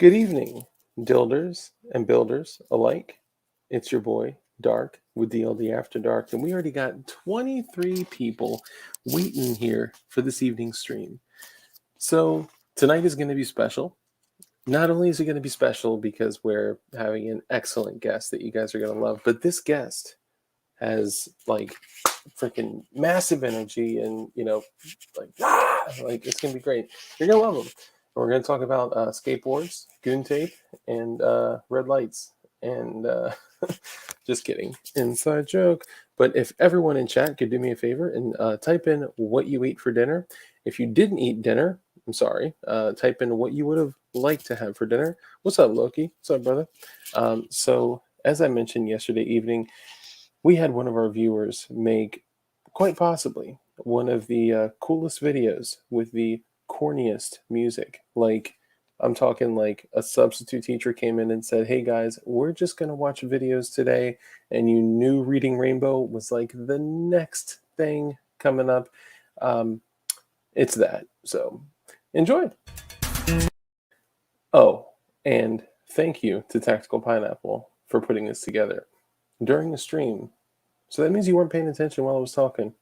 Good evening, dilders and builders alike. It's your boy, Dark, with DLD After Dark, and we already got 23 people waiting here for this evening's stream. So, tonight is going to be special. Not only is it going to be special because we're having an excellent guest that you guys are going to love, but this guest has like freaking massive energy and, like it's going to be great. You're going to love him. We're going to talk about skateboards, goon tape, and red lights. And just kidding. Inside joke. But if everyone in chat could do me a favor and type in what you ate for dinner. If you didn't eat dinner, I'm sorry. Type in what you would have liked to have for dinner. What's up, Loki? What's up, brother? So, as I mentioned yesterday evening, we had one of our viewers make quite possibly one of the coolest videos with the corniest music. Like, I'm talking like a substitute teacher came in and said, "Hey guys, we're just going to watch videos today." And you knew Reading Rainbow was like the next thing coming up. It's that. So enjoy. Oh, and thank you to Tactical Pineapple for putting this together during the stream. So that means you weren't paying attention while I was talking.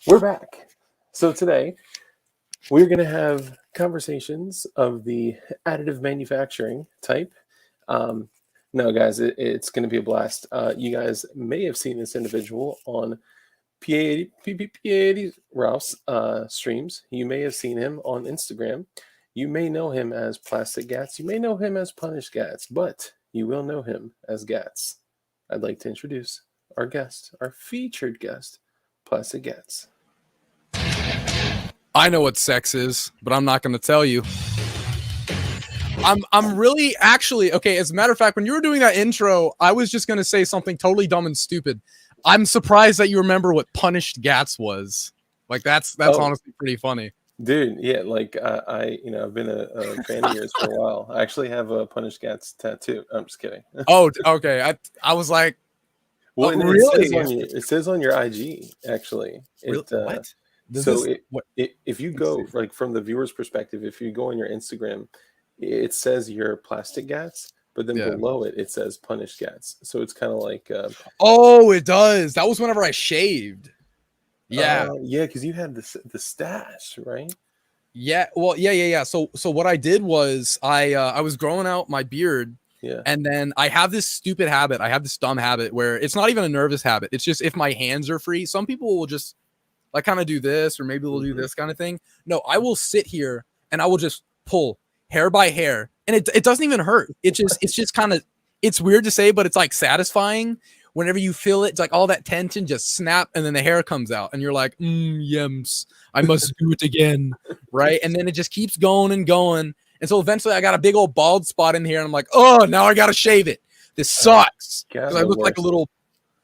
We're back. So today, we're going to have conversations of the additive manufacturing type. No, guys, it's going to be a blast. You guys may have seen this individual on P80 Ralph's streams. You may have seen him on Instagram. You may know him as Plastik Gatz. You may know him as Punished Gatz, but you will know him as Gatz. I'd like to introduce our guest, our featured guest, Plastik Gatz. I know what sex is, but I'm not going to tell you. I'm really actually okay. As a matter of fact, when you were doing that intro, I was just going to say something totally dumb and stupid. I'm surprised that you remember what Punished Gatz was. Like that's honestly pretty funny, dude. Yeah, like I've been a fan of yours for a while. I actually have a Punished Gatz tattoo. I'm just kidding. Oh, okay. I was like, well, really? It says on your IG actually. What? If you go like from the viewer's perspective, if you go on your Instagram, it says your Plastik Gatz, but then below it says Punished Gatz. So it's kind of like oh, it does. That was whenever I shaved. Yeah, because you had the stash, right? Yeah, well, yeah. So what I did was I was growing out my beard. Yeah. And then I have this stupid habit. I have this dumb habit where it's not even a nervous habit. It's just if my hands are free, some people will just like kind of do this, or maybe they'll do this kind of thing. No, I will sit here and I will just pull hair by hair, and it doesn't even hurt. It's just kind of, it's weird to say, but it's like satisfying whenever you feel it. It's like all that tension just snap, and then the hair comes out, and you're like, yems, I must do it again, right? And then it just keeps going and going, and so eventually I got a big old bald spot in here, and I'm like, oh, now I gotta shave it. This sucks because I look like a little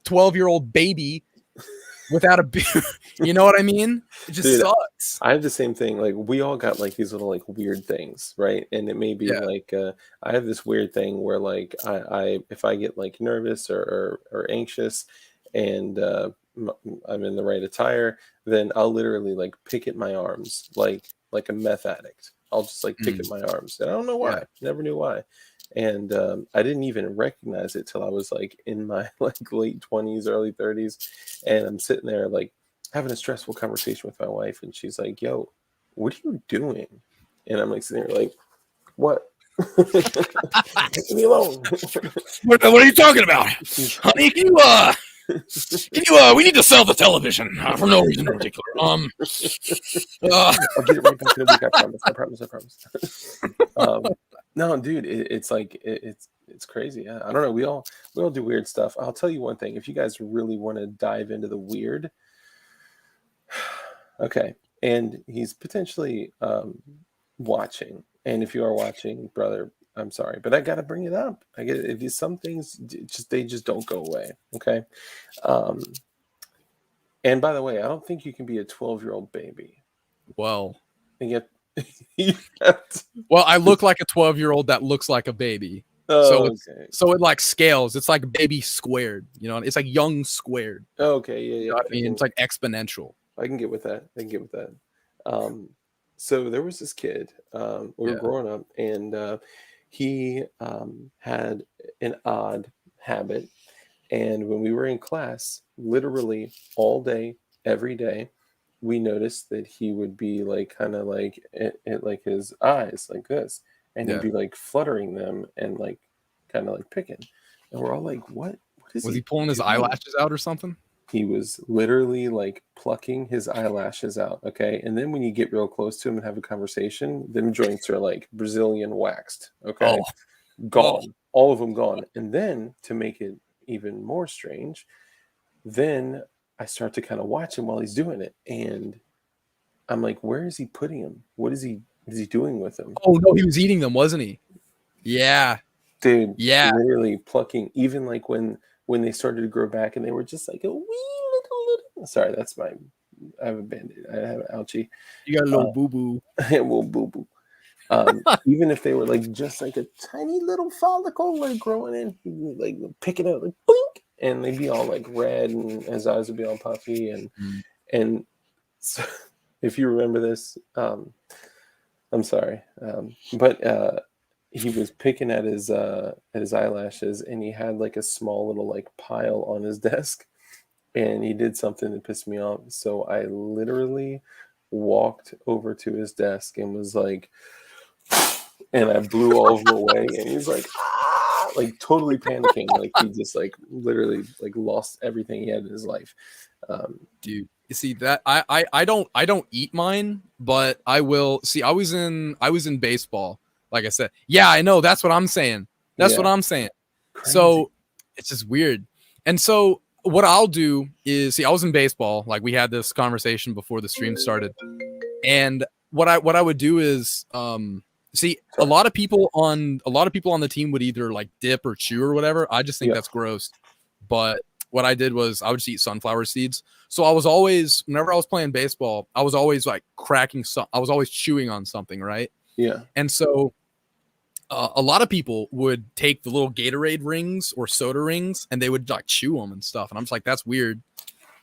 12-year-old baby without a beard. You know what I mean? It just sucks. I have the same thing. Like we all got like these little like weird things, right? And it may be like I have this weird thing where like I if I get like nervous or anxious and I'm in the right attire, then I'll literally like pick at my arms like a meth addict. I'll just like pick at my arms, and I don't know why. Never knew why. And I didn't even recognize it till I was like in my like late 20s, early 30s, and I'm sitting there like having a stressful conversation with my wife, and she's like, "Yo, what are you doing?" And I'm like sitting there like, "What? Leave me alone." What are you talking about, honey? Can you we need to sell the television for no reason in particular. I'll get it right back in a week. I promise. No, dude, it's like it's crazy. I don't know. We all do weird stuff. I'll tell you one thing. If you guys really want to dive into the weird, okay, and he's potentially watching. And if you are watching, brother, I'm sorry, but I got to bring it up. I get it. Some things they just don't go away. Okay. And by the way, I don't think you can be a 12-year-old baby. Well, and yet You have to- Well, I look like a 12-year-old that looks like a baby. Oh, Okay. So it like scales. It's like baby squared. You know, it's like young squared. Okay, yeah, You yeah. know what I mean? It's like exponential. I can get with that. So there was this kid. We were Yeah. growing up, and he had an odd habit. And when we were in class, literally all day, every day, we noticed that he would be like kind of like like his eyes like this, and he'd Yeah. be like fluttering them and like kind of like picking. And we're all like, "What? What is Was he he pulling his doing?" eyelashes out or something? He was literally like plucking his eyelashes out. Okay. And then when you get real close to him and have a conversation, them joints are like Brazilian waxed. Okay. Oh, oh, Gone. All of them gone. And then to make it even more strange, then I start to kind of watch him while he's doing it. And I'm like, where is he putting him? What is he doing with them? oh no, he was eating them, wasn't he? Yeah. Dude, Yeah. literally plucking, even like when they started to grow back and they were just like a wee little. Sorry, that's my. I have a band-aid. I have an ouchie. You got a little boo-boo. Well, boo boo. Even if they were like just like a tiny little follicle like growing in, he would like pick it up like boink, and they'd be all like red, and his eyes would be all puffy, and so if you remember this, I'm sorry, but he was picking at his eyelashes, and he had like a small little like pile on his desk, and he did something that pissed me off. So I literally walked over to his desk and was like, and I blew all of them away, and he's like, ah, like totally panicking, like he just like literally like lost everything he had in his life. Dude, you see that I don't eat mine, but I will see. I was in baseball, like I said. Yeah, I know. That's what I'm saying. That's what Yeah. I'm saying. Crazy. So it's just weird. And so what I'll do is see. I was in baseball. Like we had this conversation before the stream started, and what I would do is see a lot of people on the team would either like dip or chew or whatever. I just think Yeah. that's gross. But what I did was I would just eat sunflower seeds. So I was always, whenever I was playing baseball, I was always like I was always chewing on something, right? Yeah. And so a lot of people would take the little Gatorade rings or soda rings and they would like chew them and stuff. And I'm just like, that's weird.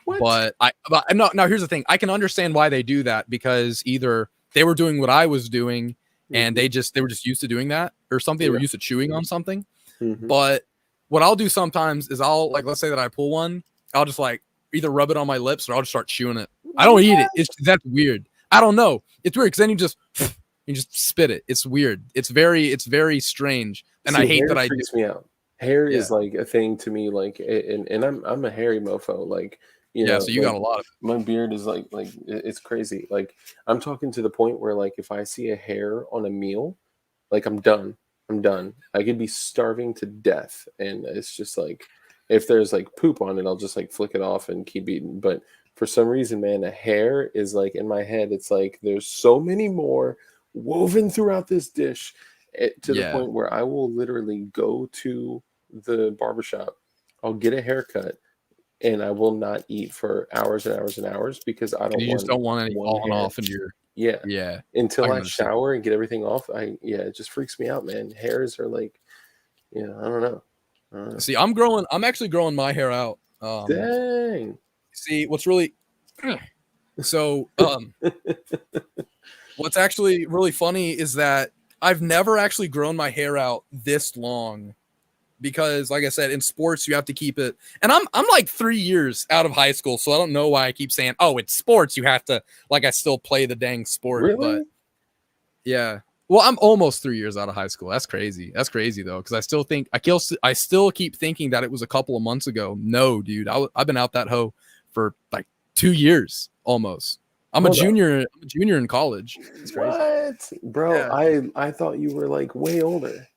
What? But now here's the thing. I can understand why they do that, because either they were doing what I was doing and they were just used to doing that or something. They were used to chewing on something. Mm-hmm. But what I'll do sometimes is I'll like, let's say that I pull one, I'll just like either rub it on my lips or I'll just start chewing it. I don't eat it. That's weird. I don't know. It's weird because then you just spit it. It's weird. It's very strange. And See, I hate hair that I freaks me out. Hair is like a thing to me, like, and I'm a hairy mofo, like, you know. So you like, got a lot of it. my beard is like it's crazy. Like I'm talking to the point where like if I see a hair on a meal, like I'm done. I could be starving to death, and it's just like if there's like poop on it, I'll just like flick it off and keep eating. But for some reason, man, a hair is like in my head. It's like there's so many more woven throughout this dish, to the point where I will literally go to the barbershop. I'll get a haircut, and I will not eat for hours and hours and hours because I don't. You just don't want any falling off into your. Yeah. Until I shower and get everything off, it just freaks me out, man. Hairs are like, I don't know. See, I'm actually growing my hair out. Dang. See, what's really so what's actually really funny is that I've never actually grown my hair out this long. Because, like I said, in sports you have to keep it, and I'm like 3 years out of high school, so I don't know why I keep saying, "Oh, it's sports." You have to, like, I still play the dang sport. Really? But yeah, well, I'm almost 3 years out of high school. That's crazy. That's crazy though, because I still keep thinking that it was a couple of months ago. No, dude, I've been out that hoe for like 2 years almost. I'm a junior in college. It's crazy. What, bro? Yeah. I thought you were like way older.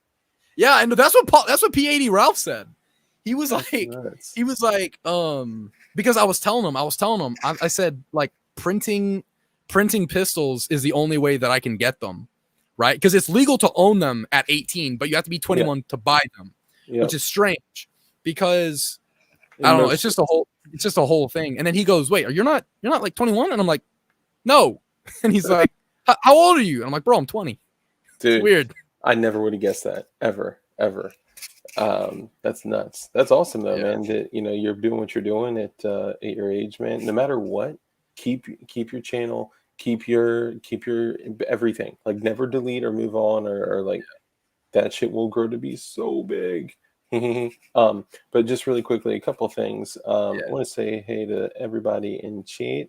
Yeah, I know. That's what P80 Ralph said. He was like, because I was telling him, I said like printing pistols is the only way that I can get them, right? Because it's legal to own them at 18, but you have to be 21 to buy them, which is strange because I don't know. It's just a whole thing. And then he goes, "Wait, you're not like 21?" And I'm like, "No." And he's like, How old are you? And I'm like, bro, I'm 20. Dude, It's weird. I never would have guessed that ever. That's nuts. That's awesome though, Yeah. man. That you're doing what you're doing at your age, man. No matter what, keep your channel, keep your everything. Like never delete or move on or like that shit will grow to be so big. But just really quickly, a couple things. I want to say hey to everybody in chat.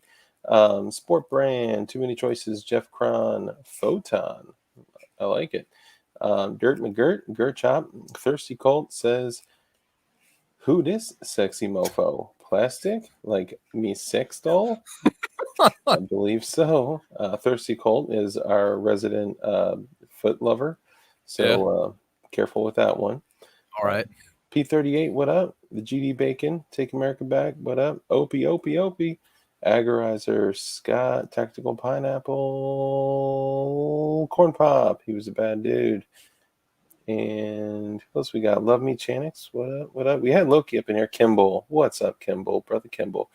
Sport Brand, Too Many Choices, Jeff Cron, Photon. I like it. Dirt McGirt, Gert Chop, Thirsty Colt says, who this sexy mofo? Plastic? Like me sex doll? I believe so. Thirsty Colt is our resident foot lover. So careful with that one. All right. P38, what up? The GD Bacon, Take America Back, what up? Opie. Agorizer, Scott, Tactical Pineapple, Corn Pop. He was a bad dude. And who else we got? Love Me Chanix. What up? We had Loki up in here. Kimball. What's up, Kimball? Brother Kimball.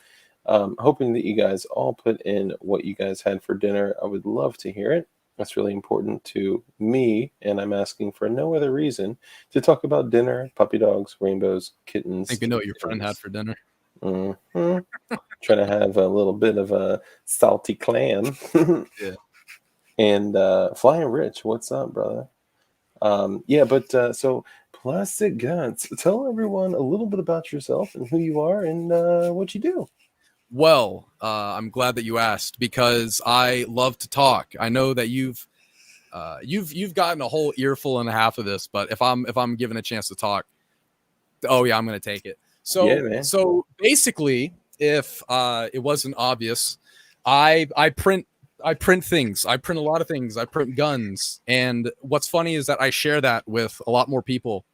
Hoping that you guys all put in what you guys had for dinner. I would love to hear it. That's really important to me, and I'm asking for no other reason to talk about dinner, puppy dogs, rainbows, kittens. I think we know what your friend had for dinner. Mm-hmm. Trying to have a little bit of a salty clam. Yeah. And Flying Rich, what's up, brother? So Plastik Gatz, tell everyone a little bit about yourself and who you are and what you do. Well, I'm glad that you asked because I love to talk. I know that you've gotten a whole earful and a half of this, but if I'm given a chance to talk, oh yeah, I'm gonna take it. So Yeah, man. So basically, if it wasn't obvious, I print things. I print a lot of things. I print guns, and what's funny is that I share that with a lot more people,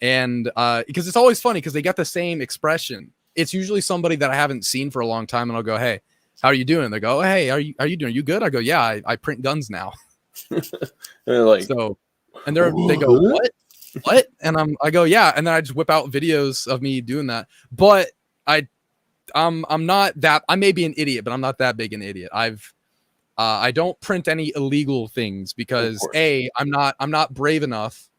and because it's always funny because they get the same expression. It's usually somebody that I haven't seen for a long time, and I'll go, "Hey, how are you doing?" And they go, "Hey, are you doing? Are you good?" I go, "Yeah, I print guns now." They're like, so, and they go, "What?" And I go, "Yeah," and then I just whip out videos of me doing that. But I'm not that. I may be an idiot, but I'm not that big an idiot. I don't print any illegal things because I'm not brave enough.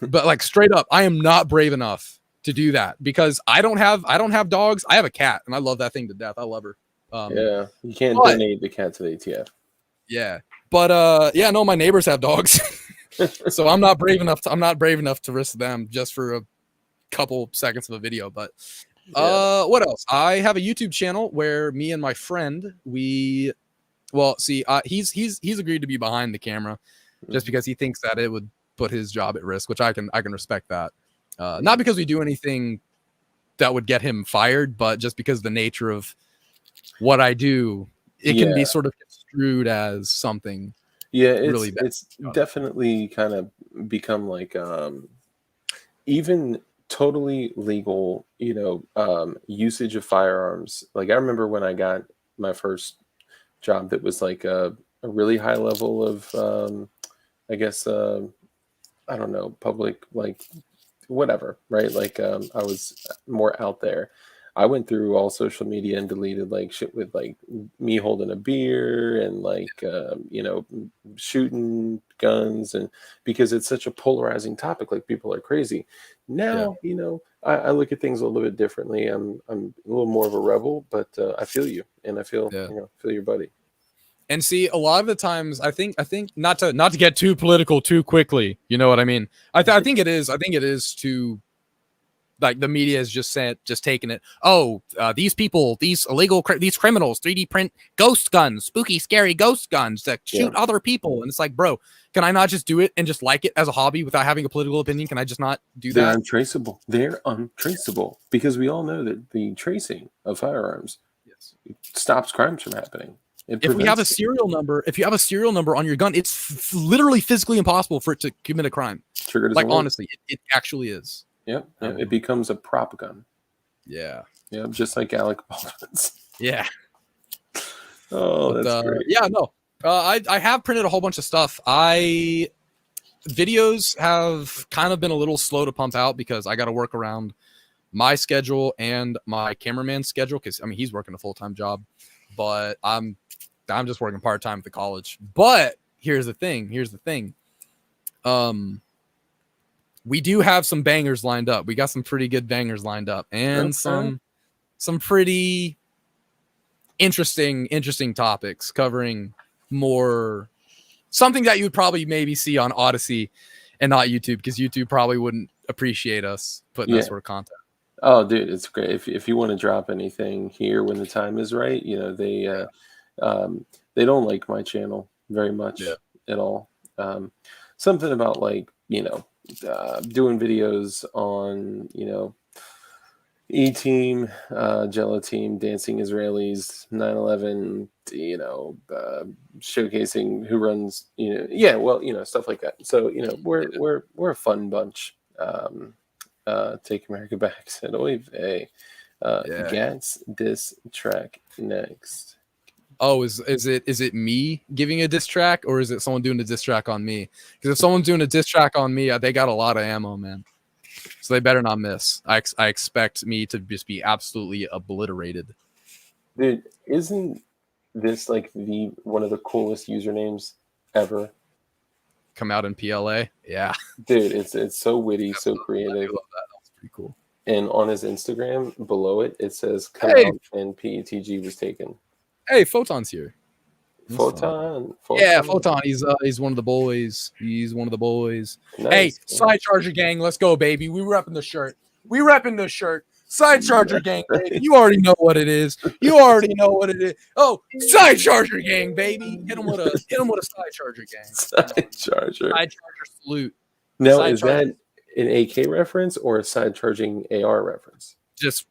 But like straight up, I am not brave enough to do that because I don't have dogs. I have a cat and I love that thing to death. I love her. Yeah, you can't donate the cat to the ATF. Yeah, but no, my neighbors have dogs, so I'm not brave enough to risk them just for a couple seconds of a video. But what else? I have a YouTube channel where me and my friend he's agreed to be behind the camera just because he thinks that it would put his job at risk, which I can respect that. Not because we do anything that would get him fired, but just because the nature of what I do, it can be sort of construed as something really bad. It's definitely kind of become like even totally legal, usage of firearms. Like I remember when I got my first job that was like a really high level of I guess I don't know, public, like whatever, right? Like I was more out there. I went through all social media and deleted like shit with like me holding a beer and like shooting guns, and because it's such a polarizing topic, like people are crazy. Now, I look at things a little bit differently. I'm a little more of a rebel, but I feel you, and I feel feel your buddy. And see, a lot of the times, I think not to get too political too quickly. You know what I mean? I think it is to, like, the media is just taking it. Oh, these people, these these criminals, 3D print ghost guns, spooky, scary ghost guns that shoot other people. And it's like, bro, can I not just do it and just like it as a hobby without having a political opinion? Can I just not do that? They're untraceable. They're untraceable because we all know that the tracing of firearms stops crimes from happening. If you have a serial number on your gun, it's literally physically impossible for it to commit a crime. Trigger doesn't like work. Honestly, it actually is. Yep. It becomes a prop gun. Yeah. Yeah, just like Alec Baldwin's. Yeah. Oh, that's great. Yeah, no. I have printed a whole bunch of stuff. Videos have kind of been a little slow to pump out because I got to work around my schedule and my cameraman's schedule because, I mean, he's working a full-time job. But I'm I'm just working part-time at the college. But here's the thing. We do have some bangers lined up. We got some pretty good bangers lined up, and some pretty interesting topics covering more something that you would probably maybe see on Odyssey and not YouTube, because YouTube probably wouldn't appreciate us putting that sort of content. Oh, dude, it's great. If you want to drop anything here when the time is right, they don't like my channel very much at all. Something about like, doing videos on, E-Team, Jello Team, Dancing Israelis, 9/11, showcasing who runs, stuff like that. So, we're a fun bunch. Take America Back said, Oy vey. Gatz diss track next. Oh, is it me giving a diss track, or is it someone doing a diss track on me? Because if someone's doing a diss track on me, they got a lot of ammo, man. So they better not miss. I expect me to just be absolutely obliterated. Dude, isn't this like one of the coolest usernames ever? Come out in PLA, yeah. Dude, it's so witty, so creative. I love that. That's pretty cool. And on his Instagram, below it says "Come out and PETG was taken." Hey, Photon's here. Photon. Yeah, Photon. He's one of the boys. He's one of the boys. Nice. Hey, Side Charger Gang, let's go, baby. We repping the shirt. Side Charger Gang, baby. You already know what it is. Oh, Side Charger Gang, baby. Hit him with a Side Charger Gang. Side Charger salute. Now, is that an AK reference or a side charging AR reference? Just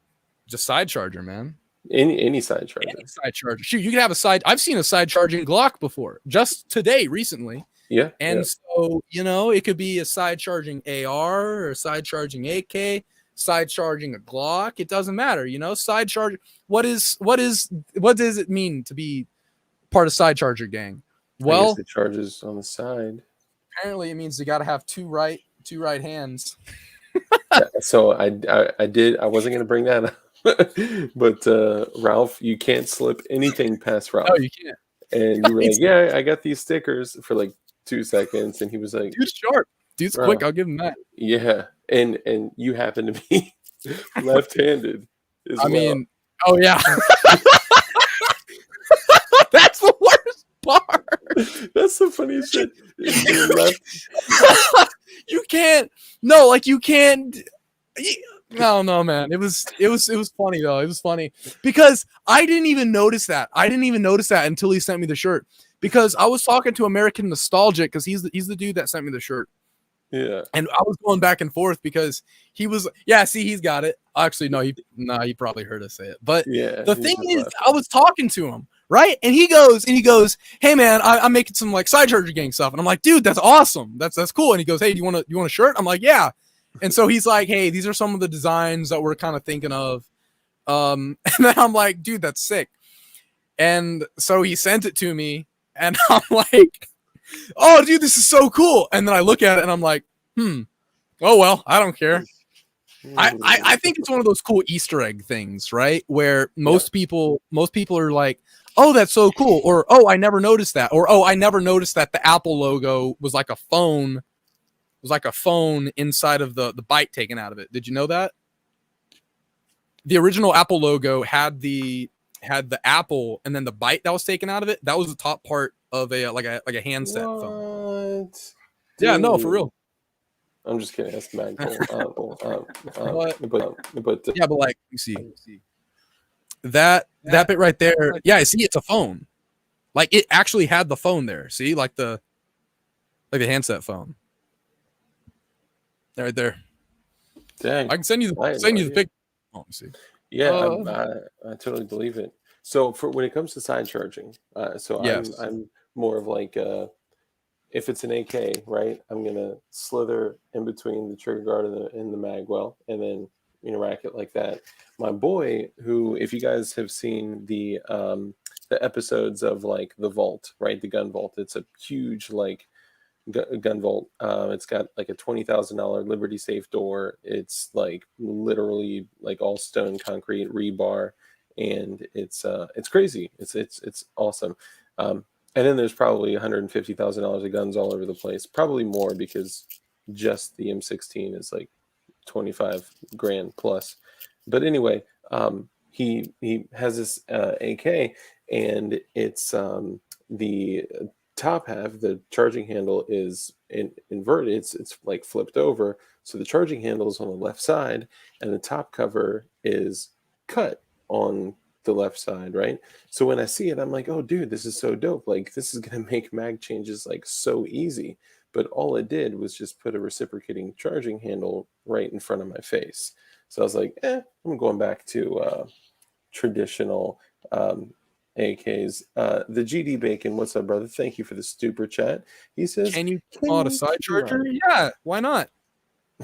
Side Charger, man. Any side charger. Any side charger. Shoot, you can have a side. I've seen a side charging Glock before, just today, recently. Yeah. And so, it could be a side charging AR or a side charging AK, side charging a Glock. It doesn't matter, Side charger. What does it mean to be part of Side Charger Gang? Well, it charges on the side. Apparently, it means you got to have two right hands. So I wasn't going to bring that up. But Ralph, you can't slip anything past Ralph. No, you can't. And you were like, "Yeah, I got these stickers," for like 2 seconds, and he was like, "Dude's sharp, dude's quick." I'll give him that. Yeah, and you happen to be left-handed. I mean, oh yeah, that's the worst part. That's the funniest shit. You can't. No, like you can't. No, man. It was funny though. It was funny because I didn't even notice that. Until he sent me the shirt, because I was talking to American Nostalgic, because he's the dude that sent me the shirt. Yeah. And I was going back and forth because he was, he's got it. Actually, no, he probably heard us say it. But the thing is, I was talking to him, right? And he goes, "Hey man, I'm making some like Side Charger Gang stuff." And I'm like, "Dude, that's awesome. That's cool." And he goes, "Hey, do you want a shirt?" I'm like, "Yeah." And so he's like, "Hey, these are some of the designs that we're kind of thinking of." And then I'm like, "Dude, that's sick." And so he sent it to me, and I'm like, "Oh, dude, this is so cool." And then I look at it and I'm like, oh well, I don't care. I think it's one of those cool Easter egg things, right? Where most people are like, "Oh, that's so cool," or "Oh, I never noticed that," or "Oh, I never noticed that the Apple logo was like a phone." Inside of the bite taken out of it. Did you know that? The original Apple logo had the apple, and then the bite that was taken out of it, that was the top part of a handset phone. Yeah, no, for real. I'm just kidding. That's magpul. But like, you see that bit right there. Yeah, see, it's a phone. Like it actually had the phone there. See, like the handset phone. Right there. Dang. I can send you the picture. Oh, let me see. Yeah, I totally believe it. So when it comes to side charging, I'm more of like if it's an AK, right? I'm gonna slither in between the trigger guard and the mag well, and then rack it like that. My boy, who, if you guys have seen the episodes of like the vault, right, the gun vault, it's a huge like gun vault. It's got like a $20,000 Liberty Safe door. It's like literally like all stone concrete rebar, and it's crazy. It's awesome. And then there's probably $150,000 of guns all over the place, probably more because just the M16 is like 25 grand plus. But anyway, he has this AK, and it's the top half, the charging handle is inverted. It's like flipped over, so the charging handle is on the left side, and the top cover is cut on the left side, right? So when I see it, I'm like, oh, dude, this is so dope. Like, this is gonna make mag changes like so easy. But all it did was just put a reciprocating charging handle right in front of my face. So I was like, I'm going back to traditional AKs. The GD Bacon, what's up, brother? Thank you for the super chat. He says, Can you mod a side charger? Yeah, why not?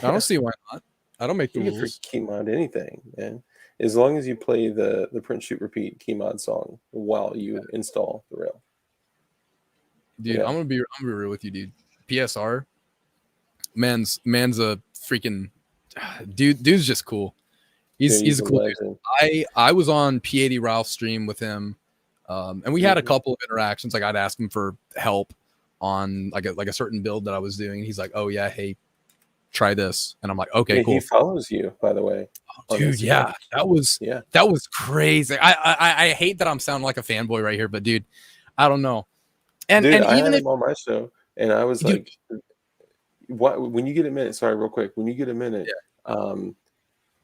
I don't see why not. I don't make the rules. You rules. can key mod anything, man. As long as you play the print, shoot, repeat key mod song while you install the rail. Dude, I'm gonna be real with you, dude. PSR, man's a freaking dude's just cool. He's a cool dude. I was on P80 Ralph's stream with him, and we had a couple of interactions. Like, I'd ask him for help on like a certain build that I was doing. He's like, oh yeah, hey, try this, and I'm like, okay, cool. He follows you, by the way. Dude, yeah, that was crazy. I hate that I'm sounding like a fanboy right here, but dude, I don't know. And dude, and I even had him on my show, and I was like, what? When you get a minute, sorry, real quick. When you get a minute,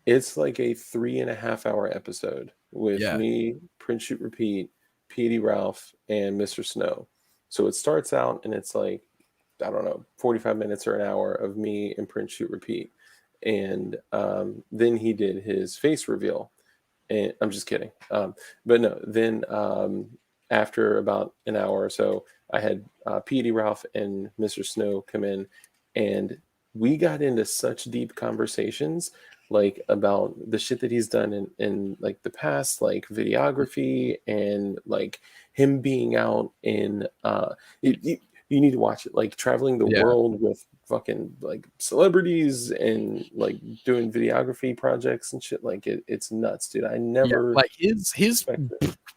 it's like a 3.5 hour episode with me, print, shoot, repeat, P.D. Ralph, and Mr. Snow. So it starts out, and it's like, I don't know, 45 minutes or an hour of me and print, shoot, repeat. And then he did his face reveal. And I'm just kidding. But no, then after about an hour or so, I had P.D. Ralph and Mr. Snow come in, and we got into such deep conversations, like about the shit that he's done in like the past, like videography, and like him being out in you need to watch it, like traveling the world with fucking like celebrities and like doing videography projects and shit. Like it's nuts, dude. I never like his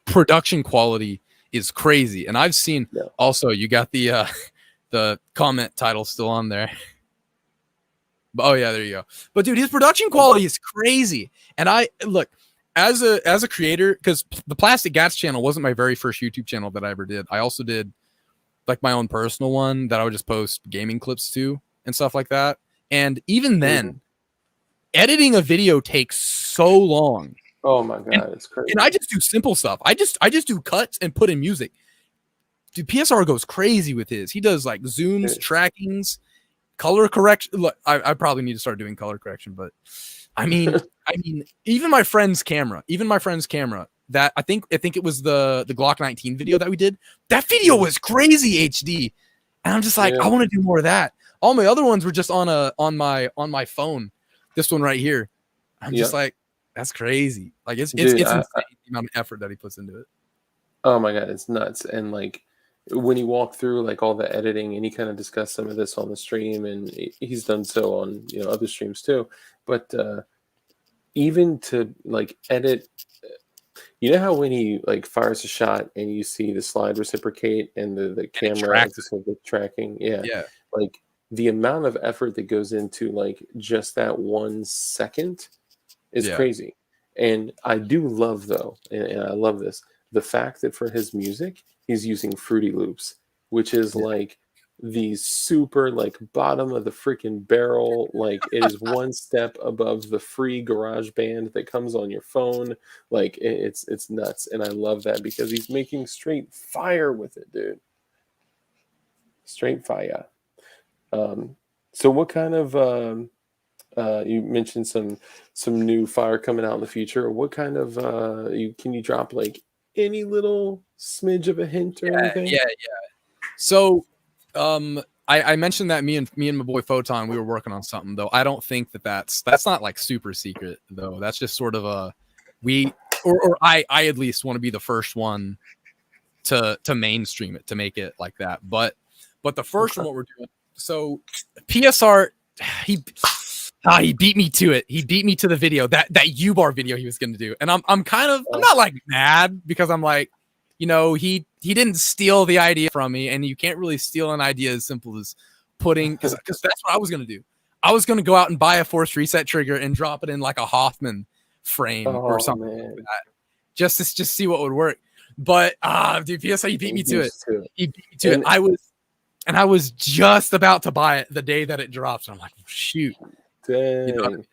production quality is crazy. And I've seen also, you got the comment title still on there. Oh yeah, there you go. But dude, his production quality is crazy. And I look, as a creator, because the Plastik Gatz channel wasn't my very first YouTube channel that I ever did. I also did like my own personal one that I would just post gaming clips to and stuff like that. And even then, editing a video takes so long. Oh my god, it's crazy. And I just do simple stuff. I just do cuts and put in music. Dude, PSR goes crazy with his. He does like zooms, trackings, color correction. Look, I probably need to start doing color correction, but I mean, even my friend's camera, that I think it was the Glock 19 video that we did. That video was crazy HD. And I'm just like, I want to do more of that. All my other ones were just on my phone. This one right here. I'm just like, that's crazy. Like it's insane the amount of effort that he puts into it. Oh my god, it's nuts. And like when he walked through like all the editing, and he kind of discussed some of this on the stream, and he's done so on other streams too. But even to like edit, you know how when he like fires a shot and you see the slide reciprocate and the camera the tracking, like the amount of effort that goes into like just that 1 second is crazy. And I do love though, and I love this, the fact that for his music he's using Fruity Loops, which is like the super like bottom of the freaking barrel. Like it is one step above the free GarageBand that comes on your phone. Like it's nuts, and I love that because he's making straight fire with it, dude. Straight fire. So what kind of you mentioned some new fire coming out in the future. What kind of can you drop like any little smidge of a hint or anything? Yeah. So I mentioned that me and my boy Photon, we were working on something, though. I don't think that's not like super secret though. That's just sort of I at least want to be the first one to mainstream it, to make it like that. But the first one, what we're doing, so PSR, he beat me to it. He beat me to the video, that U-bar video he was going to do. And I'm not like mad, because I'm like, you know, he didn't steal the idea from me, and you can't really steal an idea as simple as putting, because that's what I was gonna do. I was gonna go out and buy a force reset trigger and drop it in like a Hoffman frame or Oh something like man, that, just to just see what would work. But dude, PSI, you beat me to it. You beat me to it. I was just about to buy it the day that it drops. And I'm like, shoot. dang. You know?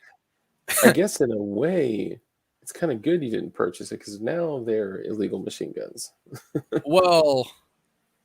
I guess in a way, it's kind of good you didn't purchase it because now they're illegal machine guns. Well,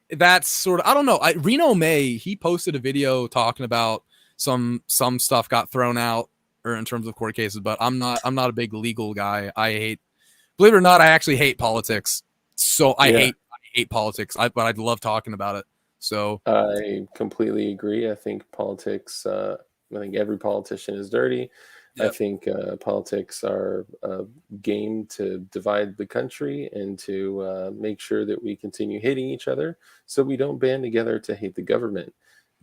that's sort of, I don't know. Reno May, he posted a video talking about some stuff got thrown out or in terms of court cases, but I'm not a big legal guy. Believe it or not, I actually hate politics. So I hate politics. But I'd love talking about it. So I completely agree. I think politics, I think every politician is dirty. Yep. I think politics are a game to divide the country and to make sure that we continue hating each other so we don't band together to hate the government.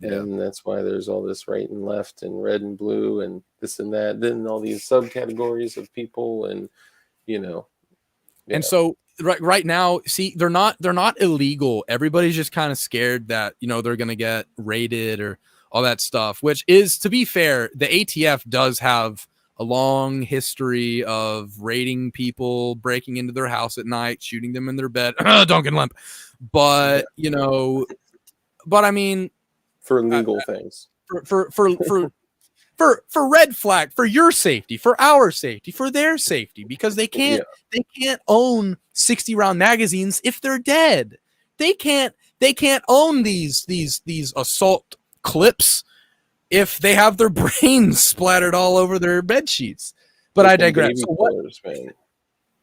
And that's why there's all this right and left and red and blue and this and that. Then all these subcategories of people and, you know. Yeah. And so right now, see, they're not illegal. Everybody's just kind of scared that, you know, they're going to get raided or all that stuff, which is, to be fair, the ATF does have a long history of raiding people, breaking into their house at night, shooting them in their bed. Duncan Limp. But, you know, but I mean, for legal things. For red flag, for your safety, for our safety, for their safety, because they can't own 60-round magazines if they're dead. They can't own these assault clips if they have their brains splattered all over their bed sheets. But I digress. So Colors,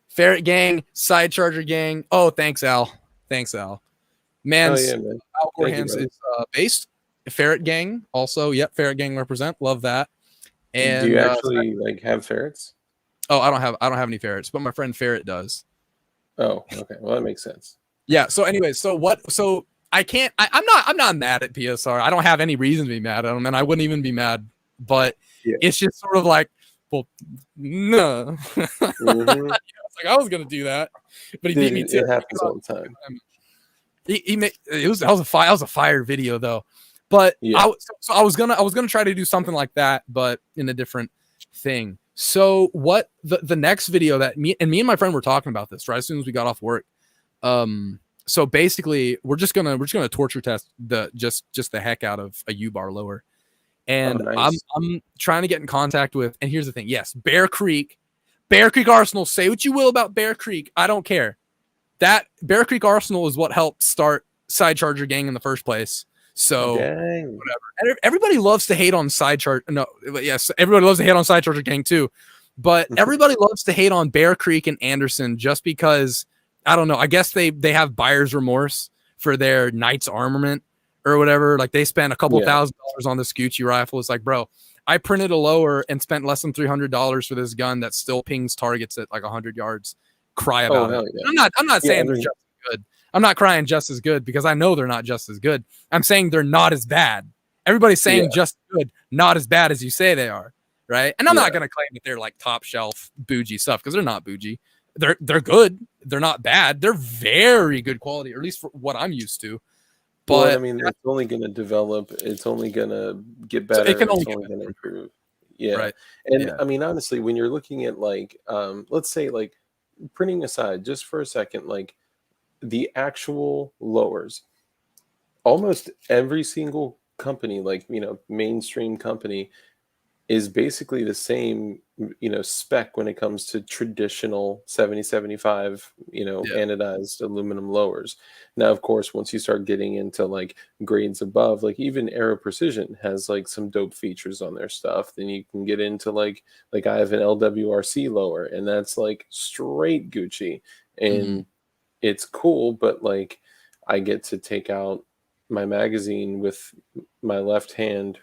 Ferret Gang, Side Charger Gang. Oh, thanks, Al. Man's Al Gorhans is based. Ferret Gang also. Yep, Ferret Gang represent. Love that. And do you actually like have ferrets? Oh, I don't have any ferrets, but my friend Ferret does. Oh, okay. Well, that makes sense. Yeah. So anyways, so I can't, I'm not mad at PSR. I don't have any reason to be mad at him, and I wouldn't even be mad, but it's just sort of like, well, no. Mm-hmm. It's like, I was going to do that, but he beat me to it. It happens all the time. That was a fire video though. But I was gonna try to do something like that, but in a different thing. So what the next video that me and my friend were talking about this right as soon as we got off work. So basically we're just gonna torture test just the heck out of a U-bar lower, and nice. I'm trying to get in contact with. And here's the thing: yes, Bear Creek Arsenal. Say what you will about Bear Creek, I don't care. That Bear Creek Arsenal is what helped start Side Charger Gang in the first place. So whatever. And everybody loves to hate on Side Charger. No, yes, everybody loves to hate on Side Charger Gang too. But everybody loves to hate on Bear Creek and Anderson just because, I don't know, I guess they have buyer's remorse for their Knight's armament or whatever. Like they spent a couple $1,000 on this Gucci rifle. It's like, bro, I printed a lower and spent less than $300 for this gun that still pings targets at like 100 yards. Cry about it. Yeah. I'm not saying they're just good. I'm not crying just as good because I know they're not just as good. I'm saying they're not as bad. Everybody's saying just good, not as bad as you say they are, right? And I'm not going to claim that they're like top shelf bougie stuff because they're not bougie. They're good. They're not bad. They're very good quality, or at least for what I'm used to. But well, I mean, it's only going to develop. It's only going to get better. So it can only going to improve. Yeah. Right. And I mean, honestly, when you're looking at like, let's say like printing aside just for a second, like, the actual lowers, almost every single company, like, you know, mainstream company, is basically the same, you know, spec when it comes to traditional 7075, you know, anodized aluminum lowers. Now, of course, once you start getting into like grades above, like even Aero Precision has like some dope features on their stuff. Then you can get into like I have an LWRC lower, and that's like straight Gucci, and it's cool, but like I get to take out my magazine with my left hand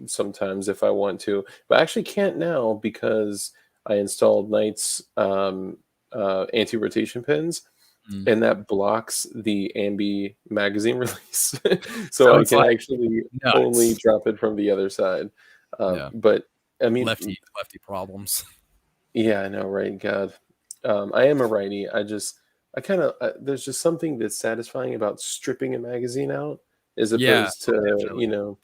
sometimes if I want to, but I actually can't now because I installed Knight's anti-rotation pins, and that blocks the ambi magazine release. so I can actually only drop it from the other side. But I mean, lefty problems. Yeah, I know, right? God, I am a righty. I just there's just something that's satisfying about stripping a magazine out as Yeah, opposed to, definitely, you know,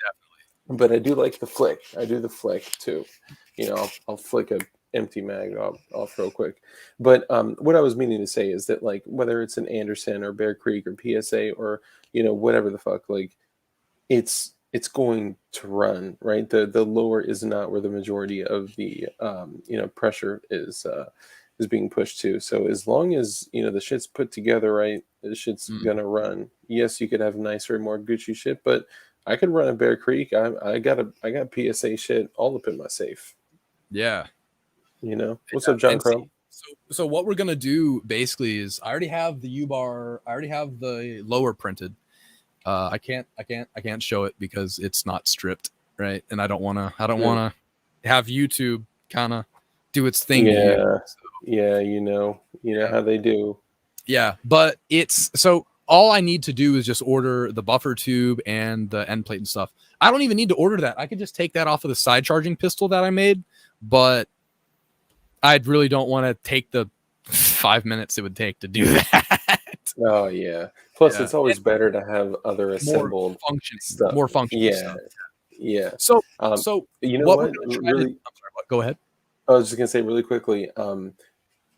definitely. but I do like the flick. I do the flick too. You know, I'll flick a empty mag off real quick. But what I was meaning to say is that, like, whether it's an Anderson or Bear Creek or PSA or, you know, whatever the fuck, like, it's going to run, right? The lower is not where the majority of the you know, pressure is being pushed to. So as long as, you know, the shit's put together right, the shit's gonna run. Yes, you could have nicer, more Gucci shit, but I could run a Bear Creek. I got PSA shit all up in my safe. Yeah. You know what's up, John And see, Crow? so what we're gonna do basically is I already have the U bar. I already have the lower printed. I can't show it because it's not stripped, right? And I don't wanna have YouTube kind of do its thing to you. Yeah, So, yeah. You know yeah, how they do. yeah. But it's so all I need to do is just order the buffer tube and the end plate and stuff. I don't even need to order that. I could just take that off of the side charging pistol that I made, but I really don't want to take the 5 minutes it would take to do that. Oh yeah. Plus, Yeah, it's always better to have other more assembled functioning, stuff. more functional Yeah, stuff. yeah. So, Um, so you know what we're what? gonna try to. Really, I'm sorry. What? Go ahead. I was just gonna say really quickly.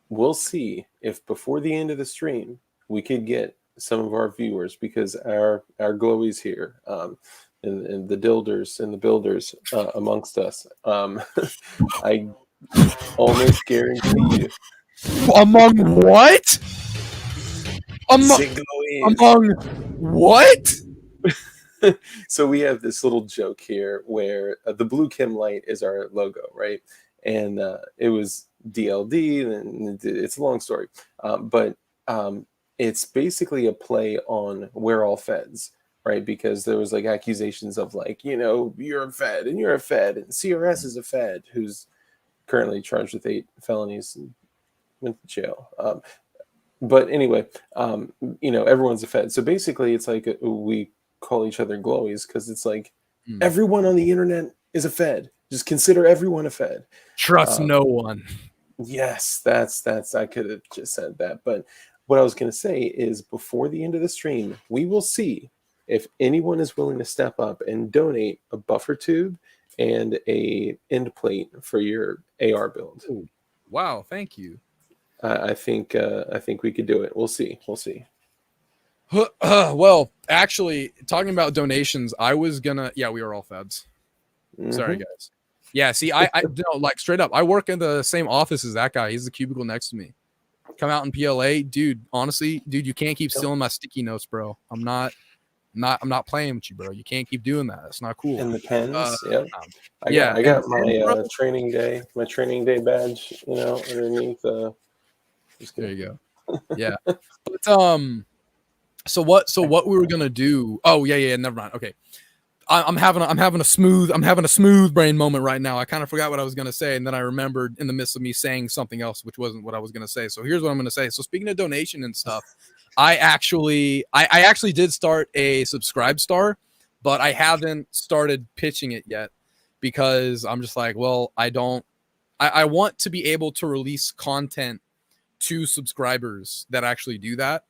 We'll see if before the end of the stream we could get some of our viewers, because our glowies here, and the dilders and the builders amongst us. I almost guarantee you. Among what? Among Sigloids. among what? So we have this little joke here where the blue Kim light is our logo, right? And it was DLD, and it's a long story, but it's basically a play on "We're All Feds," right? Because there was like accusations of, like, you know, you're a Fed and you're a Fed and CRS is a Fed who's currently charged with 8 felonies and went to jail. But anyway, you know, everyone's a Fed. So basically, it's like we call each other glowies because it's like Hmm. everyone on the internet is a Fed. Just consider everyone a Fed. Trust Um, no one. yes, that's. I could have just said that, but what I was going to say is before the end of the stream, we will see if anyone is willing to step up and donate a buffer tube and a end plate for your AR build. Ooh. Wow, thank you. I think we could do it. We'll see. We'll see. Well, actually, talking about donations, I was gonna. Yeah, we are all feds. Sorry, Mhm. guys. Yeah, see, I no, like straight up. I work in the same office as that guy. He's the cubicle next to me. Come out in PLA, dude. Honestly, dude, you can't keep stealing my sticky notes, bro. I'm not playing with you, bro. You can't keep doing that. It's not cool. And the pens, yep. Yeah, I and got then, my bro, my training day badge, you know, underneath. Just there kidding. you go. Yeah, but so what we were gonna do? Oh yeah, never mind. Okay, I'm having a smooth brain moment right now. I kind of forgot what I was gonna say, and then I remembered in the midst of me saying something else, which wasn't what I was gonna say. So here's what I'm gonna say. So speaking of donation and stuff, I actually did start a subscribe star, but I haven't started pitching it yet because I'm just like, well, I want to be able to release content to subscribers that actually do that.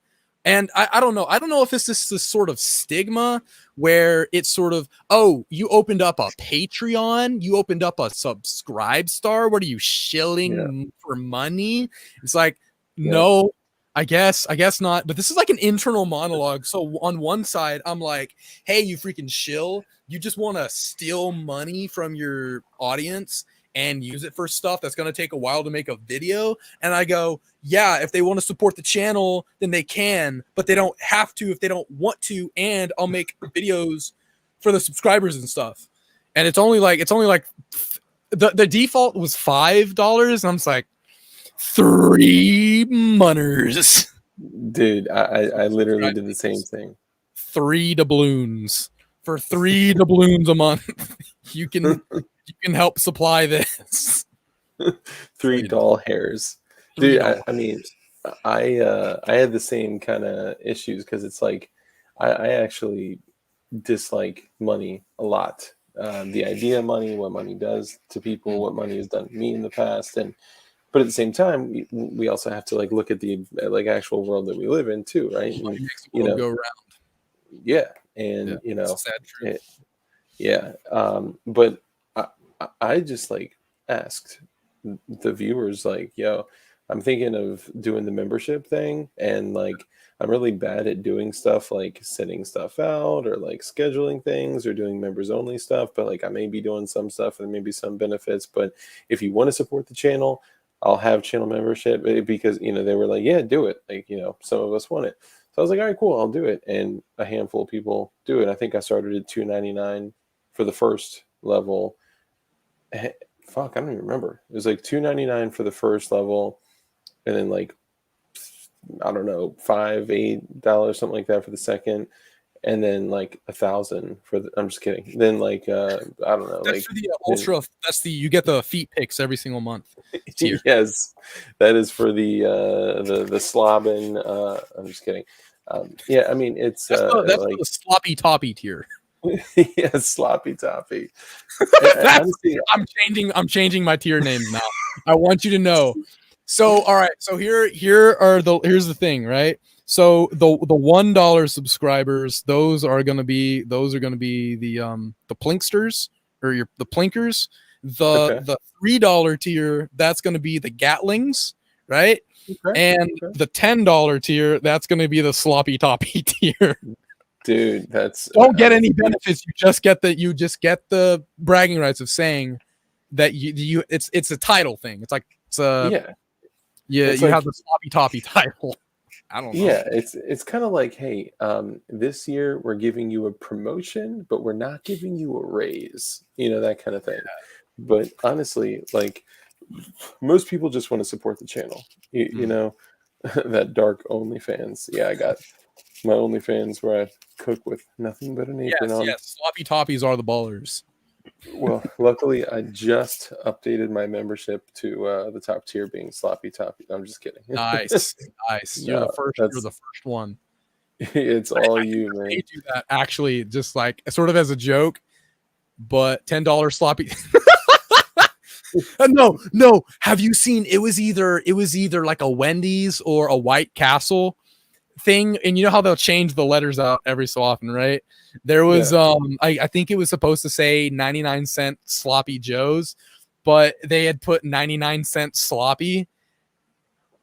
And I don't know. I don't know if it's this sort of stigma where it's sort of, oh, you opened up a Patreon, you opened up a subscribe star. What are you Yeah, shilling for money? It's like, yeah, no, I guess not. But this is like an internal monologue. So on one side, I'm like, hey, you freaking shill. You just want to steal money from your audience and use it for stuff that's going to take a while to make a video. And I go, yeah, if they want to support the channel, then they can, but they don't have to if they don't want to. And I'll make videos for the subscribers and stuff. And it's only like the default was $5, and I'm just like, 3 munners. dude, I literally did the same thing. 3 doubloons. For 3 doubloons a month, you can help supply this. 3 doll hairs, Three dude. dollars. I mean, I had the same kind of issues because it's like I actually dislike money a lot. The idea of money, what money does to people, what money has done to me in the past, and But at the same time, we also have to like look at the like actual world that we live in too, right? And, Money makes the world go round. yeah, and Yeah, it's a sad truth. yeah. But I just like asked the viewers, like, yo, I'm thinking of doing the membership thing, and like I'm really bad at doing stuff like sending stuff out or like scheduling things or doing members only stuff, but like I may be doing some stuff and maybe some benefits. But if you want to support the channel, I'll have channel membership, because they were like, yeah, do it. Like, some of us want it. So I was like, all right, cool, I'll do it. And a handful of people do it. I think I started at $2.99 for the first level. Fuck, I don't even remember. It was like $2.99 for the first level, and then like, I don't know, $5-8 something like that for the second, and then like 1,000 for the. I'm just kidding. Then like I don't know. That's like for the ultra. That's the you get the feet pics every single month. Tier. Yes, that is for the slobbin. I'm just kidding. Yeah, I mean it's That's like the sloppy toppy tier. yeah, sloppy toppy. Honestly, I'm changing my tier names now. I want you to know. So all right. So here's the thing, right? So the $1 subscribers, those are gonna be the plinksters or the plinkers. The $3 tier, that's gonna be the gatlings, right? And the $10 tier, that's gonna be the sloppy toppy tier. Dude, that's don't get any benefits. You just get the bragging rights of saying that you it's a title thing. It's like you like, have the sloppy toppy title. I don't know. Yeah, it's kind of like, hey, this year we're giving you a promotion, but we're not giving you a raise. That kind of thing. But honestly, like most people just want to support the channel. You know, that dark OnlyFans. Yeah, I got my OnlyFans where I cook with nothing but an apron on. Yes, sloppy toppies are the ballers. Well, luckily, I just updated my membership to the top tier being sloppy toppy. I'm just kidding. Nice. You're the first. You're the first one. It's all you, man. I do that actually, just like sort of as a joke, but $10 sloppy. No. Have you seen? It was either like a Wendy's or a White Castle thing, and you know how they'll change the letters out every so often, right? There was I think it was supposed to say 99-cent sloppy joes, but they had put 99-cent sloppy,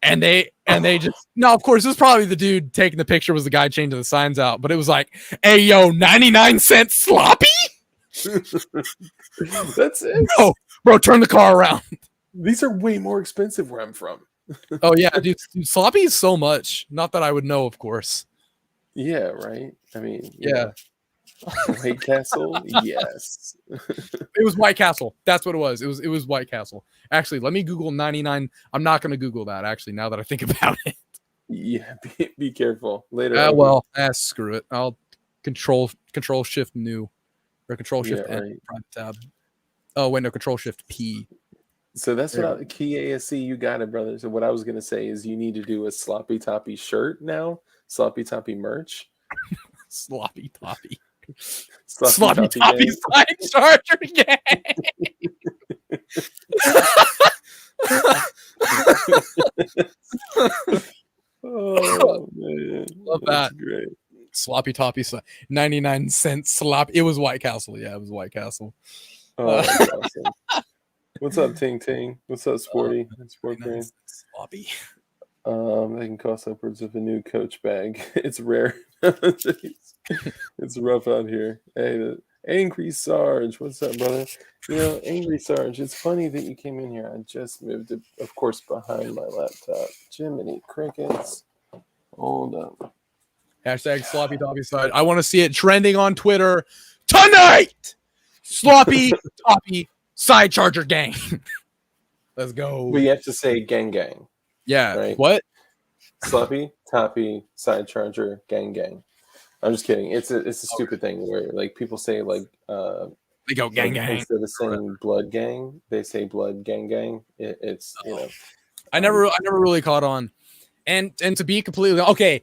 and they just no, of course it was probably the dude taking the picture was the guy changing the signs out, but it was like, hey yo, 99-cent sloppy. That's it. Bro, turn the car around. These are way more expensive where I'm from. Oh yeah, dude, sloppy is so much. Not that I would know, of course. Yeah, right. I mean, yeah. White Castle, yes. It was White Castle. That's what it was. It was White Castle. Actually, let me Google 99. I'm not going to Google that. Actually, now that I think about it. Yeah, be careful later. Screw it. I'll control shift new or control shift N private tab. Oh wait, no, control shift P. So that's what Key ASC, you got it, brother. So what I was gonna say is you need to do a sloppy toppy shirt now, sloppy toppy merch, sloppy toppy, sloppy toppy side charger gang. Oh man, love that's that. Great. Sloppy toppy, 99-cent slop. It was White Castle. Yeah, it was White Castle. Oh, that's awesome. What's up, Ting Ting? What's up, Sporty? Sport Brain. Sloppy. They can cost upwards of a new Coach bag. It's rare. It's rough out here. Hey, the Angry Sarge. What's up, brother? Angry Sarge. It's funny that you came in here. I just moved it, of course, behind my laptop. Jiminy crickets. Hold up. Hashtag sloppy toppy side. I want to see it trending on Twitter tonight. Sloppy toppy side charger gang. Let's go. We have to say gang gang. Yeah. Right? What? Sloppy toppy side charger gang gang. I'm just kidding. It's a stupid thing where like people say like they go gang gang instead of saying blood gang, they say blood gang gang. It's I never really caught on. And to be completely okay.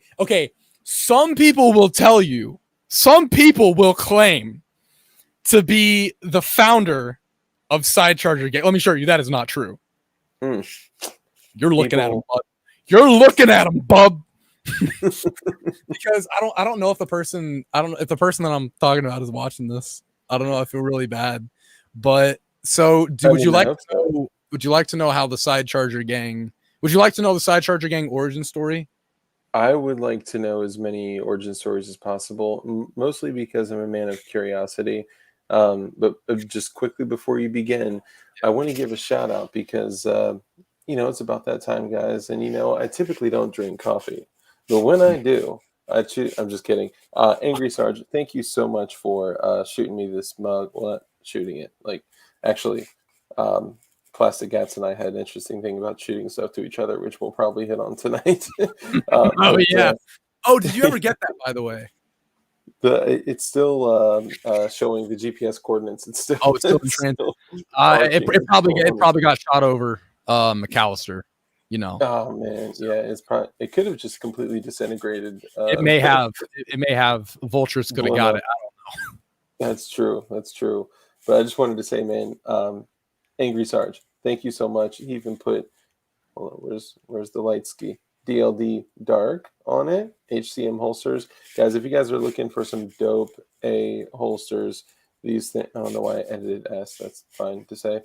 Some people will tell you. Some people will claim to be the founder of Side Charger Gang. Let me show you that is not true. You're looking at him, bub. You're looking at him, bub. Because I don't know if the person that I'm talking about is watching this. I don't know. I feel really bad. But so would you like to know how the Side Charger Gang would you like to know the Side Charger Gang origin story? I would like to know as many origin stories as possible, mostly because I'm a man of curiosity. But just quickly before you begin, I want to give a shout out because, it's about that time, guys. And, I typically don't drink coffee. But when I do, I'm just kidding. Angry Sergeant, thank you so much for shooting me this mug. Well, not shooting it. Like, actually, Plastik, Gatz, and I had an interesting thing about shooting stuff to each other, which we'll probably hit on tonight. Yeah. Did you ever get that, by the way? It's still showing the GPS coordinates. It's still it's still in transit. It probably got shot over McAllister. Oh man, yeah. It could have just completely disintegrated. It may have. Vultures could have got it. I don't know. That's true. But I just wanted to say, man, Angry Sarge, thank you so much. He even put, hold on, where's the light ski? DLD Dark on it. HCM holsters, guys. If you guys are looking for some dope holsters, these things. I don't know why I edited S. That's fine to say.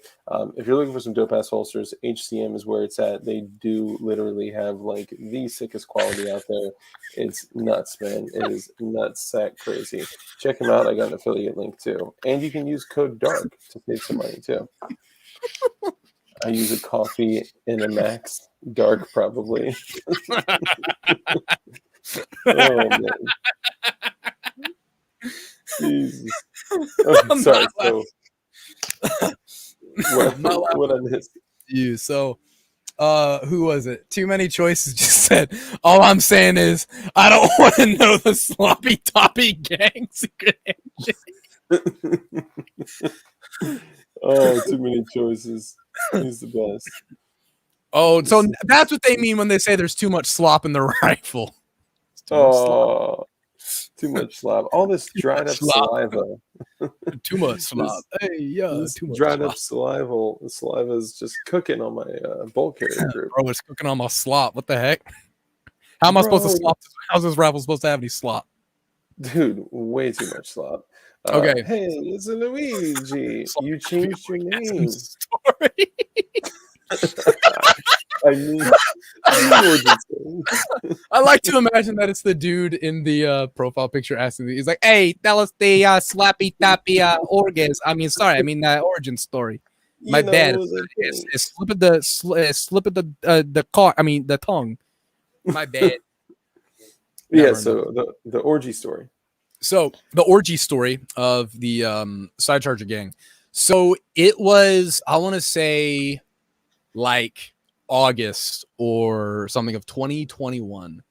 If you're looking for some dope ass holsters, HCM is where it's at. They do literally have like the sickest quality out there. It's nuts, man. It is nuts, sack crazy. Check them out. I got an affiliate link too, and you can use code DARK to save some money too. I use a coffee in a Max Dark, probably. Oh man. Jesus. Oh, sorry. So, what I missed? You. So, who was it? Too Many Choices just said, all I'm saying is, I don't want to know the sloppy toppy gang secret handshake. Oh, Too Many Choices. He's the best. Oh, so that's what they mean when they say there's too much slop in the rifle. Too much slop. All this dried up saliva. Too much slop. Too much dried up saliva. The saliva is just cooking on my bulk carrier group. Bro, it's cooking on my slop. What the heck? How am I supposed to slop? How's this rifle supposed to have any slop? Dude, way too much slop. Okay. Hey, it's Luigi. You changed your name. Story. I like to imagine that it's the dude in the profile picture asking. He's like, "Hey, tell us the slappy tappy origin story." My bad. It's slip of the car. The tongue. My bad. Yeah. So the orgy story. So the orgy story of the Side Charger Gang. So it was, I want to say, like August or something of 2021.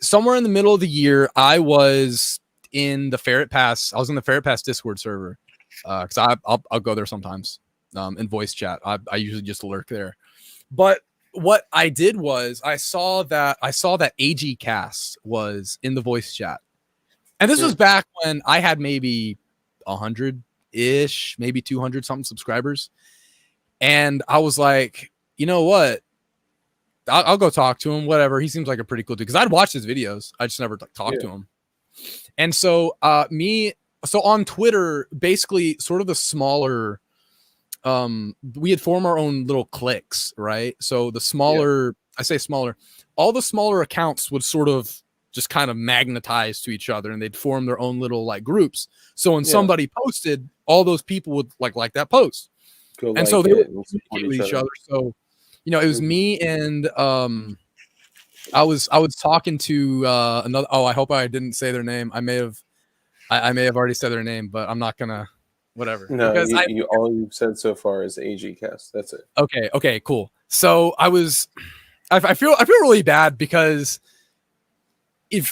Somewhere in the middle of the year, I was in the Ferret Pass. I was in the Ferret Pass Discord server because I'll go there sometimes in voice chat. I usually just lurk there. But what I did was I saw that AG Cast was in the voice chat. And this was back when I had maybe 100-ish, maybe 200 something subscribers. And I was like, you know what? I'll go talk to him, whatever. He seems like a pretty cool dude. Because I'd watched his videos. I just never talked to him. And so so on Twitter, basically sort of the smaller, we had formed our own little cliques, right? So the smaller, I say smaller, all the smaller accounts would sort of just kind of magnetize to each other and they'd form their own little like groups. So when somebody posted, all those people would like that post. And so they would communicate with each other. So, it was me and I was talking to another. Oh, I hope I didn't say their name. I may have already said their name, but I'm not gonna. Whatever. No, because all you've said so far is AG Cast. That's it. Okay, cool. So I feel really bad because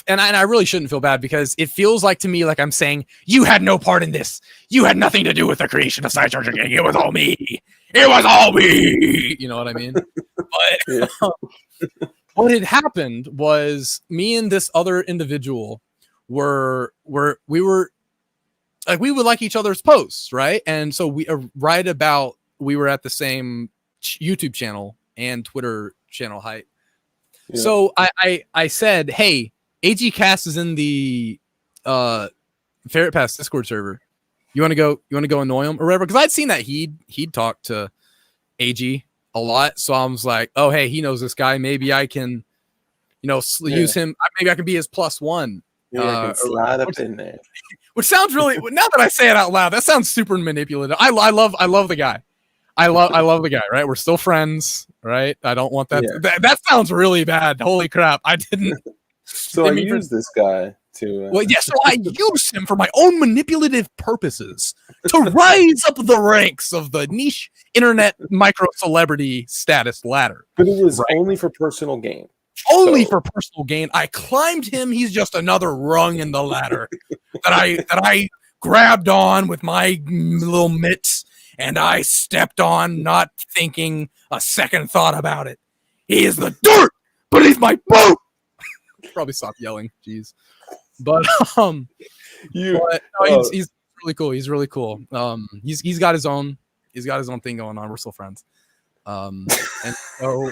and I really shouldn't feel bad because it feels like to me like I'm saying you had no part in this. You had nothing to do with the creation of Side Charger Gang. It was all me. It was all me. You know what I mean? But what had happened was me and this other individual we would like each other's posts, right? And so we were at the same YouTube channel and Twitter channel height. Yeah. So I said, hey, AG Cast is in the Ferret Pass Discord server. You want to go annoy him or whatever? Because I'd seen that he'd talked to AG a lot, so I was like, oh hey, he knows this guy. Maybe I can, use him. Maybe I can be his +1. Maybe I can slide up in there. Which sounds really. Now that I say it out loud, that sounds super manipulative. I love the guy. I love the guy. Right, we're still friends. Right, I don't want that. Yeah. That sounds really bad. Holy crap! I didn't. So I use this guy to. Well, yeah. So I use him for my own manipulative purposes to rise up the ranks of the niche internet micro celebrity status ladder. But it was only for personal gain. Only for personal gain. I climbed him. He's just another rung in the ladder that I grabbed on with my little mitts, and I stepped on, not thinking a second thought about it. He is the dirt, but he's my boat. Probably stop yelling. Jeez. But he's really cool. He's really cool. He's got his own thing going on. We're still friends. And so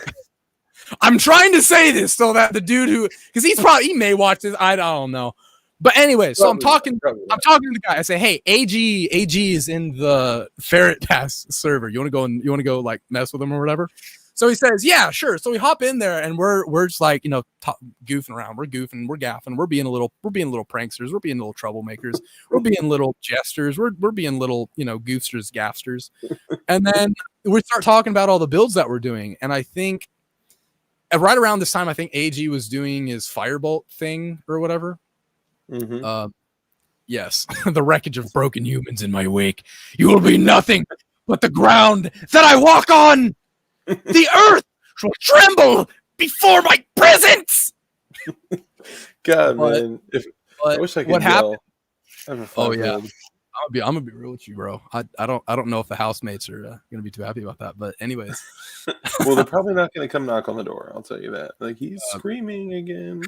I'm trying to say this so that the dude because he may watch this. I don't know. But anyway, so I'm talking to the guy. I say, hey, AG is in the Ferret Pass server. You want to go like mess with him or whatever? So he says, yeah, sure. So we hop in there and we're just like, goofing around. We're goofing, we're gaffing, we're being little pranksters, we're being little troublemakers, we're being little jesters, we're being little, goofsters, gaffsters. And then we start talking about all the builds that we're doing. And I think right around this time, I think AG was doing his Firebolt thing or whatever. Mm-hmm. Yes, the wreckage of broken humans in my wake. You will be nothing but the ground that I walk on. The earth will tremble before my presence. God, man! I wish I could. What happened? Oh yeah, I'm gonna be real with you, bro. I don't know if the housemates are gonna be too happy about that. But anyways, well, they're probably not gonna come knock on the door. I'll tell you that. Like he's screaming again.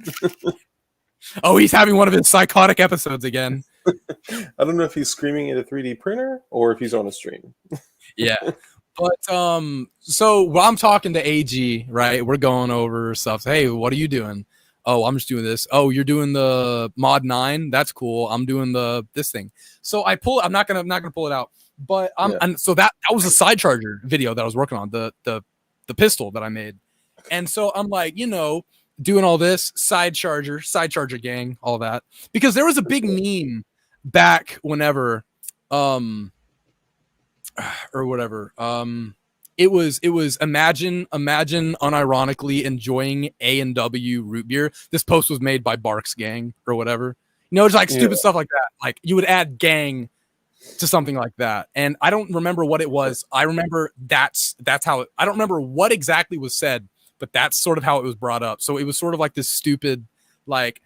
Oh, he's having one of his psychotic episodes again. I don't know if he's screaming at a 3D printer or if he's on a stream. Yeah. But so while I'm talking to AG, right, we're going over stuff. Hey, what are you doing? Oh, I'm just doing this. Oh, you're doing the mod 9. That's cool. I'm doing this thing. So I'm not gonna pull it out. But and so that was a side charger video that I was working on, the pistol that I made. And so I'm like, doing all this side charger gang, all that, because there was a big meme back whenever or whatever. It was imagine unironically enjoying A&W root beer. This post was made by Barks Gang or whatever. It's like stupid stuff like that. Like you would add gang to something like that. And I don't remember what it was. I remember that's how I don't remember what exactly was said, but that's sort of how it was brought up. So it was sort of like this stupid, like,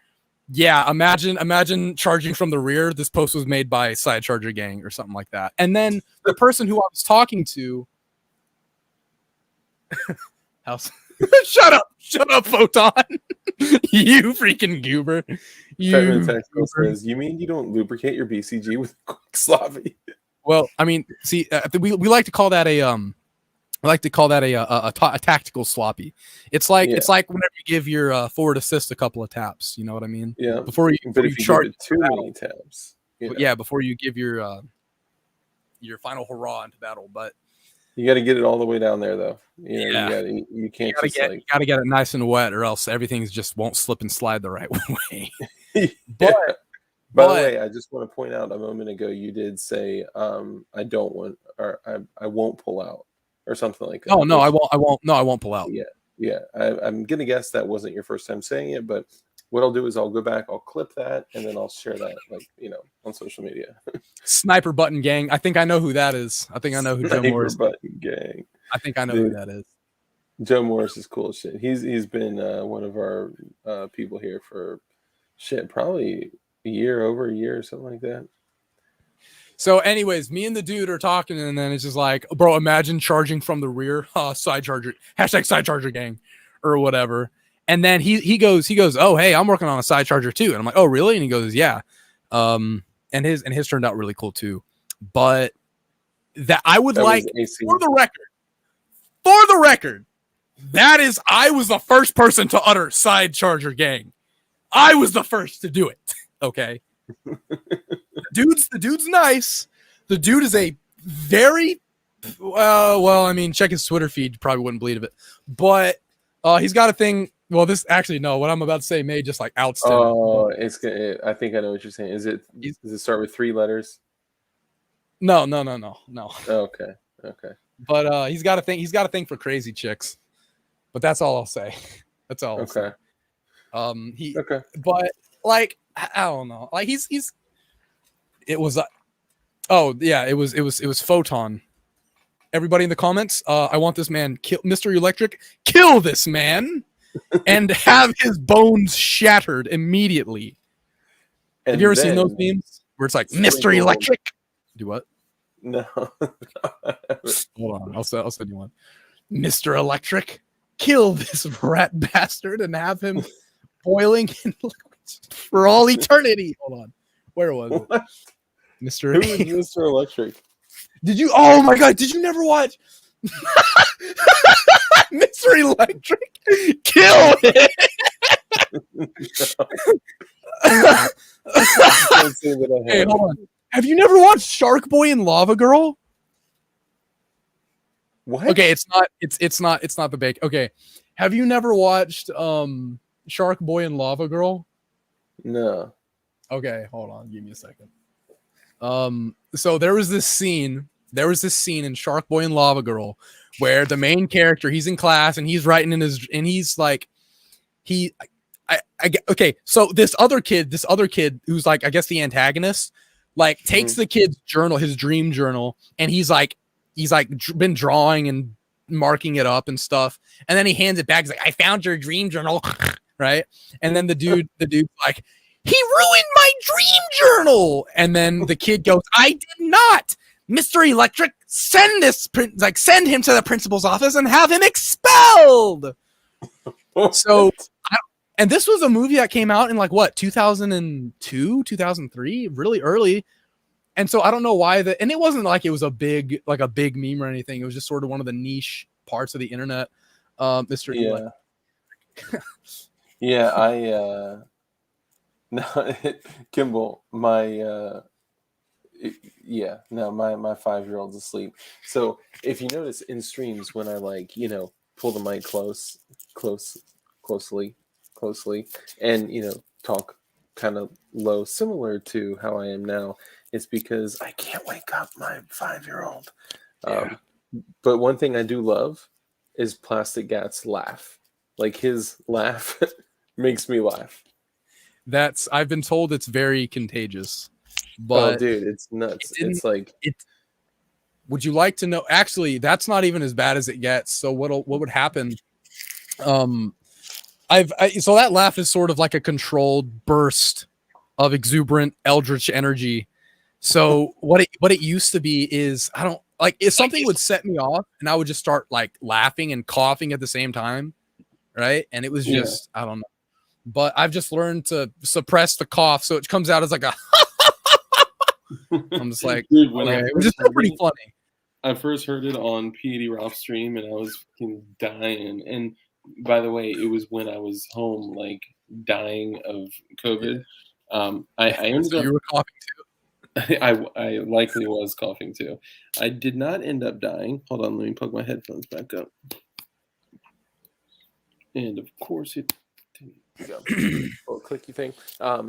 yeah, imagine charging from the rear. This post was made by Side Charger Gang or something like that. And then the person who I was talking to, shut up, Photon. You freaking goober. You mean you don't lubricate your BCG with quick sloppy? Well, I mean, see, we like to call that a tactical sloppy. It's like whenever you give your forward assist a couple of taps. You know what I mean? Yeah. Before you charge give it too many taps. Yeah, before you give your final hurrah into battle. But you got to get it all the way down there, though. You can't got to get it nice and wet, or else everything just won't slip and slide the right way. But by the way, I just want to point out a moment ago you did say I don't want, or I won't pull out or something like that. Oh no, I won't pull out. Yeah. I'm gonna guess that wasn't your first time saying it, but what I'll do is I'll go back, I'll clip that, and then I'll share that, on social media. Sniper Button Gang. I think I know who that is. I think I know who Joe Morris. Button Gang. I think I know who that is. Joe Morris is cool as shit. He's been one of our people here for probably over a year or something like that. So anyways, me and the dude are talking, and then it's just like, bro, imagine charging from the rear, side charger, #side charger gang or whatever. And then he goes, oh, hey, I'm working on a side charger too. And I'm like, oh, really? And he goes, yeah. And his turned out really cool too. But that I would like, for the record, I was the first person to utter side charger gang. I was the first to do it. Okay. The dude's nice. The dude is a very well, I mean, check his Twitter feed, you probably wouldn't believe it. But he's got a thing. Well, this actually no, what I'm about to say may just like outs him. Oh, it's good. I think I know what you're saying. Does it start with 3 letters? No. Okay. But he's got a thing for crazy chicks. But that's all I'll say. That's all I'll say. But like I don't know. Like it was Photon. Everybody in the comments, I want this man, Mr. Electric, kill this man and have his bones shattered immediately. Have you ever seen those memes where it's like, Mr. Electric? Do what? No. Hold on, I'll send you one. Mr. Electric, kill this rat bastard and have him boiling in for all eternity. Hold on. Where was it? Mr. Who is Mr. Electric? Did you? Oh my god! Did you never watch Mr. Electric? Kill him! Hey, hold on. Have you never watched Shark Boy and Lava Girl? What? Okay, it's not the bake. Okay, have you never watched Shark Boy and Lava Girl? No. Okay, hold on. Give me a second. So there was this scene in Shark Boy and Lava Girl where the main character, he's in class and he's writing he's like, okay. So this other kid who's like, I guess the antagonist, like takes the kid's journal, his dream journal, and he's been drawing and marking it up and stuff. And then he hands it back. He's like, I found your dream journal. Right. And then the dude's like, he ruined my dream journal. And then the kid goes, I did not. Mr. Electric, send him to the principal's office and have him expelled. So, and this was a movie that came out in like what, 2002, 2003, really early. And so I don't know why and it wasn't like it was a big meme or anything. It was just sort of one of the niche parts of the internet. Mr. Electric. Yeah, no, Kimball, my 5-year-old's asleep. So if you notice in streams when I pull the mic closely, and talk kind of low, similar to how I am now, it's because I can't wake up my 5-year-old. But one thing I do love is Plastik Gatz laugh. Like his laugh makes me laugh. I've been told it's very contagious. But dude, it's nuts. It's like would you like to know? Actually, that's not even as bad as it gets. So what would happen? So that laugh is sort of like a controlled burst of exuberant eldritch energy. So what it used to be is if something would set me off and I would just start like laughing and coughing at the same time, right? And it was just I don't know. But I've just learned to suppress the cough, so it comes out as like a. I'm just like, dude, which is still pretty funny. I first heard it on P80 Ralph's stream, and I was fucking dying. And by the way, it was when I was home, like dying of COVID. I ended up. You were coughing too. I likely was coughing too. I did not end up dying. Hold on, let me plug my headphones back up. And of course it. Little clicky thing.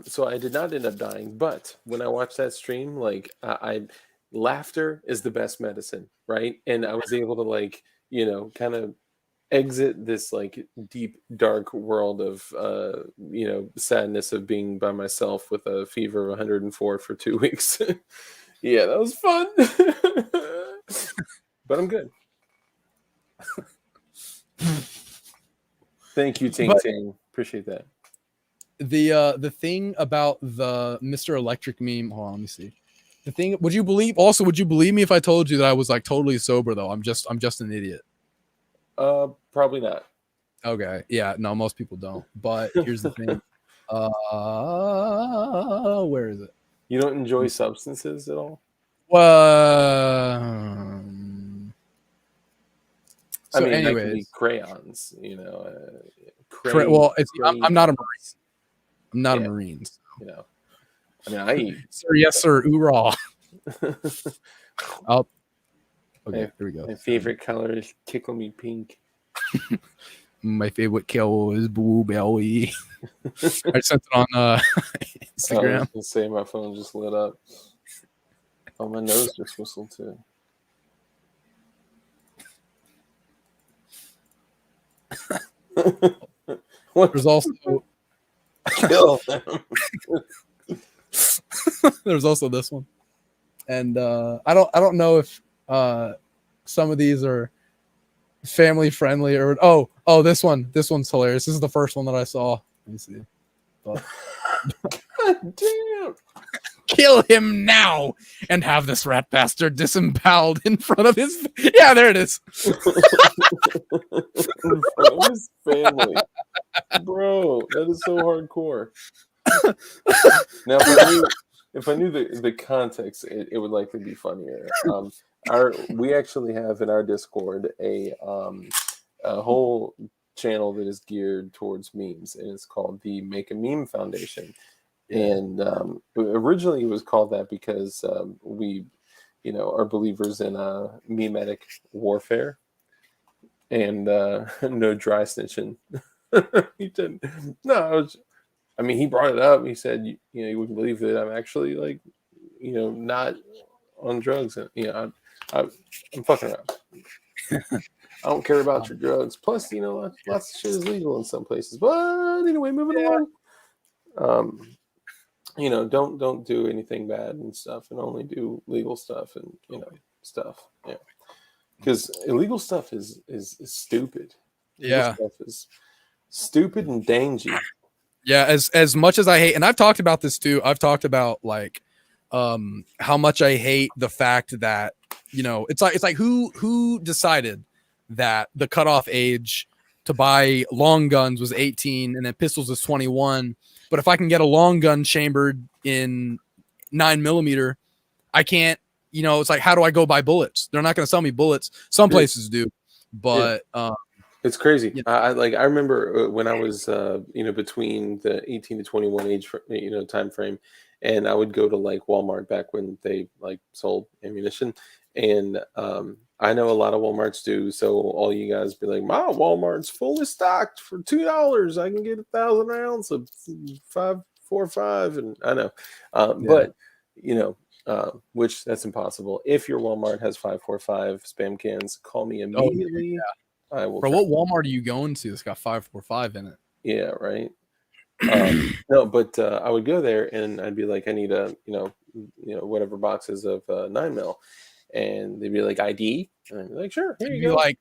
So I did not end up dying, but when I watched that stream, laughter is the best medicine, right? And I was able to kind of exit this like deep dark world of sadness of being by myself with a fever of 104 for 2 weeks. Yeah, that was fun. But I'm good. Thank you, Ting Ting. Appreciate that. The thing about the Mr. Electric meme. Hold on, let me see. The thing. Would you believe me if I told you that I was like totally sober though? I'm just an idiot. Probably not. Okay. Yeah. No, most people don't. But here's the thing. Where is it? You don't enjoy substances at all? I So, mean, that could be anyways, crayons, you know. well, I'm not a Marine. crayons, I'm not a Yeah. Marine. So. you know. I mean, I eat. Sir, yes, sir. Oorah. Oh, okay. There we go. My favorite color is tickle me pink. My favorite kill is blueberry. I sent it on I Instagram. was gonna say my phone just lit up. Oh, my nose just whistled too. What? There's also Kill them. there's also this one, and I don't know if some of these are family friendly or this one's hilarious. This is the first one that I saw. Let me see. But, God damn. kill him now and have this rat bastard disemboweled in front of his. Yeah, there it is. In front of his family. Bro, that is so hardcore. Now, if I knew the context, it would likely be funnier. We actually have in our Discord a whole channel that is geared towards memes, and it's called the Make a Meme Foundation. And originally it was called that because we, are believers in memetic warfare and no dry snitching. He didn't. No, he brought it up. He said, you wouldn't believe that I'm actually like, not on drugs. And, I'm fucking around. I don't care about your drugs. Plus, lots of shit is legal in some places. But anyway, moving along. Don't do anything bad and stuff, and only do legal stuff and stuff. Yeah, because illegal stuff is stupid. Yeah, Illegal stuff is stupid and dangy. Yeah, as much as I hate, and I've talked about this too. I've talked about like how much I hate the fact that it's like who decided that the cutoff age to buy long guns was 18 and then pistols is 21. But if I can get a long gun chambered in 9mm, I can't. It's like, how do I go buy bullets? They're not going to sell me bullets. Some places do, but it's crazy. I remember when I was between the 18 to 21 age time frame, and I would go to like Walmart back when they like sold ammunition, and I know a lot of Walmarts do. So all you guys be like, my Walmart's fully stocked for $2. I can get 1,000 rounds of 5.45, and I know, but which that's impossible. If your Walmart has 5.45 spam cans, call me immediately. I will. Bro, what Walmart are you going to? It's got 5.45 in it. Yeah, right. No, but I would go there and I'd be like, I need whatever boxes of 9mm, and they'd be like, ID, and I'd be like, sure, here you go. Like,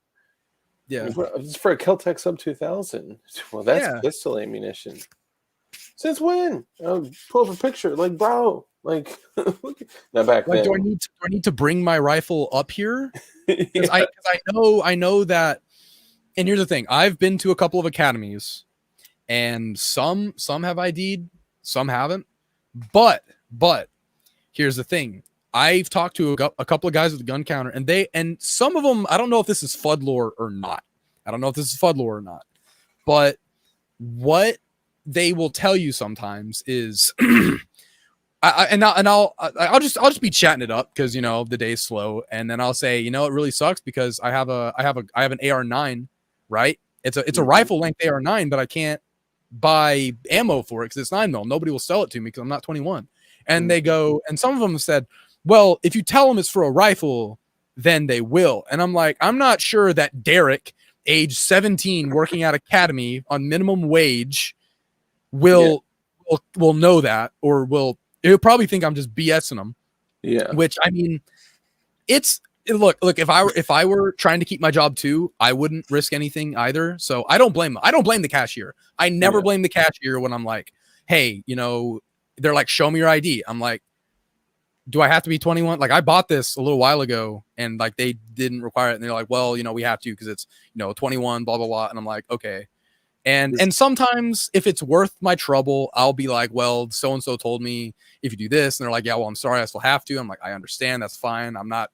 yeah, it's for a Kel-Tec Sub 2000. Well, that's pistol ammunition. Since when? Pull up a picture, like, bro, like, now back then. Do I need to bring my rifle up here? Because I know that. And here's the thing: I've been to a couple of academies, and some have ID'd, some haven't. But here's the thing: I've talked to a couple of guys at the gun counter, and some of them, I don't know if this is FUD lore or not. But what they will tell you sometimes is, I'll just be chatting it up because the day's slow, and then I'll say, it really sucks because I have an AR9, right? It's a rifle length AR9, but I can't buy ammo for it because it's 9mm. Nobody will sell it to me because I'm not 21. And they go, and some of them said, well, if you tell them it's for a rifle, then they will. And I'm like, I'm not sure that Derek, age 17, working at Academy on minimum wage, will know that, or he'll probably think I'm just BSing him. Yeah. Which, I mean, look, if I were trying to keep my job too, I wouldn't risk anything either. So I don't blame the cashier. I never blame the cashier when I'm like, hey, they're like, show me your ID. I'm like, do I have to be 21? Like, I bought this a little while ago and like they didn't require it. And they're like, well, we have to because it's 21, blah, blah, blah. And I'm like, okay. And sometimes if it's worth my trouble, I'll be like, well, so-and-so told me if you do this, and they're like, yeah, well, I'm sorry, I still have to. I'm like, I understand. That's fine. I'm not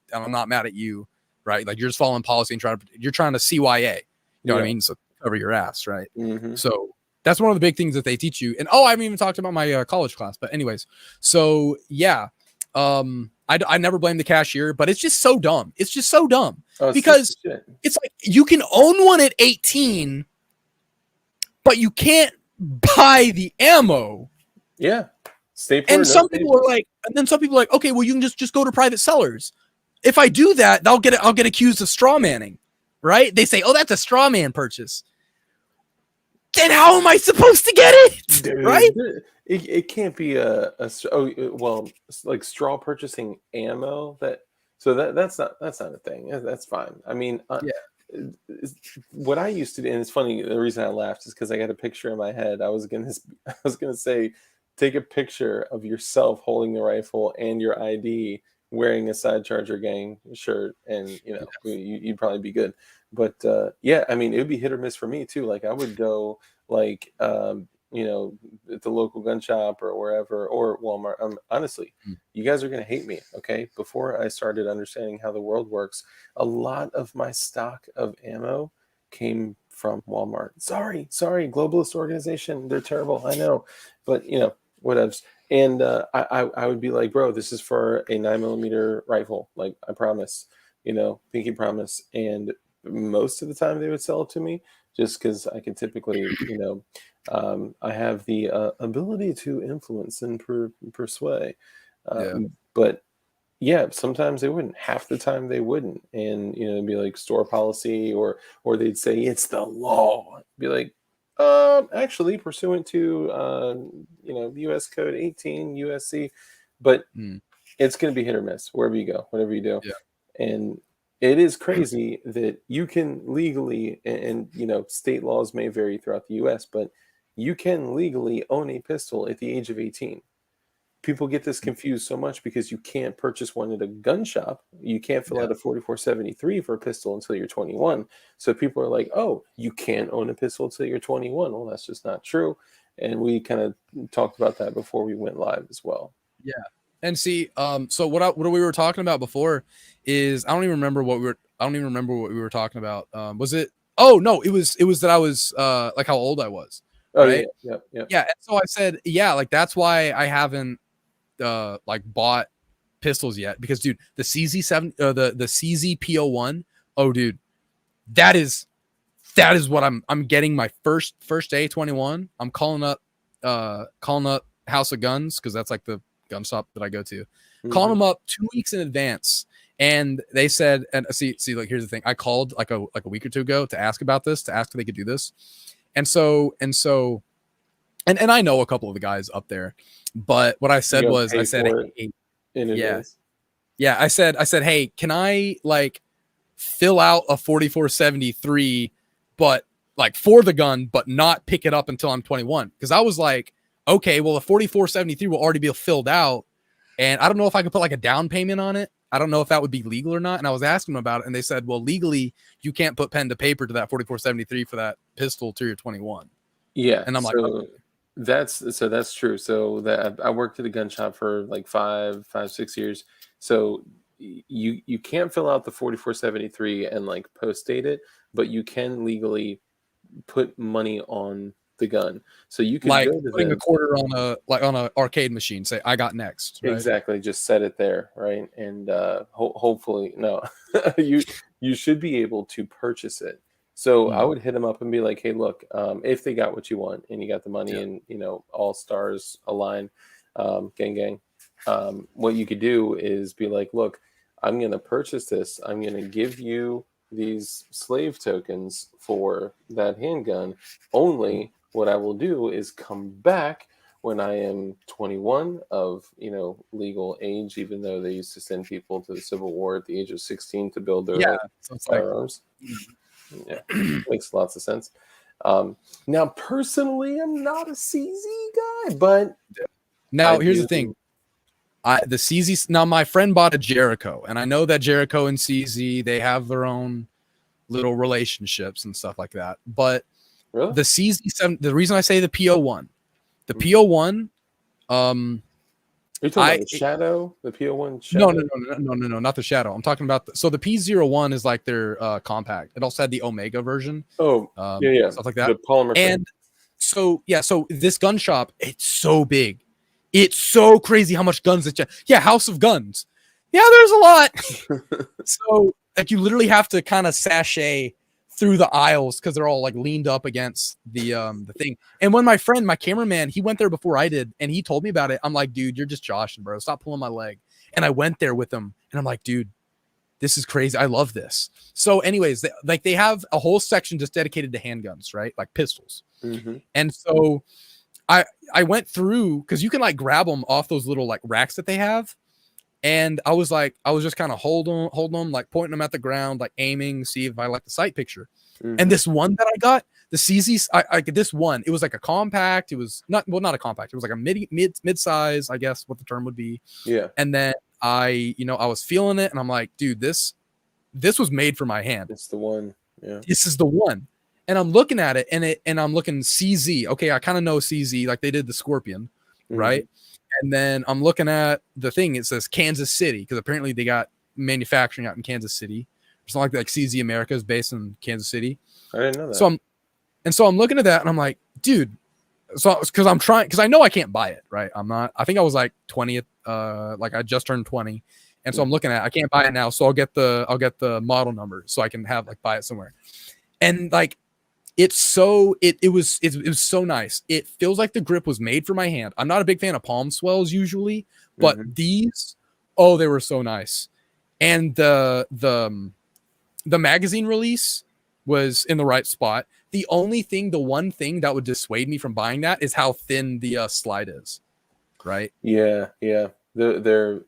mad at you. right? Like you're just following policy and you're trying to CYA, you know what I mean? So cover your ass, right? Mm-hmm. So that's one of the big things that they teach you. And I haven't even talked about my college class, but anyways, so yeah, I never blame the cashier, but it's just so dumb. It's just so dumb because it's like you can own one at 18, but you can't buy the ammo. Yeah. And some people are like, okay, well, you can just go to private sellers. If I do that, I'll get accused of straw manning, right? They say, oh, that's a straw man purchase. Then how am I supposed to get it? Dude, right? It can't be like straw purchasing ammo. That's not a thing. That's fine. I mean, what I used to do, and it's funny. The reason I laughed is because I got a picture in my head. I was gonna say, take a picture of yourself holding the rifle and your ID, wearing a Side Charger Gang shirt, and you'd probably be good. But I mean, it would be hit or miss for me too. Like I would go like at the local gun shop or wherever, or Walmart. Honestly, you guys are gonna hate me, okay? Before I started understanding how the world works, a lot of my stock of ammo came from Walmart. Sorry, globalist organization. They're terrible, I know, but whatevs. And I would be like, bro, this is for a 9mm rifle. Like, I promise, pinky promise. And most of the time they would sell it to me just because I can typically, I have the ability to influence and persuade. But yeah, sometimes they wouldn't. Half the time they wouldn't. And, it'd be like store policy or they'd say it's the law. I'd be like, actually, pursuant to U.S. Code 18 USC, but it's going to be hit or miss wherever you go, whatever you do. And it is crazy that you can legally, and state laws may vary throughout the U.S., but you can legally own a pistol at the age of 18. People get this confused so much because you can't purchase one at a gun shop. You can't fill out a 4473 for a pistol until you're 21. So people are like, oh, you can't own a pistol until you're 21. Well, that's just not true. And we kind of talked about that before we went live as well. Yeah. And see, so what we were talking about before is I don't even remember what we were talking about. Was it? Oh no, it was that I was like how old I was. Right? Yeah. And so I said, like that's why I haven't like bought pistols yet, because dude, the CZ7 the CZP01, oh dude, that is what I'm getting my first day 21. I'm calling up House of Guns, because that's like the gun shop that I go to. Calling them up 2 weeks in advance, and they said, and see like here's the thing, I called like a week or two ago to ask about this, to ask if they could do this, and I know a couple of the guys up there, but what I said was, I said, hey, I said, hey, can I like fill out a 4473, but like for the gun, but not pick it up until I'm 21? Because I was like, okay, well, the 4473 will already be filled out, and I don't know if I could put like a down payment on it. I don't know if that would be legal or not. And I was asking them about it, and they said, well, legally, you can't put pen to paper to that 4473 for that pistol till you're 21. Yeah. And I'm like, okay. That's true. So that I worked at a gun shop for like 5-6 years. So you can't fill out the 4473 and like post date it, but you can legally put money on the gun. So you can like go to putting a quarter on a arcade machine, say I got next. Right? Exactly. Just set it there, right? And hopefully, no, you should be able to purchase it. So I would hit them up and be like, hey, look, if they got what you want and you got the money and, all stars align, gang, what you could do is be like, look, I'm going to purchase this. I'm going to give you these slave tokens for that handgun. Only what I will do is come back when I am 21 of, legal age, even though they used to send people to the Civil War at the age of 16 to build their firearms. Yeah, makes lots of sense. Now, personally, I'm not a CZ guy, but now here's the thing. The CZ, now my friend bought a Jericho, and I know that Jericho and CZ, they have their own little relationships and stuff like that. But really? The CZ7, the reason I say the PO1, you talking about the Shadow, the PO1 Shadow? No, not the Shadow. I'm talking about so the P01 is like their compact. It also had the Omega version. Oh, yeah, stuff like that. The polymer frame. And so this gun shop, it's so big. It's so crazy how much guns House of Guns. Yeah, there's a lot. So like you literally have to kind of sashay through the aisles because they're all like leaned up against the thing. And when my cameraman, he went there before I did, and he told me about it. I'm like, dude, you're just joshing, bro. Stop pulling my leg. And I went there with him, and I'm like, dude, this is crazy. I love this. So, anyways, they have a whole section just dedicated to handguns, right? Like pistols. Mm-hmm. And so I went through because you can like grab them off those little like racks that they have. And I was just kind of holding them, like pointing them at the ground, like aiming, see if I like the sight picture. Mm-hmm. And this one that I got, the CZ, this one, it was like a compact. It was not a compact. It was like a mid size, I guess what the term would be. Yeah. And then I was feeling it, and I'm like, dude, this was made for my hand. It's the one. Yeah. This is the one. And I'm looking at it, and I'm looking CZ. Okay, I kind of know CZ, like they did the Scorpion, right? And then I'm looking at the thing. It says Kansas City because apparently they got manufacturing out in Kansas City. It's not like CZ America is based in Kansas City. I didn't know that. So I'm looking at that, and I'm like, dude. So because I know I can't buy it, right? I think I was like 20th, like I just turned 20, and so I'm looking at it. I can't buy it now, so I'll get the model number so I can have like buy it somewhere. And like it was so nice. It feels like the grip was made for my hand. I'm not a big fan of palm swells usually, but these, they were so nice. And the magazine release was in the right spot. The one thing that would dissuade me from buying that is how thin the slide is, right? Yeah. They're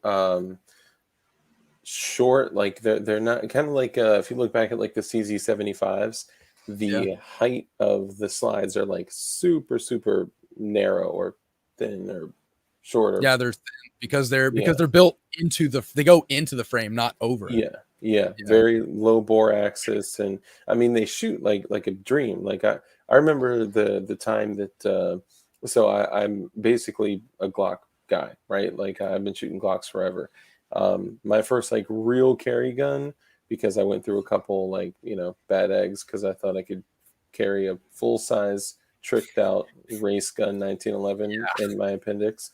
short, like they're not kind of like if you look back at like the CZ75s, the height of the slides are like super narrow or thin or short. Yeah, they're thin because they're built they go into the frame, not over. Yeah, very low bore axis, and I mean they shoot like a dream. Like I remember the time that so I'm basically a Glock guy, right? Like I've been shooting Glocks forever. My first like real carry gun, because I went through a couple like bad eggs because I thought I could carry a full size tricked out race gun 1911 in my appendix,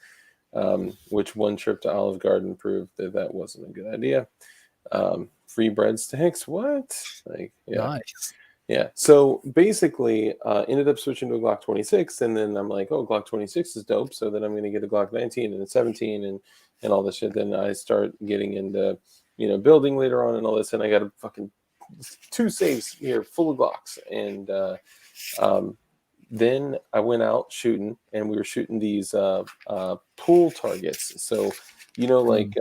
which one trip to Olive Garden proved that wasn't a good idea. Free breadsticks, what? Like, Nice. Yeah. So basically, ended up switching to a Glock 26, and then I'm like, Glock 26 is dope. So then I'm going to get a Glock 19 and a 17 and all this shit. Then I start getting into building later on and all this, and I got a fucking 2 safes here full of Glocks, and then I went out shooting, and we were shooting these pool targets. So like.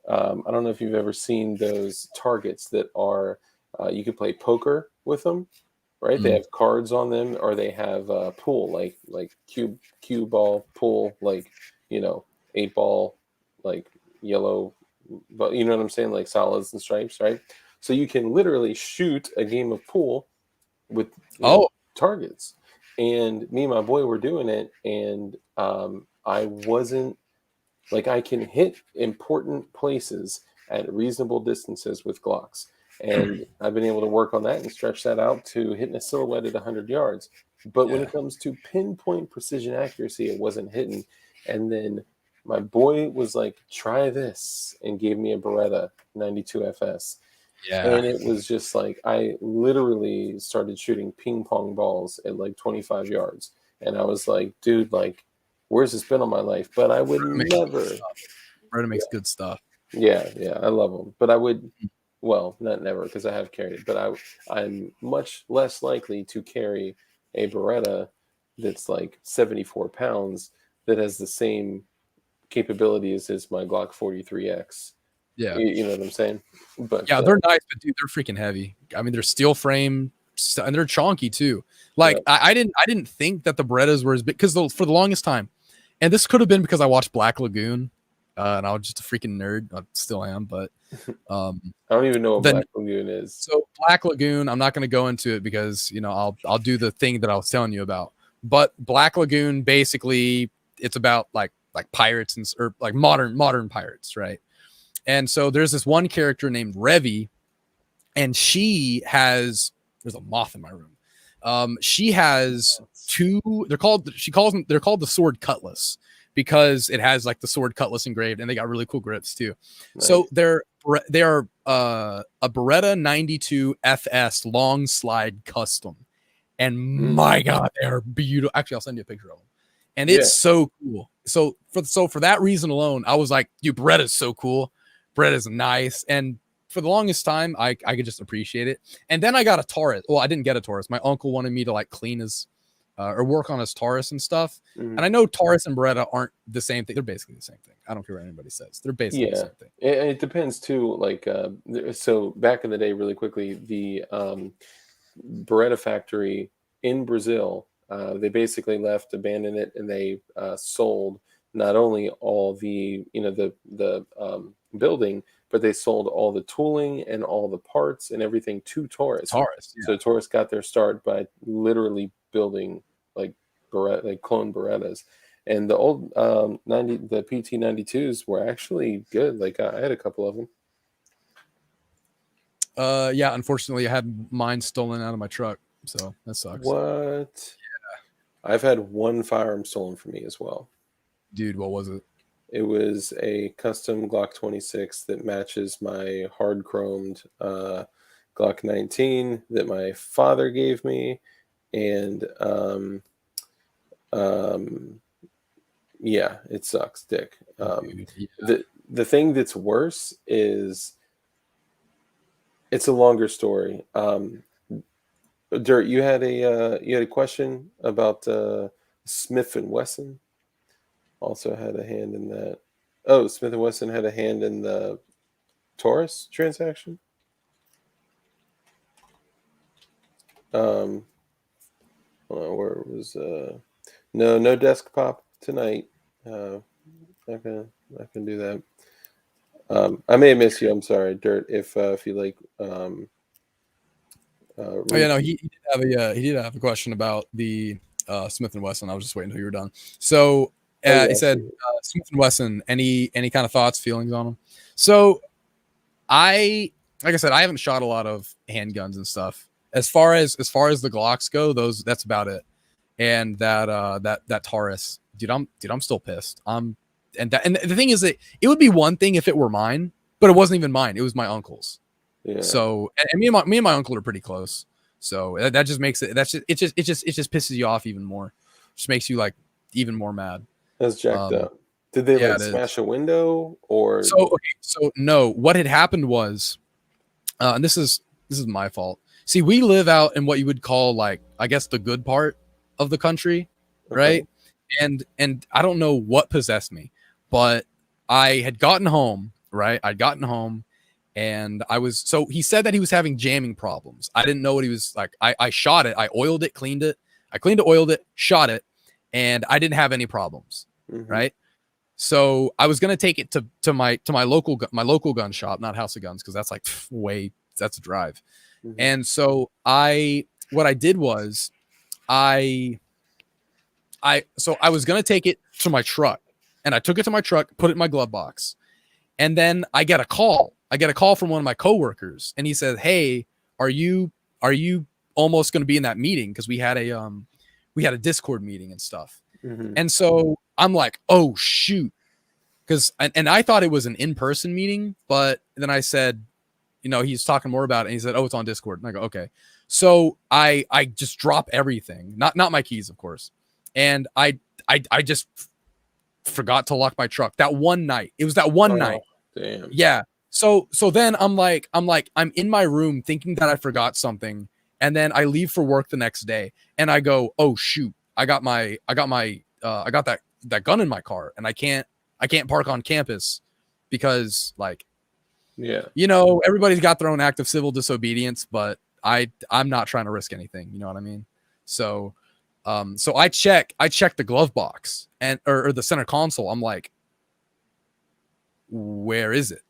I don't know if you've ever seen those targets that are, you could play poker with them, right? They have cards on them, or they have pool, like cue ball pool, like, 8 ball, like yellow, but you know what I'm saying? Like solids and stripes, right? So you can literally shoot a game of pool with targets. And me and my boy were doing it, and I wasn't, like I can hit important places at reasonable distances with Glocks. And I've been able to work on that and stretch that out to hitting a silhouette at 100 yards. But when it comes to pinpoint precision accuracy, it wasn't hitting. And then my boy was like, try this, and gave me a Beretta 92 FS. Yeah. And it was just like, I literally started shooting ping pong balls at like 25 yards. And I was like, dude, like, where's this been all my life? But I would never. Beretta makes good stuff. Yeah, I love them. But I would, well, not never, because I have carried. But I'm much less likely to carry a Beretta that's like 74 pounds that has the same capabilities as my Glock 43X. Yeah, you know what I'm saying. But yeah, they're nice, but dude, they're freaking heavy. I mean, they're steel frame and they're chonky too. Like I didn't think that the Berettas were as big because for the longest time. And this could have been because I watched Black Lagoon, and I was just a freaking nerd. I still am, but I don't even know what Black Lagoon is. So Black Lagoon, I'm not going to go into it because I'll do the thing that I was telling you about. But Black Lagoon, basically, it's about like pirates or like modern pirates, right? And so there's this one character named Revy, and there's a moth in my room. She has two. They're called the sword cutlass because it has like the sword cutlass engraved, and they got really cool grips too. Nice. So they are a Beretta 92 FS long slide custom, and my God, they are beautiful. Actually, I'll send you a picture of them, and it's so cool. So for that reason alone, I was like, dude, Beretta's so cool. Beretta's nice, and for the longest time, I could just appreciate it. And then I got a Taurus. Well, I didn't get a Taurus. My uncle wanted me to like clean his or work on his Taurus and stuff. And I know Taurus and Beretta aren't the same thing. They're basically the same thing. I don't care what anybody says. They're basically the same thing. It depends too. Like, so back in the day, really quickly, the Beretta factory in Brazil, they basically abandoned it, and they sold not only all the, the building, but they sold all the tooling and all the parts and everything to Taurus. So Taurus got their start by literally building like clone Berettas. And the old the PT92s were actually good. Like I had a couple of them. Yeah, unfortunately I had mine stolen out of my truck, so that sucks. What? Yeah. I've had one firearm stolen from me as well. Dude, what was it? It was a custom Glock 26 that matches my hard chromed Glock 19 that my father gave me. And yeah, it sucks, dick. The thing that's worse is it's a longer story. Dirt, you had a question about Smith and Wesson. Also had a hand in that. Oh, Smith & Wesson had a hand in the Taurus transaction. Where was no desk pop tonight. I can do that. I may have missed you. I'm sorry, Dirt. If you like. He did have a question about the Smith & Wesson. I was just waiting until you were done. So. He said, Smith & Wesson, any kind of thoughts, feelings on them? So like I said, I haven't shot a lot of handguns and stuff. As far as the Glocks go, that's about it. And that Taurus, dude, I'm still pissed. And the thing is that it would be one thing if it were mine, but it wasn't even mine. It was my uncle's. Yeah. So, and me and my uncle are pretty close. So that just makes it, it just pisses you off even more. Just makes you like even more mad. That's jacked up. Did they smash a window or? So no. What had happened was, and this is my fault. See, we live out in what you would call like, I guess, the good part of the country, right? And I don't know what possessed me, but I had gotten home, right? I'd gotten home, and so he said that he was having jamming problems. I didn't know what he was like. I shot it. I oiled it, cleaned it. Oiled it, shot it, and I didn't have any problems. Right. So I was going to take it to my local gun shop, not House of Guns, because that's like that's a drive. And so what I did was I was going to take it to my truck, and I took it to my truck, put it in my glove box. And then I get a call from one of my coworkers, and he said, "Hey, are you almost going to be in that meeting? Cause we had a Discord meeting and stuff." And so I'm like, oh shoot. And I thought it was an in-person meeting, but then I said, he's talking more about it. And he said, oh, it's on Discord. And I go, okay. So I just drop everything, not my keys, of course. And I just forgot to lock my truck that one night. It was that one night. Damn. Yeah. So then I'm in my room thinking that I forgot something. And then I leave for work the next day, and I go, oh shoot. I got that gun in my car, and I can't park on campus because everybody's got their own act of civil disobedience, but I'm not trying to risk anything. You know what I mean? So I check the glove box or the center console. I'm like, where is it?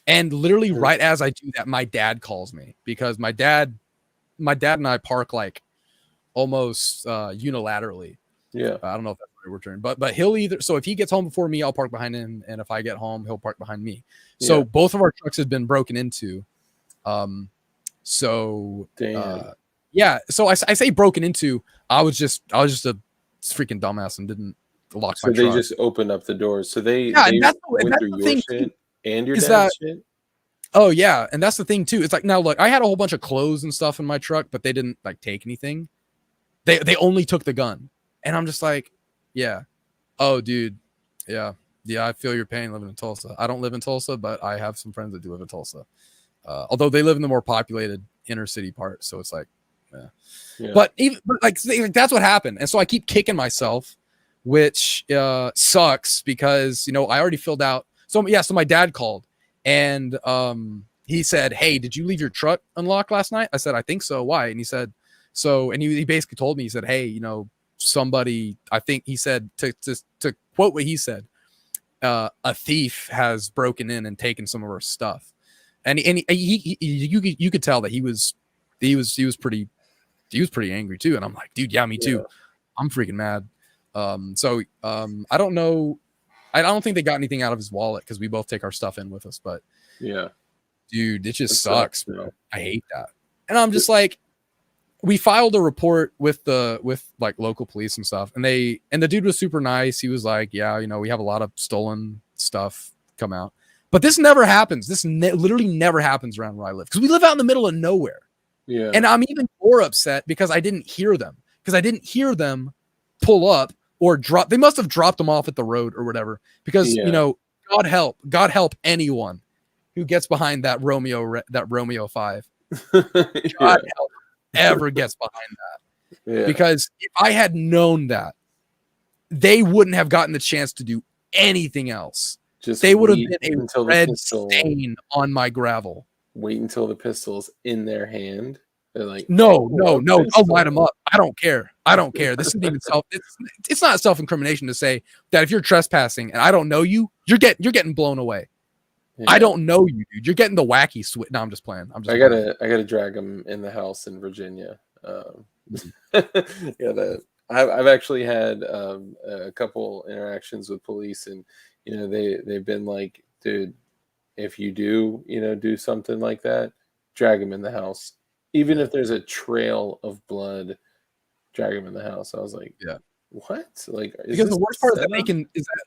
And literally right as I do that, my dad calls me, because my dad and I park like almost unilaterally. Yeah. I don't know if that's the right word term, but he'll either, so if he gets home before me, I'll park behind him, and if I get home, he'll park behind me. So Yeah. both of our trucks have been broken into. So Damn. yeah, so I say broken into. I was just a freaking dumbass and didn't lock So my they truck. just opened up the doors. So they Yeah, and that's went through the your thing shit too, and your is dad's that, shit. oh yeah, and that's the thing too. It's like, now look, I had a whole bunch of clothes and stuff in my truck, but they didn't like take anything. They only took the gun, and I'm just like, yeah, oh dude, yeah, I feel your pain living in Tulsa. I don't live in Tulsa, but I have some friends that do live in Tulsa. Although they live in the more populated inner city part, so it's like, yeah. Yeah. But like that's what happened, and so I keep kicking myself, which sucks because I already filled out. So yeah, so my dad called, and he said, "Hey, did you leave your truck unlocked last night?" I said, "I think so. Why?" And he said, "So," and he basically told me, he said, "Hey, somebody," I think he said, to quote what he said, "A thief has broken in and taken some of our stuff." And you could tell that he was pretty angry too. And I'm like, dude, yeah, me too. Yeah. I'm freaking mad. I don't know. I don't think they got anything out of his wallet because we both take our stuff in with us. But Yeah. dude, it just That sucks, sucks, bro. man. I hate that. And I'm just like, we filed a report with like local police and stuff, and the dude was super nice. He was like, yeah, we have a lot of stolen stuff come out, but this never happens. This literally never happens around where I live because we live out in the middle of nowhere. Yeah. And I'm even more upset because I didn't hear them pull up or drop. They must have dropped them off at the road or whatever, because God help anyone who gets behind that Romeo 5. God help ever gets behind that. Yeah. Because if I had known that, they wouldn't have gotten the chance to do anything else. Just they would have wait been a until red the pistol, stain on my gravel. Wait until the pistol's in their hand. They're like, no, "Oh, I'll light them up. I don't care. This isn't even it's not self-incrimination to say that if you're trespassing and I don't know you, you're getting blown away. Yeah. I don't know you, dude. You're getting the wacky switch. No, I'm just playing. I gotta drag them in the house in Virginia. I've actually had a couple interactions with police, and they've been like, dude, if you do something like that, drag them in the house, even if there's a trail of blood. Drag them in the house. I was like, yeah. What? Like, because the worst part is that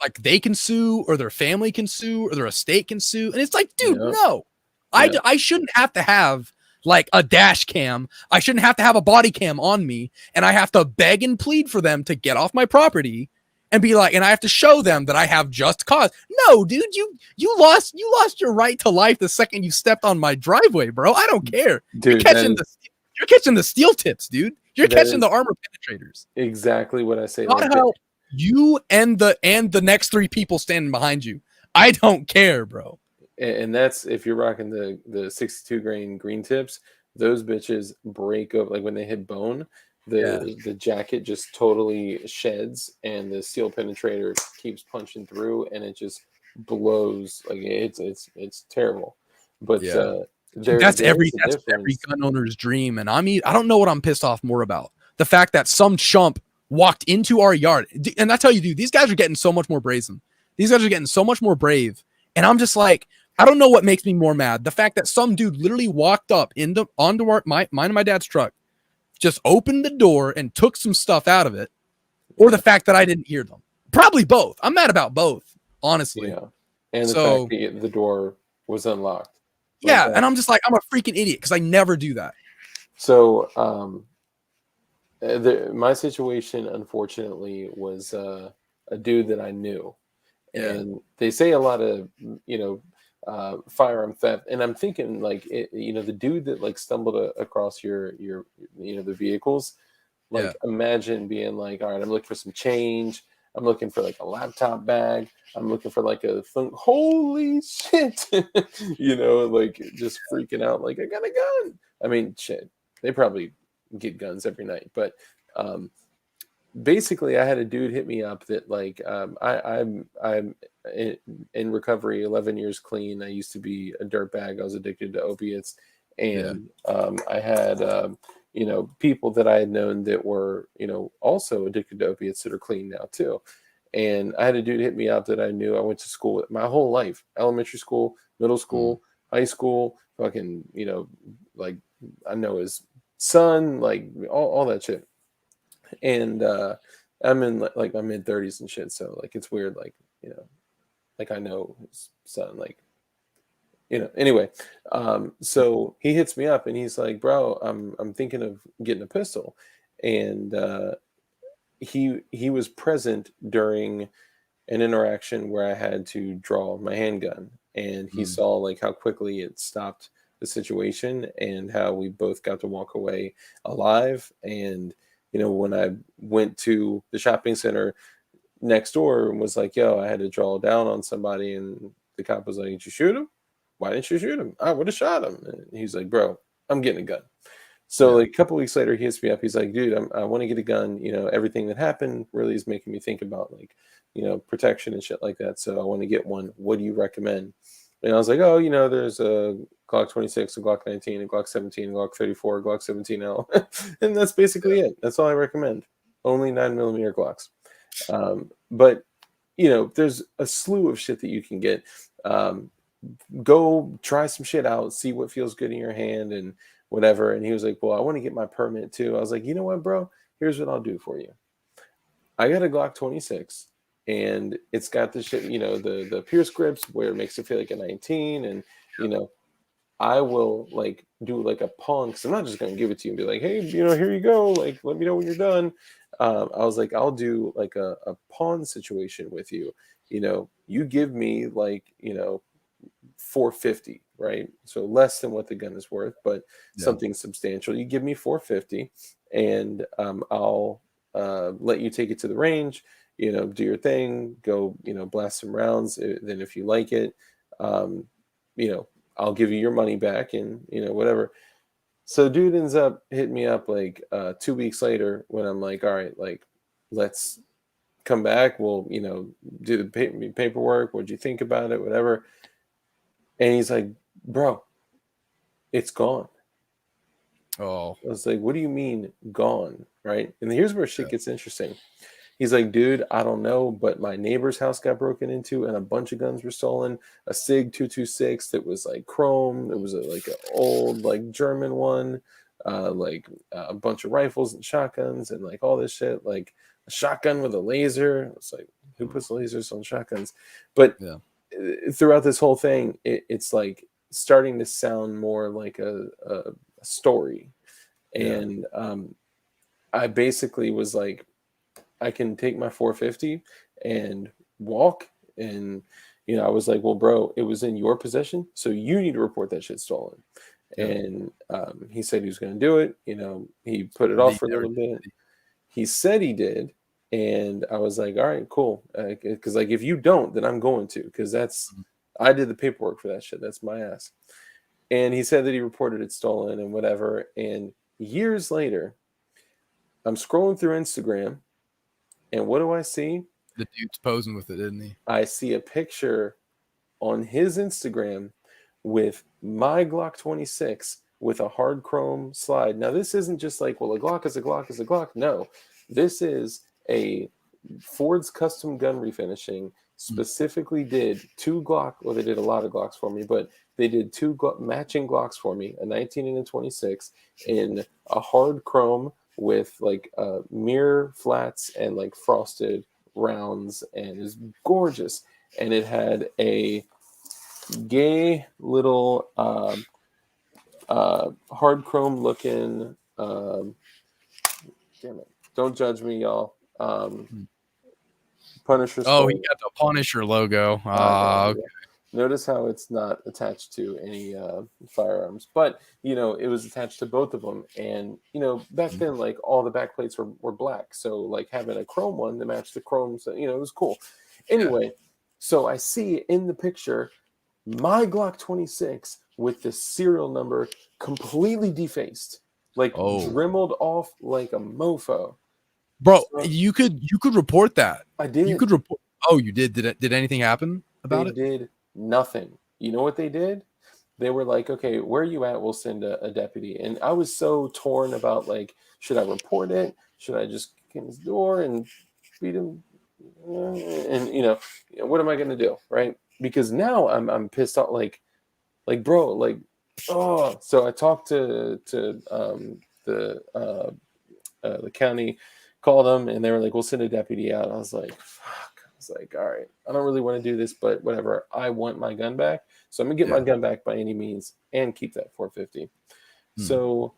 like they can sue, or their family can sue, or their estate can sue, and it's like, dude, no, I shouldn't have to have like a dash cam. I shouldn't have to have a body cam on me, and I have to beg and plead for them to get off my property, and be like, and I have to show them that I have just cause. No, dude, you lost your right to life the second you stepped on my driveway, bro. I don't care. Dude, you're catching the steel tips, dude. You're catching the armor penetrators. Exactly what I say. God help you and the next three people standing behind you. I don't care, bro. And that's if you're rocking the 62 grain green tips. Those bitches break up like when they hit bone. The jacket just totally sheds, and the steel penetrator keeps punching through, and it just blows. Like it's terrible. But that's every gun owner's dream. And I don't know what I'm pissed off more about. The fact that some chump walked into our yard. And I tell you, dude, these guys are getting so much more brazen. These guys are getting so much more brave. And I'm just like, I don't know what makes me more mad. The fact that some dude literally walked up onto mine and my dad's truck, just opened the door and took some stuff out of it, or the fact that I didn't hear them. Probably both. I'm mad about both, honestly. Yeah. And the fact that the door was unlocked. Yeah, and I'm just like, I'm a freaking idiot because I never do that. So, my situation, unfortunately, was a dude that I knew, and they say a lot of firearm theft, and I'm thinking like the dude that like stumbled across your the vehicles, like imagine being like, all right, I'm looking for some change. I'm looking for like a laptop bag. I'm looking for like a thing. Holy shit. Like just freaking out. Like, I got a gun. I mean, shit, they probably get guns every night. But basically I had a dude hit me up that like, I'm in recovery, 11 years clean. I used to be a dirtbag. I was addicted to opiates. And I had, people that I had known that were, also addicted to opiates that are clean now too. And I had a dude hit me up that I knew. I went to school with my whole life, elementary school, middle school, high school, fucking, like I know his son, like all that shit. And I'm in like my mid 30s and shit. So like, it's weird. Like, like I know his son, like, anyway. So he hits me up and he's like, bro, I'm thinking of getting a pistol. And he was present during an interaction where I had to draw my handgun, and he saw like how quickly it stopped the situation and how we both got to walk away alive. And when I went to the shopping center next door and was like, yo, I had to draw down on somebody, and the cop was like, did you shoot him? Why didn't you shoot him? I would have shot him. And he's like, bro, I'm getting a gun. So like a couple weeks later, he hits me up. He's like, dude, I want to get a gun. Everything that happened really is making me think about like, protection and shit like that. So I want to get one. What do you recommend? And I was like, oh, there's a Glock 26, a Glock 19, a Glock 17, a Glock 34, a Glock 17L. And that's basically it. That's all I recommend. Only 9mm Glocks. But, there's a slew of shit that you can get. Go try some shit out, see what feels good in your hand and whatever. And he was like, well, I want to get my permit too. I was like, you know what, bro? Here's what I'll do for you. I got a Glock 26 and it's got the shit, the pierce grips where it makes it feel like a 19. And, I will like do like a pawn, because I'm not just going to give it to you and be like, hey, here you go. Like, let me know when you're done. I was like, I'll do like a pawn situation with you. You give me like, $450, right? So less than what the gun is worth, but something substantial. You give me $450, and I'll let you take it to the range, do your thing, go, blast some rounds. Then if you like it, I'll give you your money back, and whatever. So dude ends up hitting me up like 2 weeks later when I'm like, all right, like let's come back. We'll, do the paperwork. What'd you think about it? Whatever. And he's like, bro, it's gone. Oh, I was like, what do you mean gone? Right. And here's where shit gets interesting. He's like, dude, I don't know, but my neighbor's house got broken into and a bunch of guns were stolen. A SIG 226 that was like chrome. It was like an old like German one, like a bunch of rifles and shotguns and like all this shit, like a shotgun with a laser. It's like, who puts lasers on shotguns? But throughout this whole thing, it's like starting to sound more like a story. And I basically was like, I can take my 450 and walk. And, I was like, well, bro, it was in your possession, so you need to report that shit stolen. And he said he was going to do it. He put it off for a little bit. He said he did. And I was like, all right, cool. Because like, if you don't, then I'm going to, because I did the paperwork for that shit. That's my ass. And he said that he reported it stolen and whatever. And years later, I'm scrolling through Instagram, and what do I see? The dude's posing with it, isn't he? I see a picture on his Instagram with my Glock 26 with a hard chrome slide. Now, this isn't just like, well, a Glock is a Glock is a Glock. No, this is a Ford's custom gun refinishing. Specifically did two Glock, well, they did a lot of Glocks for me, but they did two matching Glocks for me, a 19 and a 26 in a hard chrome with like mirror flats and like frosted rounds, and it's gorgeous. And it had a gay little hard chrome looking damn it, don't judge me, y'all. Punisher skull. Oh, he got the Punisher logo. Okay. Notice how it's not attached to any firearms, but it was attached to both of them. And back then, like all the back plates were black, so like having a chrome one to match the chrome, so it was cool. Anyway, so I see in the picture my Glock 26 with the serial number completely defaced, like dremeled off like a mofo. Bro, so, you could report that. I did. You could report. Oh, you did. Did anything happen about it? They did nothing. You know what they did? they were like, okay, where are you at? We'll send a deputy. And I was so torn about like, should I report it? Should I just kick in his door and beat him? And what am I gonna do, right? Because now I'm pissed off, bro, like, oh. So I talked to the county, called them, and they were like, we'll send a deputy out. I was like, fuck. I was like, all right, I don't really want to do this, but whatever. I want my gun back, so I'm gonna get my gun back by any means and keep that 450. So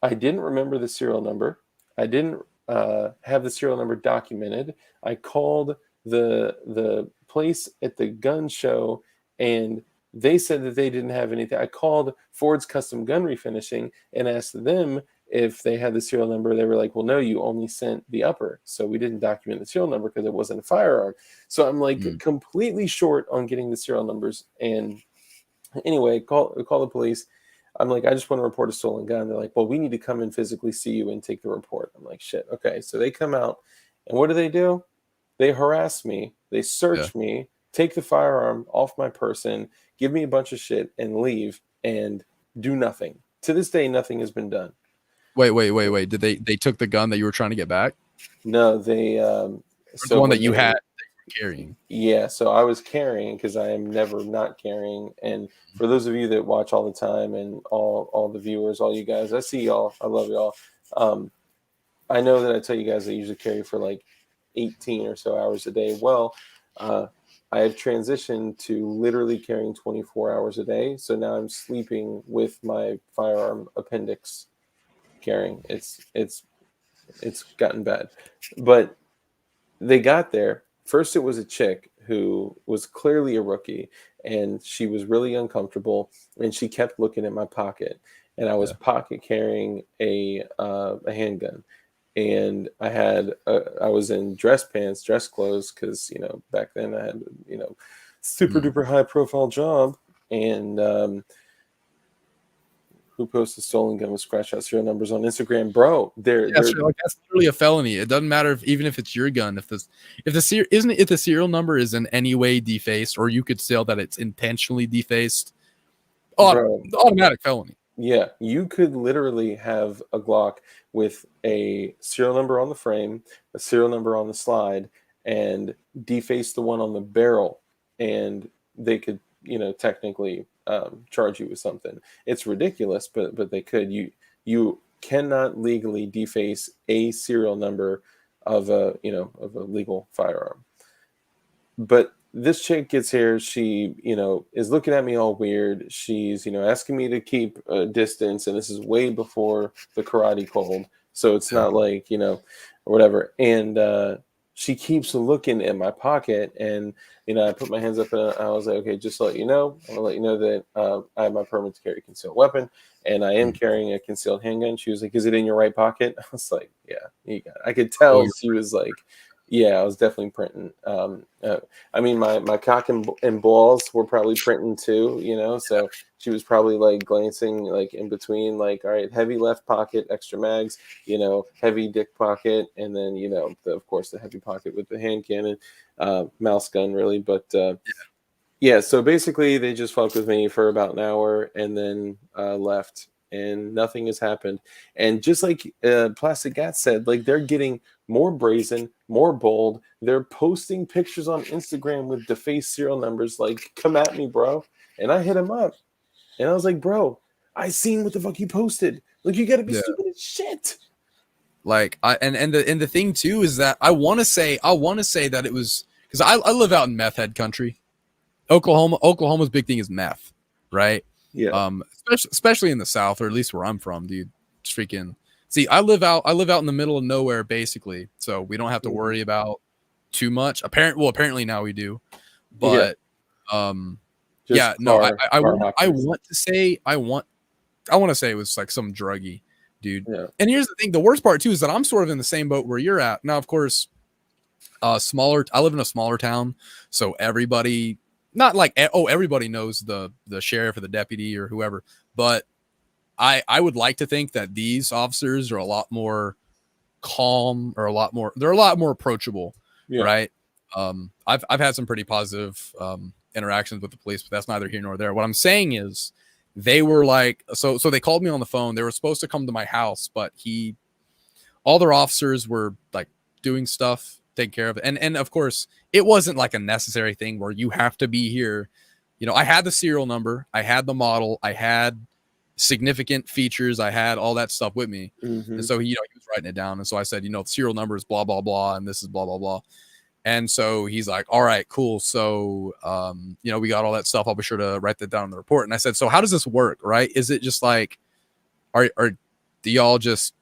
I didn't remember the serial number. I didn't have the serial number documented. I called the place at the gun show, and they said that they didn't have anything. I called Ford's Custom Gun Refinishing and asked them if they had the serial number. They were like, well, no, you only sent the upper, so we didn't document the serial number because it wasn't a firearm. So I'm like completely short on getting the serial numbers. And anyway, call the police. I'm like, I just want to report a stolen gun. They're like, well, we need to come and physically see you and take the report. I'm like, shit. Okay. So they come out, and what do? They harass me. They search me, take the firearm off my person, give me a bunch of shit, and leave, and do nothing. To this day, nothing has been done. Wait. Did they took the gun that you were trying to get back? No, they so the one that you had carrying. Yeah, so I was carrying because I am never not carrying. And for those of you that watch all the time, and all the viewers, all you guys, I see y'all. I love y'all. I know that I tell you guys I usually carry for like 18 or so hours a day. Well, I have transitioned to literally carrying 24 hours a day. So now I'm sleeping with my firearm appendix carrying. It's gotten bad. But they got there. First, it was a chick who was clearly a rookie, and she was really uncomfortable, and she kept looking at my pocket. And I was pocket carrying a handgun. And I was in dress clothes, because back then I had super duper high profile job. And who posts a stolen gun with scratch out serial numbers on Instagram, bro? That's literally a felony. It doesn't matter even if it's your gun. If the serial number is in any way defaced, or you could say that it's intentionally defaced, automatic felony. Yeah, you could literally have a Glock with a serial number on the frame, a serial number on the slide, and deface the one on the barrel, and they could, technically charge you with something. It's ridiculous, but they could. You cannot legally deface a serial number of a legal firearm. But this chick gets here, she, is looking at me all weird. She's, asking me to keep a distance, and this is way before the karate cold. So it's not like, or whatever. And she keeps looking at my pocket, and, I put my hands up, and I was like, okay, just to let you know, I'm gonna let you know that I have my permit to carry a concealed weapon, and I am carrying a concealed handgun. She was like, is it in your right pocket? I was like, yeah, you got it. I could tell she was like, yeah, I was definitely printing. I mean, my cock and balls were probably printing too, so she was probably like glancing like in between, like, all right, heavy left pocket, extra mags, heavy dick pocket, and then, of course, the heavy pocket with the hand cannon, mouse gun, really. But yeah, so basically they just fucked with me for about an hour and then left, and nothing has happened. And just like Plastik Gatz said, like, they're getting more brazen, more bold. They're posting pictures on Instagram with defaced serial numbers. Like, come at me, bro. And I hit him up, and I was like, bro, I seen what the fuck you posted. Like, you gotta be stupid as shit. Like, and the thing too is that I want to say that it was because I live out in meth head country. Oklahoma's big thing is meth, right? Yeah. Especially in the South, or at least where I'm from, dude. It's freaking. See, I live out in the middle of nowhere, basically, so we don't have to worry about too much. Apparently now we do, but I want to say it was like some druggy dude. Yeah. And here's the thing: the worst part too is that I'm sort of in the same boat where you're at now. Of course, I live in a smaller town, so everybody. Not like, everybody knows the sheriff or the deputy or whoever, but I would like to think that these officers are a lot more calm, or they're a lot more approachable, right? I've had some pretty positive interactions with the police, but that's neither here nor there. What I'm saying is they were like, so they called me on the phone. They were supposed to come to my house, but all their officers were like doing stuff, taking care of it. And of course, it wasn't like a necessary thing where you have to be here. You know, I had the serial number, I had the model, I had significant features, I had all that stuff with me. And so he was writing it down. And so I said, the serial number is blah, blah, blah, and this is blah, blah, blah. And so he's like, all right, cool. So, we got all that stuff. I'll be sure to write that down in the report. And I said, so how does this work? Right. Is it just like, do y'all just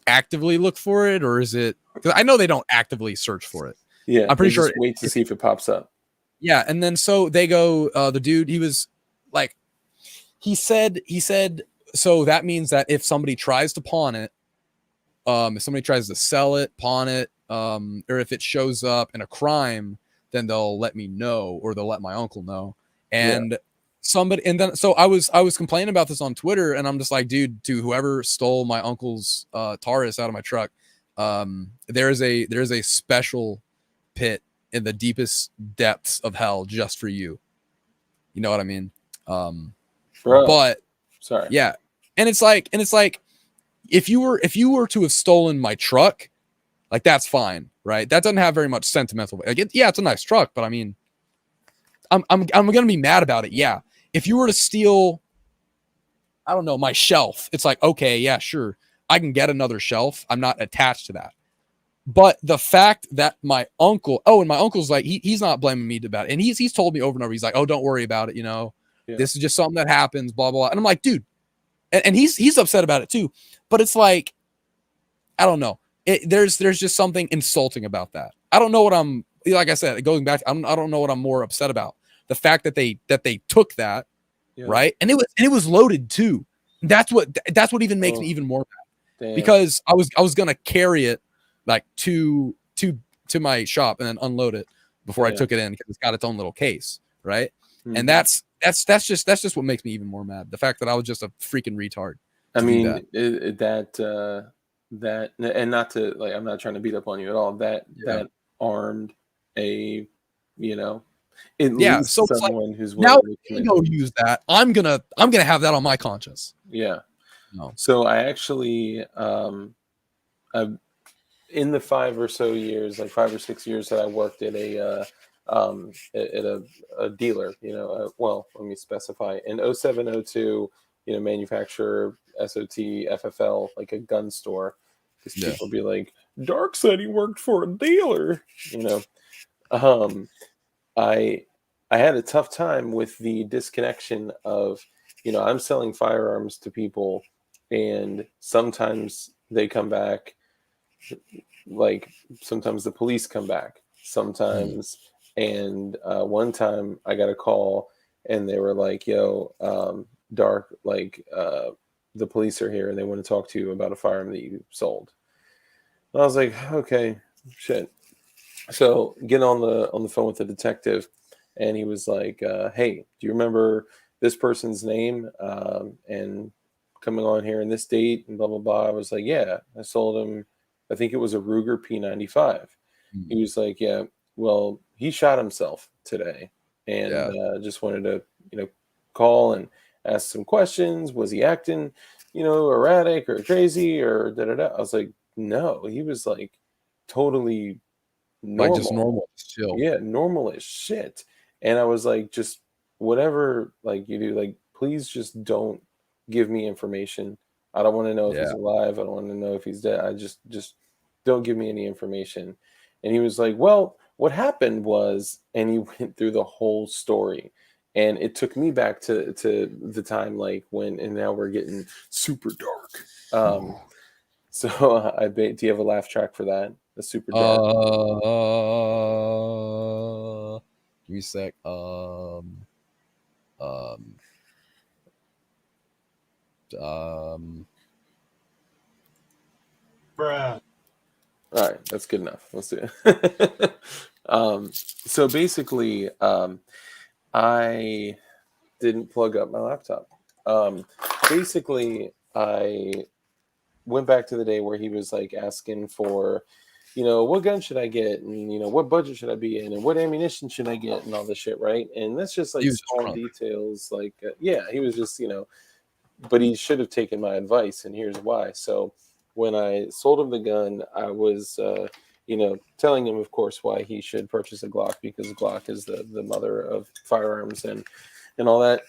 actively look for it, or is it, because I know they don't actively search for it. Yeah. I'm pretty sure. Wait to see if it pops up. Yeah. And then so they go, the dude, he was like, he said, so that means that if somebody tries to pawn it, if somebody tries to sell it, pawn it, or if it shows up in a crime, then they'll let me know, or they'll let my uncle know. And so I was complaining about this on Twitter, and I'm just like, dude, to whoever stole my uncle's Taurus out of my truck, there's a special pit in the deepest depths of hell just for you. You know what I mean? Bro, but sorry. Yeah. And it's like, if you were to have stolen my truck, like, that's fine, right? That doesn't have very much sentimental. Like, it's a nice truck, but I mean, I'm gonna be mad about it. Yeah. If you were to steal, I don't know, my shelf, it's like, okay, yeah, sure, I can get another shelf. I'm not attached to that. But the fact that my uncle, and my uncle's like, he's not blaming me about it, and he's told me over and over, he's like, oh, don't worry about it, this is just something that happens, blah blah. And I'm like, dude, and he's upset about it too. But it's like, I don't know. There's just something insulting about that. I don't know what I'm, like I said, going back, I don't know what I'm more upset about. The fact that they took that, right? And it was loaded too. That's what even makes me even more mad. Damn. Because I was gonna carry it like to my shop and then unload it before I took it in, because it's got its own little case, right? And that's just what makes me even more mad. The fact that I was just a freaking retard. I mean, that, and not to, like, I'm not trying to beat up on you at all. That armed a, at least so someone who's now willing to go use that. I'm gonna have that on my conscience. Yeah. No. So I actually, in the 5 or 6 years that I worked at a dealer, well, let me specify, in 0702, manufacturer, SOT, FFL, like a gun store, because people be like, Dark said he worked for a dealer, I had a tough time with the disconnection of, I'm selling firearms to people, and sometimes they come back, like sometimes the police come back, sometimes. And one time I got a call and they were like, yo, Dark, like, the police are here and they want to talk to you about a firearm that you sold. And I was like, okay, shit. So get on the phone with the detective, and he was like, hey, do you remember this person's name and coming on here in this date and blah, blah, blah. I was like, yeah, I sold him, I think it was a Ruger P95. He was like, yeah, well, he shot himself today, and just wanted to, call and ask some questions. Was he acting, erratic or crazy or da-da-da? I was like, no, he was like totally normal. Like just normal, chill. Yeah, normal as shit. And I was like, just whatever, like, you do, like, please just don't give me information. I don't want to know if he's alive. I don't want to know if he's dead. I just don't give me any information. And he was like, well, what happened was, and he went through the whole story. And it took me back to the time, like, when, and now we're getting super dark. So do you have a laugh track for that? A super dark. Give me a sec. Bruh. All right, that's good enough. Let's do it. So basically, I didn't plug up my laptop. Basically, I went back to the day where he was like asking for, what gun should I get, and what budget should I be in, and what ammunition should I get, and all this shit, right? And that's just He like was just small drunk. details. Like, yeah, he was just, but he should have taken my advice, and here's why. So when I sold him the gun, I was, telling him, of course, why he should purchase a Glock, because Glock is the mother of firearms and all that.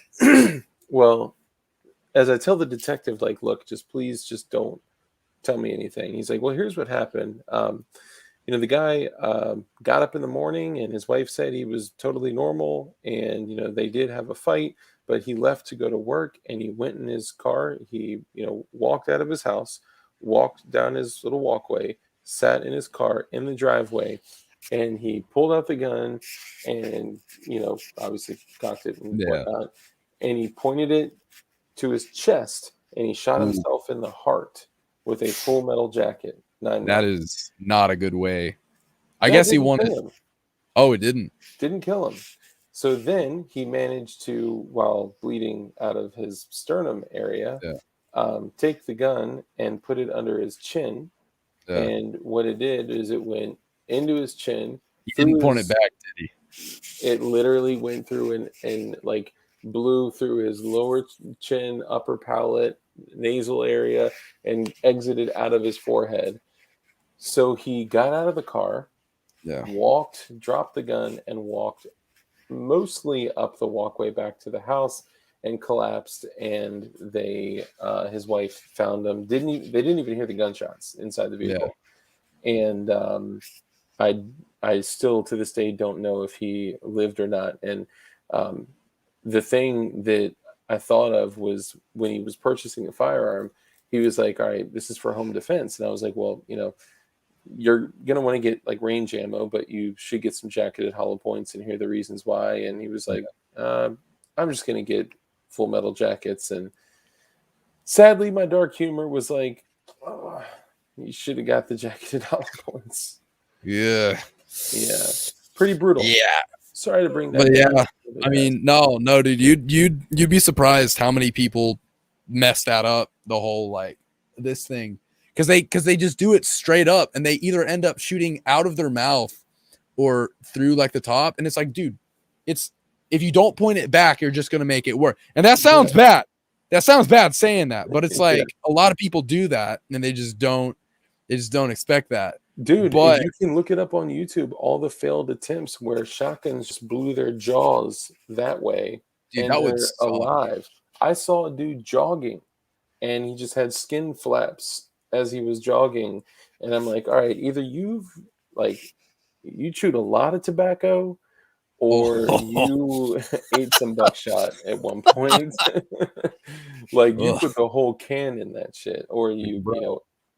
Well, as I tell the detective, like, look, please don't tell me anything. He's like, well, here's what happened. The guy got up in the morning, and his wife said he was totally normal, and they did have a fight, but he left to go to work, and he went in his car. He walked out of his house, walked down his little walkway, sat in his car in the driveway, and he pulled out the gun, and obviously cocked it and whatnot, and he pointed it to his chest, and he shot himself in the heart with a full metal jacket. That is not a good way. I That guess he didn't wanted. kill him. Oh, it didn't. Didn't kill him. So then he managed to, while bleeding out of his sternum area, take the gun and put it under his chin. Yeah. And what it did is it went into his chin. He didn't point it back, did he? It literally went through and like blew through his lower chin, upper palate, nasal area, and exited out of his forehead. So he got out of the car, walked, dropped the gun, and walked mostly up the walkway back to the house, and collapsed. And his wife found him. They didn't even hear the gunshots inside the vehicle. And I still to this day don't know if he lived or not. And the thing that I thought of was when he was purchasing a firearm, he was like, all right, this is for home defense. And I was like, well, you're going to want to get like range ammo, but you should get some jacketed hollow points and hear the reasons why. And he was like, I'm just going to get full metal jackets. And sadly, my dark humor was like, oh, you should have got the jacketed hollow points. Yeah. Pretty brutal. Yeah. Sorry to bring that. But yeah, I mean, no, dude, you'd be surprised how many people mess that up. The whole like this thing, because they just do it straight up, and they either end up shooting out of their mouth or through like the top, and it's like, dude, it's if you don't point it back, you're just gonna make it work. And that sounds bad. That sounds bad saying that, but it's like a lot of people do that, and they just don't expect that. Dude, if you can look it up on YouTube, all the failed attempts where shotguns just blew their jaws that way, and that they're would alive. I saw a dude jogging, and he just had skin flaps as he was jogging, and I'm like, all right, either you chewed a lot of tobacco, or you ate some buckshot at one point. Like you put the whole can in that shit, or you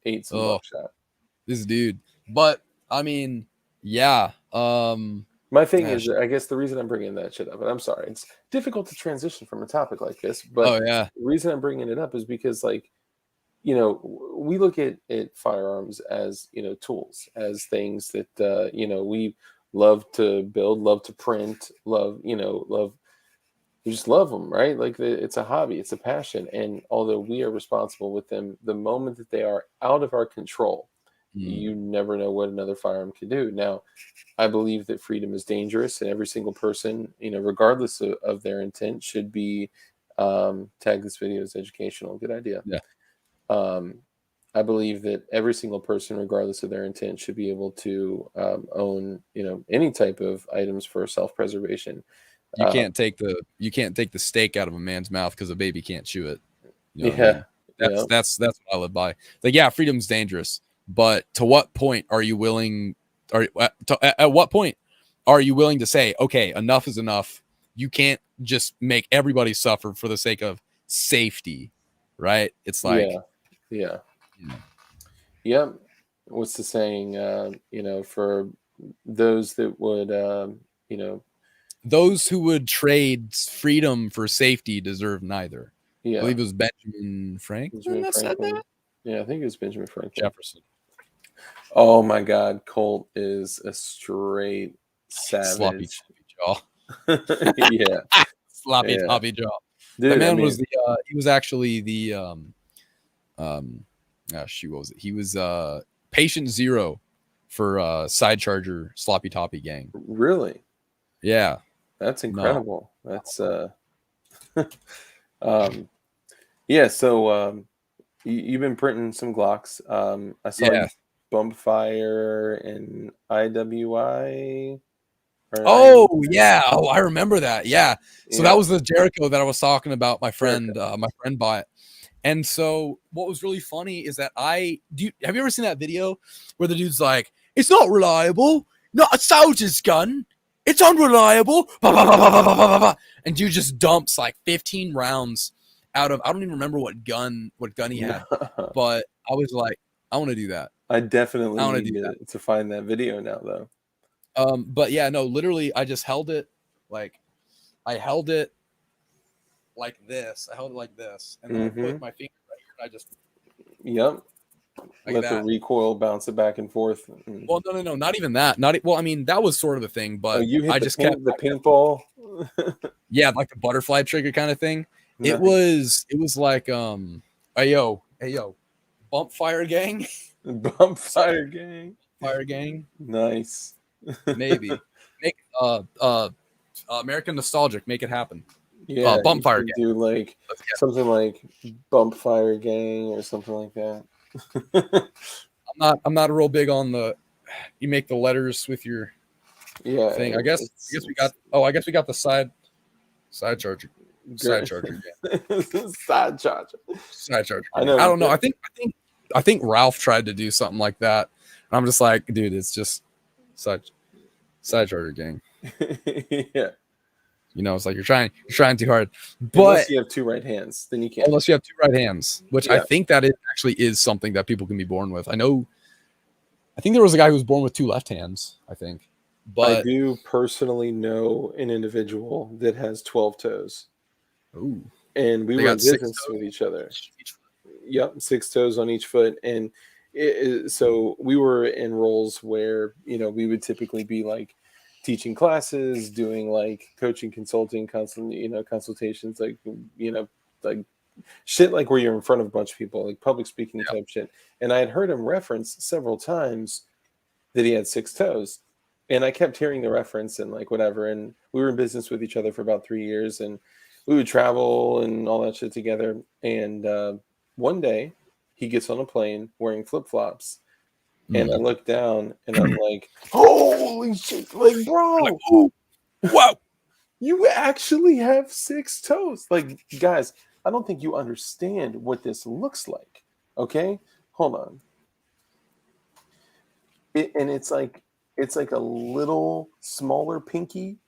ate some buckshot. This dude. But I mean, yeah. My thing is, I guess the reason I'm bringing that shit up, and I'm sorry, it's difficult to transition from a topic like this, but the reason I'm bringing it up is because, like, we look at firearms as, tools, as things that, we love to build, love to print, love, we just love them, right? Like it's a hobby, it's a passion. And although we are responsible with them, the moment that they are out of our control, you never know what another firearm can do. Now, I believe that freedom is dangerous, and every single person, regardless of their intent, should be tag this video as educational. Good idea. Yeah. I believe that every single person, regardless of their intent, should be able to own, any type of items for self-preservation. You can't take the steak out of a man's mouth because a baby can't chew it. That's what I live by. Like, yeah, freedom's dangerous. But to what point are you willing, at what point are you willing to say, okay, enough is enough? You can't just make everybody suffer for the sake of safety, right? It's like, Yep. What's the saying? For those that would, those who would trade freedom for safety deserve neither. Yeah. I believe it was Benjamin Franklin that said that. Yeah, I think it was Benjamin Franklin. Jefferson. Oh my God, Colt is a straight savage. Sloppy jaw. Sloppy jaw. Dude, the man was he was actually the what was it? He was patient zero for side charger sloppy toppy gang. Really? Yeah. That's incredible. That's yeah, so you've been printing some Glocks. I saw you bump fire and IWI. Oh yeah. Oh, I remember that. Yeah. So that was the Jericho that I was talking about. My friend bought. And so what was really funny is that have you ever seen that video where the dude's like, it's not reliable, not a soldier's gun, it's unreliable, and dude just dumps like 15 rounds out of, I don't even remember what gun he had, but I was like, I want to do that. I definitely need to find that video now though. But yeah, no, literally I just held it like this. I held it like this, and then I put my finger right here, and I just let the recoil bounce it back and forth. Well, no, not even that. Well, I mean that was sort of a thing, but I just kept the paintball. Yeah, like the butterfly trigger kind of thing. Nice. It was like hey yo, bump fire gang, fire gang. Nice. Maybe make American nostalgic, make it happen. Yeah, bump fire gang. Do like something like bump fire gang or something like that. I'm not real big on you make the letters with your thing. I guess we got the side charger. Side charger. Side charger. I don't know. I think Ralph tried to do something like that. And I'm just like, dude, it's just side charger gang. Yeah. You know, it's like you're trying too hard. But unless you have two right hands, then you can't. Unless you have two right hands, which I think that it actually is something that people can be born with. I think there was a guy who was born with two left hands, I think. But I do personally know an individual that has 12 toes. Ooh. And we were in business with each other. Yep, 6 toes on each foot. And so we were in roles where, we would typically be like teaching classes, doing like coaching, consulting, consultations, like shit, like where you're in front of a bunch of people, like public speaking type shit. And I had heard him reference several times that he had 6 toes, and I kept hearing the reference and like whatever. And we were in business with each other for about 3 years, and we would travel and all that shit together. And one day he gets on a plane wearing flip-flops. And I look down and I'm like, holy shit, like, bro, like, ooh, wow, you actually have 6 toes. Like, guys, I don't think you understand what this looks like. Okay, hold on. It's like a little smaller pinky.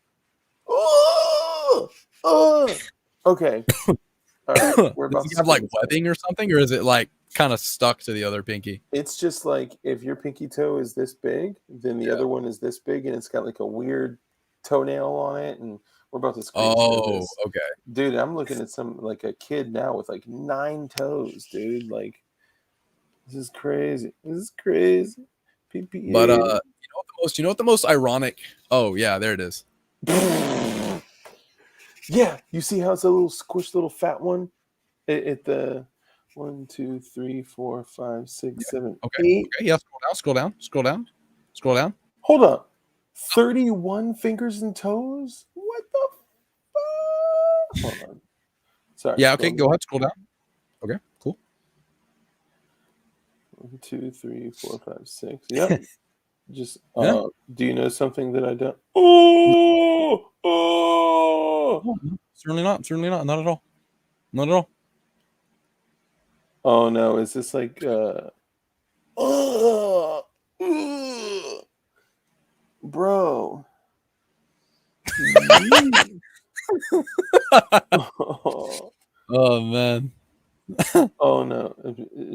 Okay. All right, we're about Does he have like webbing or something, or is it like kind of stuck to the other pinky? It's just like if your pinky toe is this big, then the other one is this big, and it's got like a weird toenail on it. And we're about to screenshot this. Okay, dude. I'm looking at some like a kid now with like 9 toes, dude. Like, this is crazy. PPA. But you know what the most ironic? Oh yeah, there it is. Yeah, you see how it's a little squished, little fat one at the 1, 2, 3, 4, 5, 6, 7, 8. Okay, yeah. Scroll down. Hold up. 31 fingers and toes? What the fuck? Hold on. Sorry. Yeah, okay, go ahead, scroll down. Okay, cool. 1, 2, 3, 4, 5, 6. Yep. Just do you know something that I don't? Oh! Certainly not. Not at all. Oh no, is this like bro? Oh man. Oh no.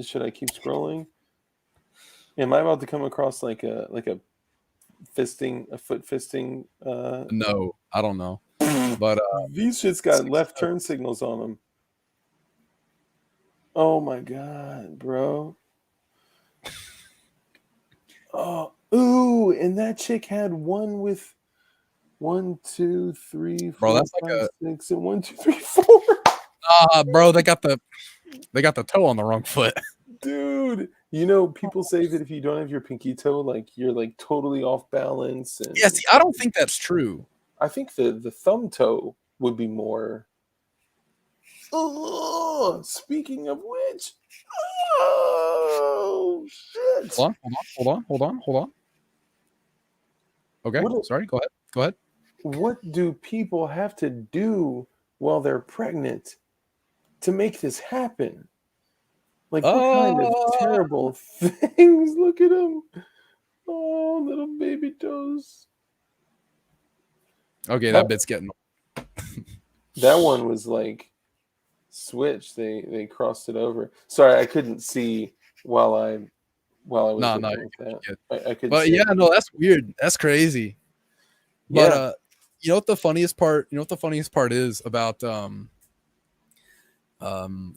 Should I keep scrolling? Am I about to come across like a foot fisting? No, I don't know. But these shits got left turn signals on them. Oh my god, bro. Oh, ooh, and that chick had one with 1, 2, 3, 4, that's 5, like 6, and 1, 2, 3, 4. bro, they got the toe on the wrong foot. Dude, You know, people say that if you don't have your pinky toe, like you're like totally off balance, and Yeah, see, I don't think that's true. I think the thumb toe would be more. Oh, speaking of which, oh shit! Hold on. Okay, What sorry. Go ahead. Go ahead. what do people have to do while they're pregnant to make this happen? Like, what kind of Uh, terrible things? Look at him. Oh, little baby toes. okay, That that bit's getting. that one was like switch. They crossed it over. Sorry, I couldn't see while I was No, looking at that. good. I couldn't But see yeah, anything. no, that's weird. That's crazy. But Yeah. you know what the funniest part? You know what the funniest part is about the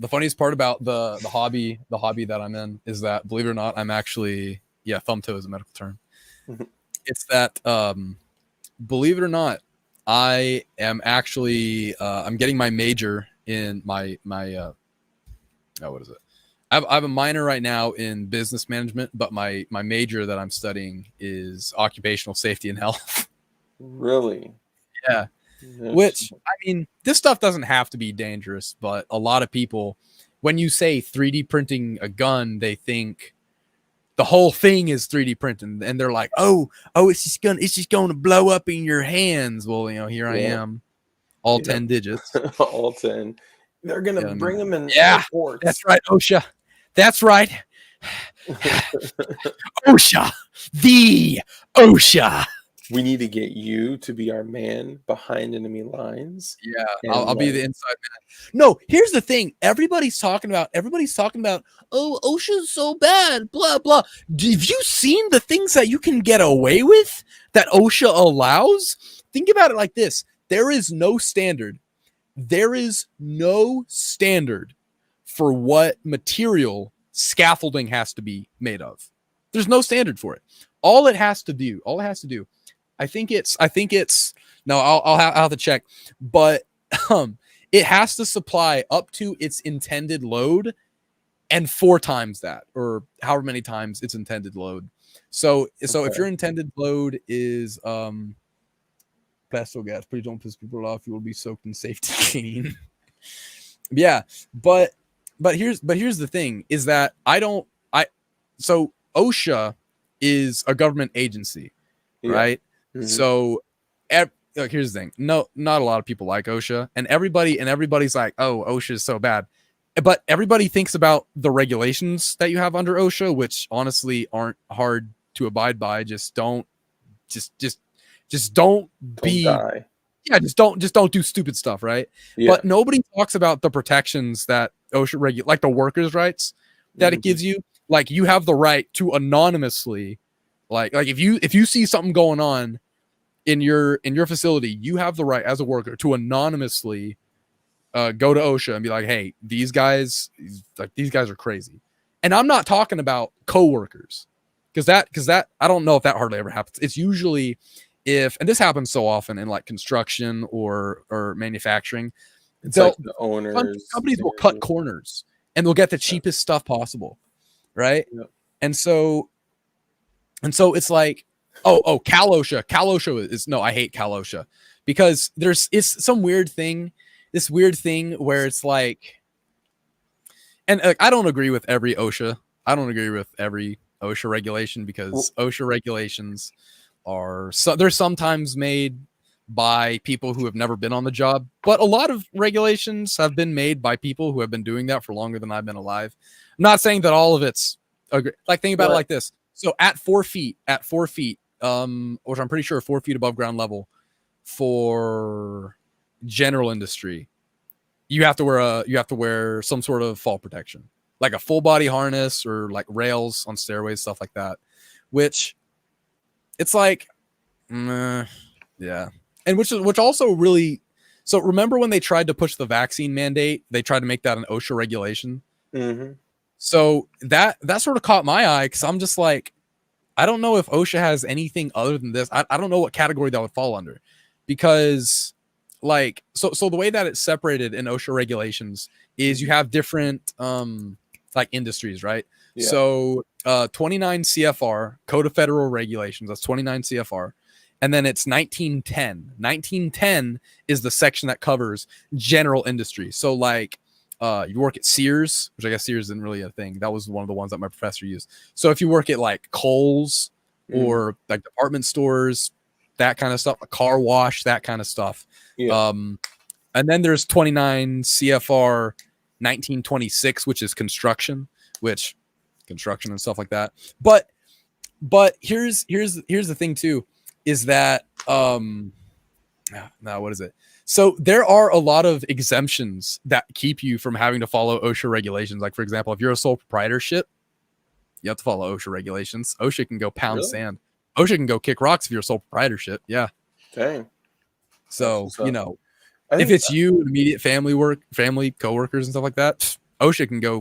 funniest part about the hobby that I'm in is that, believe it or not, I'm actually, yeah, thumb toe is a medical term. Mhm. It's that believe it or not, I am actually I'm getting my major in my what is it? I have a minor right now in business management, but my major that I'm studying is occupational safety and health. Really? Yeah. No Which, shit. I mean, this stuff doesn't have to be dangerous, but a lot of people, when you say 3D printing a gun, they think the whole thing is 3D printing, and they're like, "Oh, it's just gonna blow up in your hands." Well, here I Yeah. am, all Yeah. 10 digits. All 10. They're gonna Yeah, I mean, bring them in yeah, airports. that's right, OSHA. That's right, OSHA, the OSHA. We need to get you to be our man behind enemy lines. Yeah, And I'll be like, the inside man. No, here's the thing. Everybody's talking about. Oh, OSHA's so bad. Blah blah. Have you seen the things that you can get away with that OSHA allows? Think about it like this: there is no standard. There is no standard for what material scaffolding has to be made of. There's no standard for it. All it has to do. I think it's no, I'll have to check, but it has to supply up to its intended load and 4 times that, or however many times its intended load. So if okay. your intended load is pesto gas, please don't piss people off. You will be soaked in safety clean. Yeah, but here's the thing is that so OSHA is a government agency, Yeah. right? Mhm. So look, here's the thing. No, not a lot of people like OSHA, and everybody's like, oh, OSHA is so bad. But everybody thinks about the regulations that you have under OSHA, which honestly aren't hard to abide by. Just don't Don't be die. yeah, just don't do stupid stuff, right? Yeah. But nobody talks about the protections that OSHA like the workers' rights that it Mhm. gives you. Like, you have the right to anonymously, like if you see something going on in your facility, you have the right as a worker to anonymously go to OSHA and be like, hey, these guys are crazy. And I'm not talking about coworkers, because that I don't know if that hardly ever happens. It's usually and this happens so often in like construction or manufacturing, It's like the owners. companies will cut corners and they'll get the cheapest stuff possible, right? Yeah. And so it's like, Cal OSHA is no, I hate Cal OSHA, because it's some weird thing, where it's like, and I don't agree with every OSHA. I don't agree with every OSHA regulation, because OSHA regulations they're sometimes made by people who have never been on the job, but a lot of regulations have been made by people who have been doing that for longer than I've been alive. I'm not saying that all of it's like, think about it like this. So at 4 feet, which I'm pretty sure 4 feet above ground level for general industry, you have to wear some sort of fall protection, like a full body harness or like rails on stairways, stuff like that, which it's like, yeah. And which also really, so remember when they tried to push the vaccine mandate, they tried to make that an OSHA regulation. Mm-hmm. So that sort of caught my eye, because I'm just like, I don't know if OSHA has anything other than this. I don't know what category that would fall under, because like, so the way that it's separated in OSHA regulations is you have different like industries, right? Yeah. So 29 CFR, Code of Federal Regulations, that's 29 CFR. And then it's 1910. 1910 is the section that covers general industry. So like you work at Sears, which I guess Sears isn't really a thing. That was one of the ones that my professor used. So if you work at like Kohl's or like department stores, that kind of stuff, a car wash, that kind of stuff. Yeah. And then there's 29 CFR 1926, which is construction and stuff like that. But here's the thing too, is that what is it? So there are a lot of exemptions that keep you from having to follow OSHA regulations. Like for example, if you're a sole proprietorship, you have to follow OSHA regulations. OSHA can go pound sand. OSHA can go kick rocks if you're a sole proprietorship. Yeah. Dang. So, you know, I if think, it's you, immediate family, coworkers and stuff like that, OSHA can go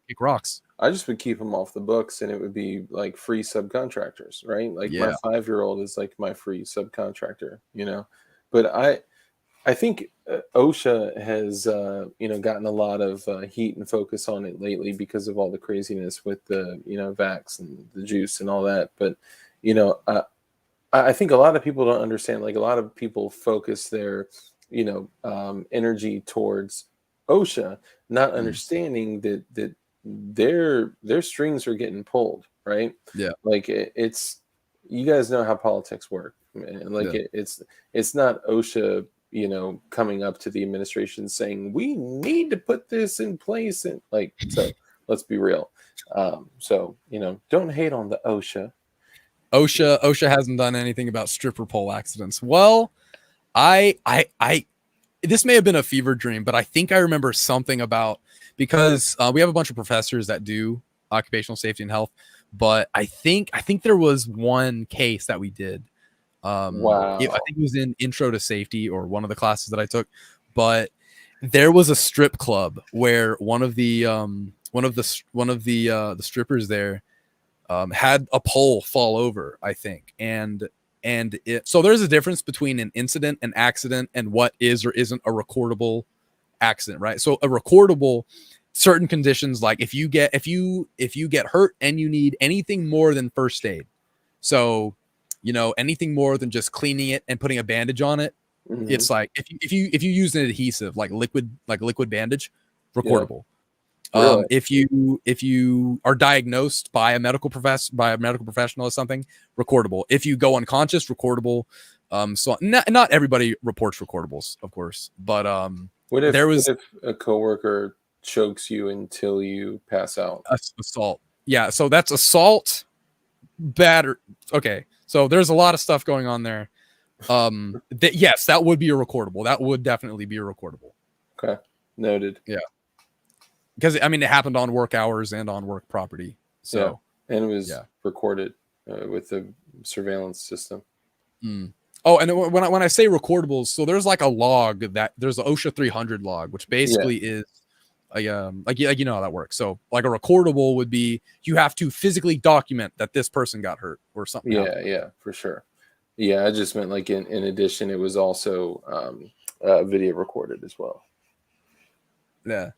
kick rocks. I just would keep them off the books, and it would be like free subcontractors, right? Like my 5-year-old is like my free subcontractor, you know. But I think OSHA has gotten a lot of heat and focus on it lately because of all the craziness with the vax and the juice and all that. But I think a lot of people don't understand. Like a lot of people focus their energy towards OSHA, not understanding that their strings are getting pulled, right? Yeah. Like it's, you guys know how politics work, man. Like it's not OSHA, coming up to the administration saying we need to put this in place, and like, so let's be real. So don't hate on the OSHA. OSHA hasn't done anything about stripper pole accidents. Well, I this may have been a fever dream, but I think I remember something about, because we have a bunch of professors that do occupational safety and health, but I think there was one case that we did. Wow. I think it was in Intro to Safety or one of the classes that I took, but there was a strip club where one of the strippers there had a pole fall over, I think, so there's a difference between an incident, an accident, and what is or isn't a recordable accident, right? So a recordable, certain conditions, like if you get hurt and you need anything more than first aid, so anything more than just cleaning it and putting a bandage on it, it's like if you use an adhesive like liquid bandage, recordable. Really? If you are diagnosed by a medical professional or something, recordable. If you go unconscious, recordable. So not everybody reports recordables, of course, but what if a coworker chokes you until you pass out? Assault. Yeah, so that's assault, batter. Okay, so there's a lot of stuff going on there. Yes, that would be a recordable. That would definitely be a recordable. Okay, noted. Yeah. Because it happened on work hours and on work property. So and it was recorded with the surveillance system. Oh, and when I say recordables, so there's like a log there's the OSHA 300 log, which basically is like how that works. So like a recordable would be you have to physically document that this person got hurt or something. Yeah, for sure. Yeah, I just meant like in addition, it was also video recorded as well. Yeah.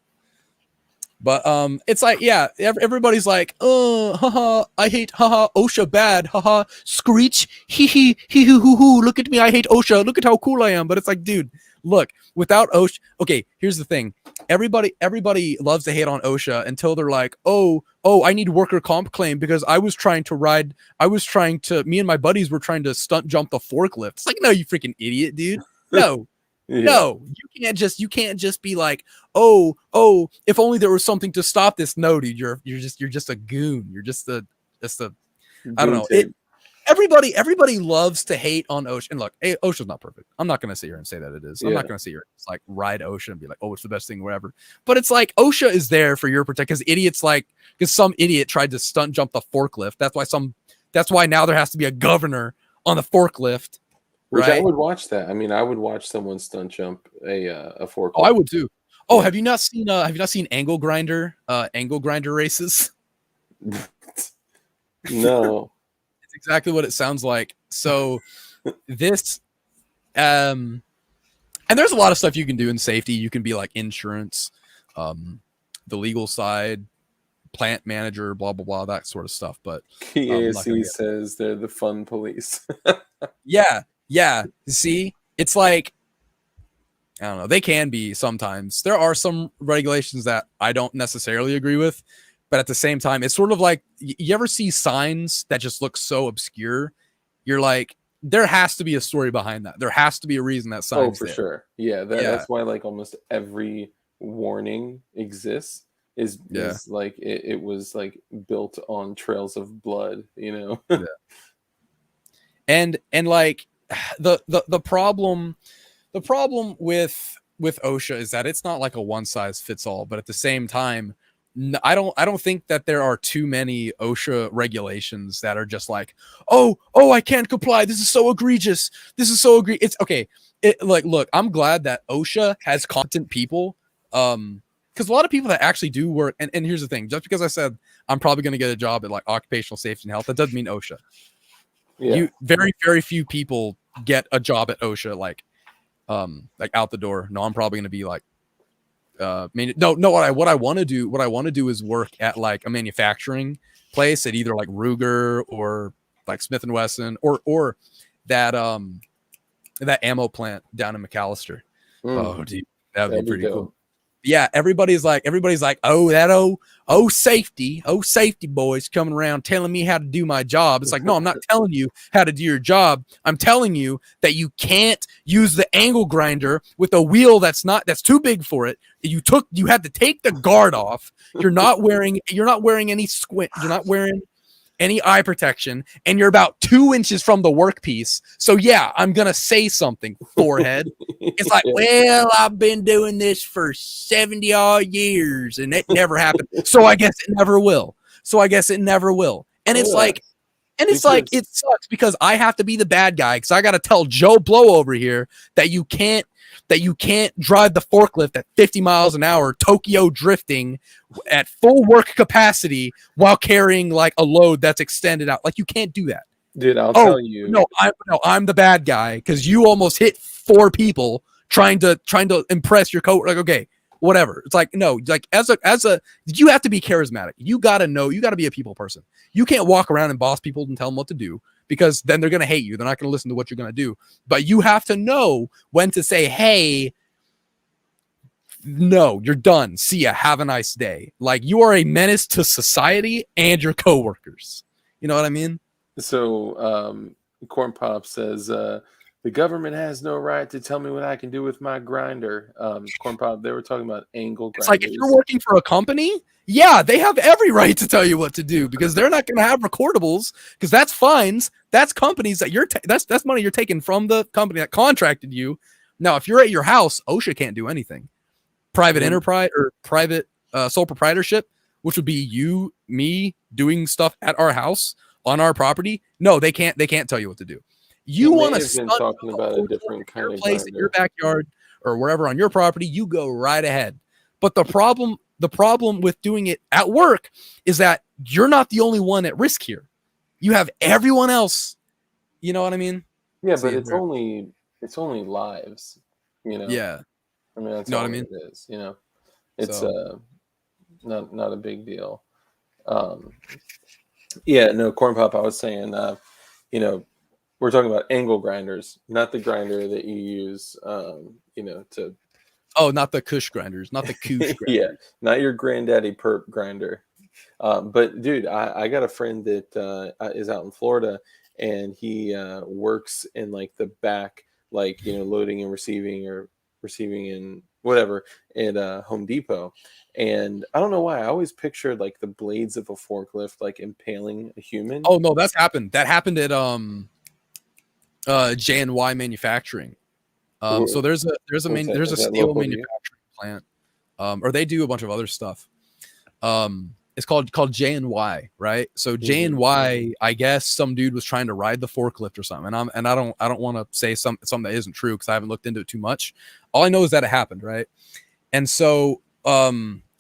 But it's like, everybody's like, haha, I hate, haha, OSHA bad, haha, screech, hee hoo hoo, look at me, I hate OSHA, look at how cool I am. But it's like, dude, look, without OSHA, okay, here's the thing, everybody loves to hate on OSHA until they're like, oh, I need worker comp claim because me and my buddies were trying to stunt jump the forklift. It's like, no, you freaking idiot, dude, no. Yeah. No, you can't just be like, oh, if only there was something to stop this. No, dude, you're just a goon. You're just a I don't know. Everybody loves to hate on OSHA. And look, OSHA's not perfect. I'm not gonna sit here and say that it is. I'm not gonna sit here and just like ride OSHA and be like, oh, it's the best thing, whatever. But it's like OSHA is there for your protection, because some idiot tried to stunt jump the forklift. That's why now there has to be a governor on the forklift. Which right? I would watch that. I would watch someone stunt jump a forklift. Oh, I would too. Oh, have you not seen angle grinder races? No. It's exactly what it sounds like. So this and there's a lot of stuff you can do in safety. You can be like insurance, the legal side, plant manager, blah blah blah, that sort of stuff. But I'm not gonna KAC get says they're the fun police. yeah. See, it's like, I don't know. They can be sometimes. There are some regulations that I don't necessarily agree with, but at the same time, it's sort of like, you ever see signs that just look so obscure? You're like, there has to be a story behind that. There has to be a reason that sign's For there. sure. Yeah, that's why like almost every warning exists. Is like it was like built on trails of blood, you know. Yeah. And like the problem with OSHA is that it's not like a one size fits all, but at the same time, I don't think that there are too many OSHA regulations that are just like, oh, I can't comply. This is so egregious. It's okay. Look, I'm glad that OSHA has competent people. Because a lot of people that actually do work, and here's the thing, just because I said I'm probably going to get a job at like occupational safety and health, that doesn't mean OSHA. Yeah. You very, very few people get a job at OSHA like out the door. No, I'm probably going to be like, what I want to do is work at like a manufacturing place at either like Ruger or like Smith and Wesson or that ammo plant down in McAllister. Oh, dude, that'd be pretty cool. Yeah, everybody's like, safety boys coming around telling me how to do my job. It's like, no, I'm not telling you how to do your job. I'm telling you that you can't use the angle grinder with a wheel that's too big for it. You had to take the guard off. You're not wearing any squint. You're not wearing any eye protection, and you're about 2 inches from the workpiece. So yeah, I'm gonna say something, forehead. It's like, well, I've been doing this for 70 odd years and it never happened. So I guess it never will. And it's like, it sucks because I have to be the bad guy because I got to tell Joe Blow over here that you can't drive the forklift at 50 miles an hour, Tokyo drifting at full work capacity while carrying like a load that's extended out. Like, you can't do that. Dude, I'll tell you. I'm the bad guy because you almost hit 4 people trying to impress your coach. Like, okay, whatever. It's like, no, like as a you have to be charismatic. You got to be a people person. You can't walk around and boss people and tell them what to do, because then they're going to hate you. They're not going to listen to what you're going to do. But you have to know when to say, hey, no, you're done. See ya. Have a nice day. Like, you are a menace to society and your coworkers. You know what I mean? So Corn Pop says, the government has no right to tell me what I can do with my grinder. Corn Pop, they were talking about angle grinders. It's like, if you're working for a company, yeah, they have every right to tell you what to do, because they're not going to have recordables, because that's fines. That's companies that that's money you're taking from the company that contracted you. Now, if you're at your house, OSHA can't do anything. Private enterprise or private sole proprietorship, which would be you, me doing stuff at our house on our property. No, they can't tell you what to do. You want to start talking about a different kind of place in your backyard or wherever on your property, you go right ahead. But the problem with doing it at work is that you're not the only one at risk here. You have everyone else. You know what I mean? Yeah, but it's only lives, you know? Yeah. I mean, that's know all what I mean? it is, you know? It's not a big deal. Yeah, no, Corn Pop, I was saying, you know, we're talking about angle grinders, not the grinder that you use, you know, to... Oh, not the Kush grinders, not the Kush grinders. Yeah, not your granddaddy perp grinder. But, dude, I got a friend that is out in Florida, and he works in, like, the back, like, you know, loading and receiving and whatever at Home Depot. And I don't know why I always pictured like the blades of a forklift like impaling a human. Oh no, that happened at J&Y Manufacturing. So there's a steel manufacturing plant, or they do a bunch of other stuff. It's called J&Y, right? So J&Y, I guess some dude was trying to ride the forklift or something, and I don't want to say something that isn't true because I haven't looked into it too much. All I know is that it happened, right? And so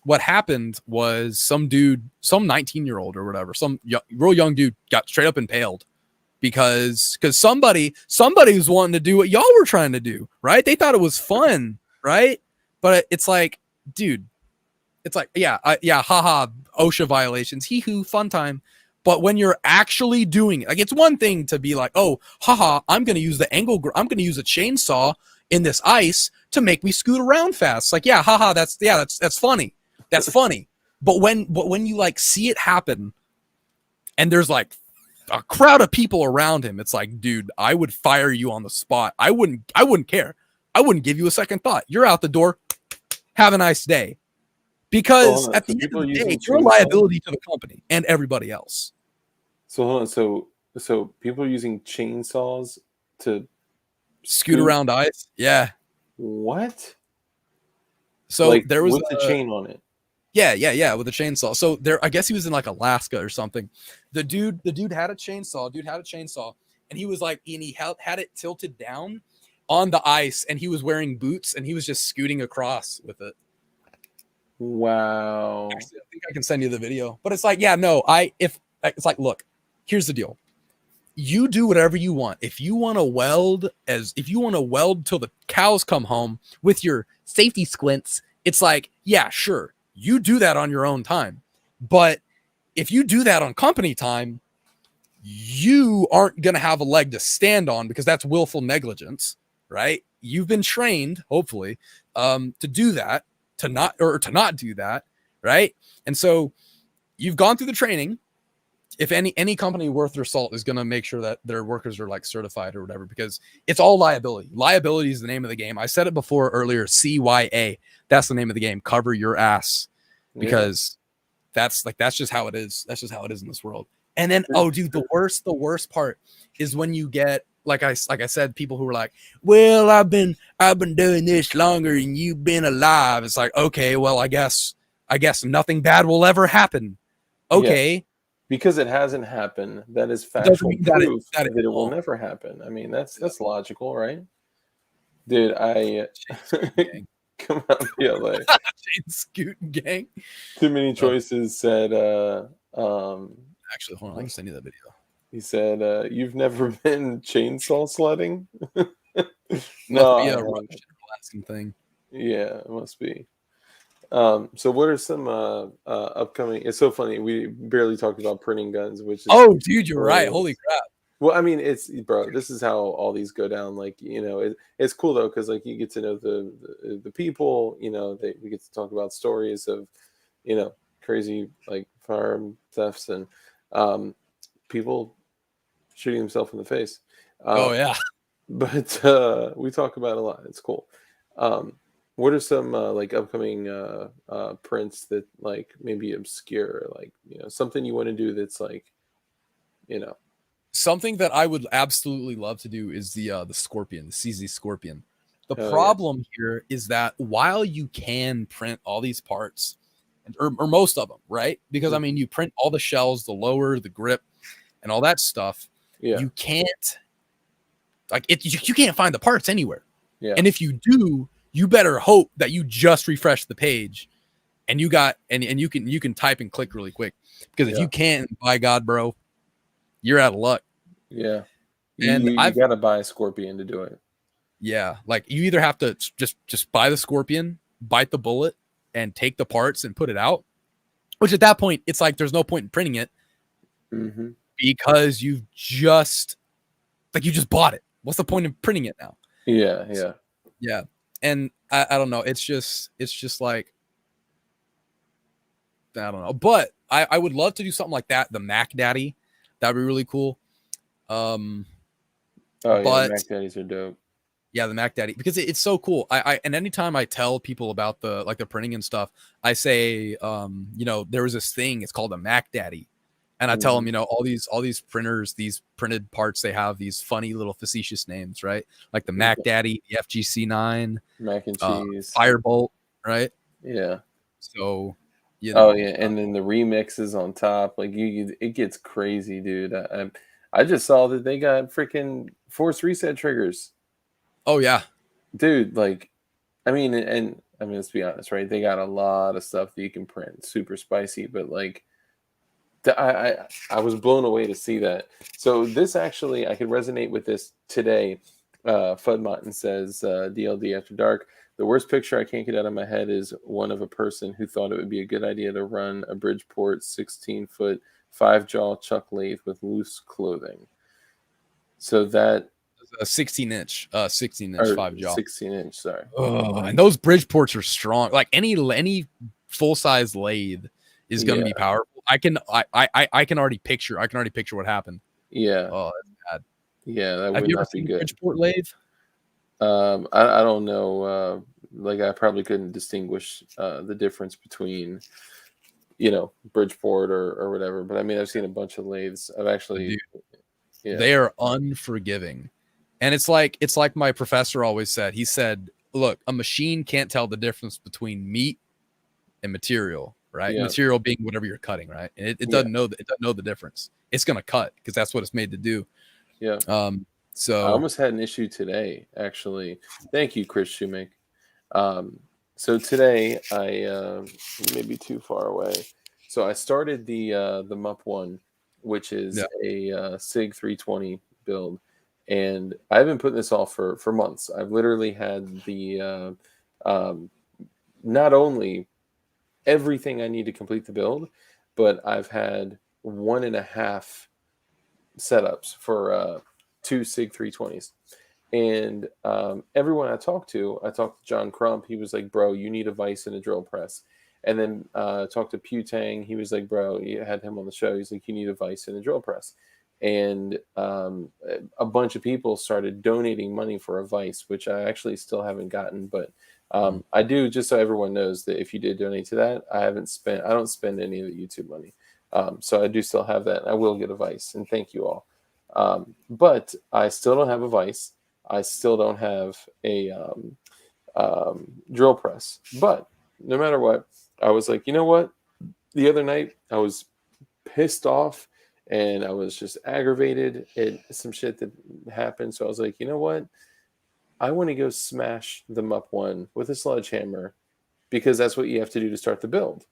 what happened was some 19-year-old or whatever, some real young dude got straight up impaled because somebody was wanting to do what y'all were trying to do, right? They thought it was fun, right? But it's like, dude, It's like, yeah, haha, OSHA violations, hee hoo, fun time. But when you're actually doing it, like it's one thing to be like, oh, haha, I'm gonna use I'm gonna use a chainsaw in this ice to make me scoot around fast. It's like, yeah, haha, that's funny. That's funny. But when you like see it happen and there's like a crowd of people around him, it's like, dude, I would fire you on the spot. I wouldn't care. I wouldn't give you a second thought. You're out the door. Have a nice day. Because at the end of the day, you're a liability to the company and everybody else. So hold on. So people are using chainsaws to scoot around ice. Yeah. What? So like, there was with the chain on it. Yeah, with a chainsaw. So there, I guess he was in like Alaska or something. The dude had a chainsaw. And he was like, and he had it tilted down on the ice, and he was wearing boots, and he was just scooting across with it. Wow. Actually, I think I can send you the video. But it's like, yeah, no, it's like, look, here's the deal. You do whatever you want. If you want to weld till the cows come home with your safety squints, it's like, yeah, sure. You do that on your own time. But if you do that on company time, you aren't going to have a leg to stand on, because that's willful negligence, right? You've been trained, hopefully, to do that, to not do that, right? And so you've gone through the training. If any company worth their salt is going to make sure that their workers are like certified or whatever, because it's all liability. Liability is the name of the game. I said it before earlier, CYA. That's the name of the game. Cover your ass, because that's just how it is. That's just how it is in this world. And then, oh, dude, the worst part is when you get, like I said, people who are like, well, I've been doing this longer than you've been alive. It's like, okay, well, I guess nothing bad will ever happen. Okay. Yeah. Because it hasn't happened, that is factual proof that it will never happen. I mean, that's logical, right? Dude, come out the LA. Chain scooting gang. Too Many Choices said, actually, hold on, I can send you that video. He said, you've never been chainsaw sledding? No, yeah, Russian thing. Yeah, it must be. So what are some upcoming? It's so funny. We barely talked about printing guns, which is dude, you're right. Holy crap. Well, I mean, bro, this is how all these go down. Like, it's cool though, because like you get to know the people. We get to talk about stories of, crazy like firearm thefts and people shooting themselves in the face. Oh yeah. But we talk about it a lot. It's cool. What are some like upcoming prints that like maybe obscure, like something you want to do that's like, something that I would absolutely love to do is the Scorpion, the CZ Scorpion. The problem here is that while you can print all these parts, or most of them, right? Because I mean, you print all the shells, the lower, the grip, and all that stuff. Yeah. You can't you can't find the parts anywhere. Yeah. And if you do, you better hope that you just refresh the page and you got and you can type and click really quick, because if you can't, by God, bro, you're out of luck. Yeah. And you got to buy a Scorpion to do it. Yeah. Like you either have to just buy the Scorpion, bite the bullet, and take the parts and put it out, which at that point, it's like there's no point in printing it because you just bought it. What's the point of printing it now? Yeah. Yeah. And I don't know. It's just like, I don't know. But I would love to do something like that. The Mac Daddy, that'd be really cool. The Mac Daddies are dope. Yeah, the Mac Daddy, because it's so cool. And anytime I tell people about the printing and stuff, I say, there was this thing. It's called a Mac Daddy. And I tell them, all these printers, these printed parts, they have these funny little facetious names, right? Like the Mac Daddy, the FGC9, Mac and Cheese, Firebolt, right? Yeah. So, and then the remixes on top, like it gets crazy, dude. I just saw that they got freaking force reset triggers. Oh yeah, dude. Like, I mean, let's be honest, right? They got a lot of stuff that you can print, super spicy, but like. I was blown away to see that. So this actually, I could resonate with this today Fudmotten says DLD After Dark. The worst picture I can't get out of my head is one of a person who thought it would be a good idea to run a Bridgeport 16-foot 5-jaw chuck lathe with loose clothing. So that a 16-inch 5-jaw. 16-inch, sorry. Oh, and those Bridgeports are strong. Like any full-size lathe is going to be powerful. I can already picture what happened. Yeah. Oh, that's bad. Yeah, that Have would you ever not be seen a good. Bridgeport lathe? I don't know. Like I probably couldn't distinguish the difference between, Bridgeport or whatever. But I mean, I've seen a bunch of lathes. I've actually, They are unforgiving, and it's like my professor always said. He said, "Look, a machine can't tell the difference between meat and material, right? Yeah. Material being whatever you're cutting, right? And it doesn't know it doesn't know the difference. It's gonna cut because that's what it's made to do." Yeah. So I almost had an issue today, actually. Thank you, Chris Shoemake. So today I maybe too far away. So I started the MUP one, which is a SIG 320 build, and I've been putting this off for months. I've literally had the not only everything I need to complete the build, but I've had 1.5 setups for 2 SIG 320s. And everyone I talked to John Crump. He was like, bro, you need a vise and a drill press. And then talked to Putang. He was like, bro, you had him on the show. He's like, you need a vise and a drill press. And a bunch of people started donating money for a vise, which I actually still haven't gotten. But I do, just so everyone knows that if you did donate to that, I don't spend any of the YouTube money. So I do still have that. And I will get a vise. And thank you all. But I still don't have a vise. I still don't have a drill press. But no matter what, I was like, you know what? The other night, I was pissed off and I was just aggravated at some shit that happened. So I was like, you know what? I want to go smash the MUP one with a sledgehammer because that's what you have to do to start the build.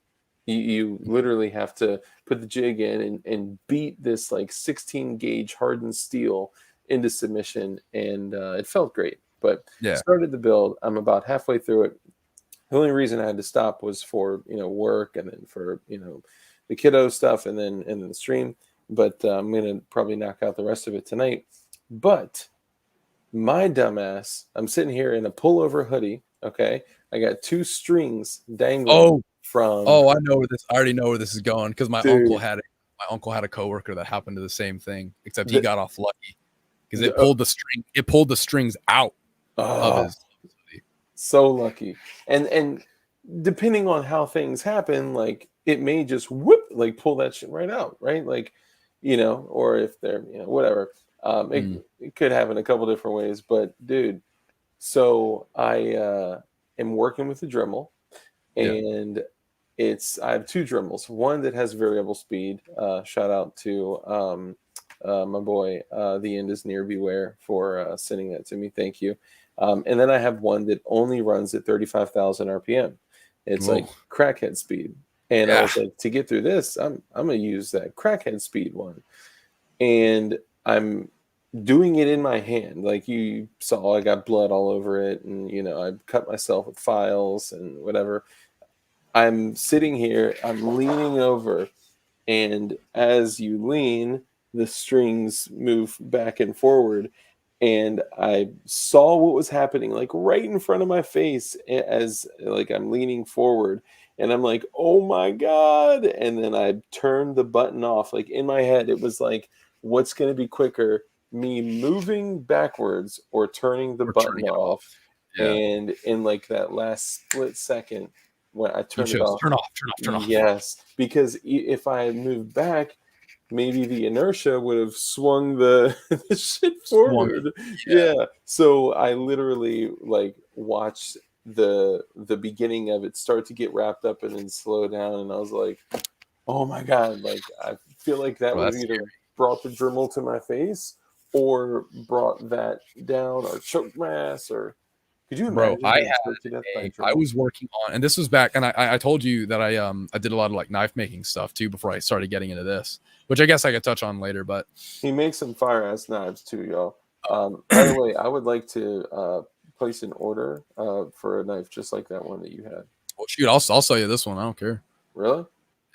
You literally have to put the jig in and beat this like 16 gauge hardened steel into submission, and it felt great. But started the build. I'm about halfway through it. The only reason I had to stop was for work and then for the kiddo stuff and then the stream. But I'm gonna probably knock out the rest of it tonight. But my dumbass, I'm sitting here in a pullover hoodie. Okay, I got 2 strings dangling from. Oh, I already know where this is going because my uncle had a coworker that happened to the same thing, except he got off lucky because it pulled the string. It pulled the strings out of his. So lucky, and depending on how things happen, like it may just pull that shit right out, right? Like, or if they're whatever. It could happen a couple different ways, but dude, so I am working with the Dremel, and I have 2 Dremels. One that has variable speed. Shout out to my boy, The End Is Near Beware, for sending that to me. Thank you. And then I have one that only runs at 35,000 RPM. It's like crackhead speed. And I was like, to get through this, I'm gonna use that crackhead speed one. And I'm doing it in my hand. Like you saw, I got blood all over it, and I cut myself with files and whatever. I'm sitting here, I'm leaning over, and as you lean, the strings move back and forward. And I saw what was happening, like right in front of my face, as like I'm leaning forward, and I'm like, "Oh my god!" And then I turned the button off. Like in my head, it was like, "What's going to be quicker, me moving backwards or turning the button off?" Yeah. And in like that last split second, when I turned it off, turn off. Yes, because if I had moved back, maybe the inertia would have swung the shit forward. So I literally like watched the beginning of it start to get wrapped up and then slow down, and I was like, oh my god, like I feel like that would have either brought the Dremel to my face or brought that down or choked my ass. Or could you imagine? Bro, I was working on, and this was back, and I told you that I did a lot of like knife making stuff too before I started getting into this, which I guess I could touch on later. But he makes some fire ass knives too, y'all. By the way, I would like to place an order for a knife just like that one that you had. Well, shoot, I'll sell you this one. I don't care. Really?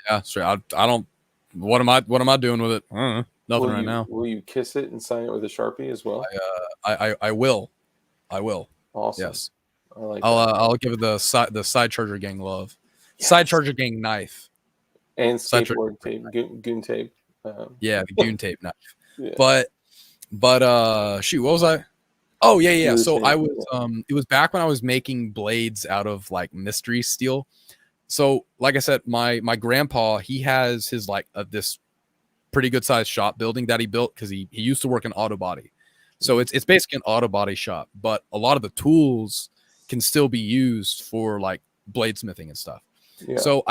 Yeah, straight. I don't. What am I doing with it? I don't know. Nothing right now. Will you kiss it and sign it with a Sharpie as well? I will. I will. Awesome. Yes. I like I'll give it the side charger gang love. Yes. Side charger gang knife. And Side skateboard tape, goon tape. Yeah, the goon tape knife. Yeah. But shoot, what was I? Oh yeah. You were So saying, I was it was back when I was making blades out of like mystery steel. So like I said, my grandpa, he has his like this pretty good sized shop building that he built because he used to work in auto body. So it's basically an auto body shop, but a lot of the tools can still be used for like bladesmithing and stuff. Yeah. So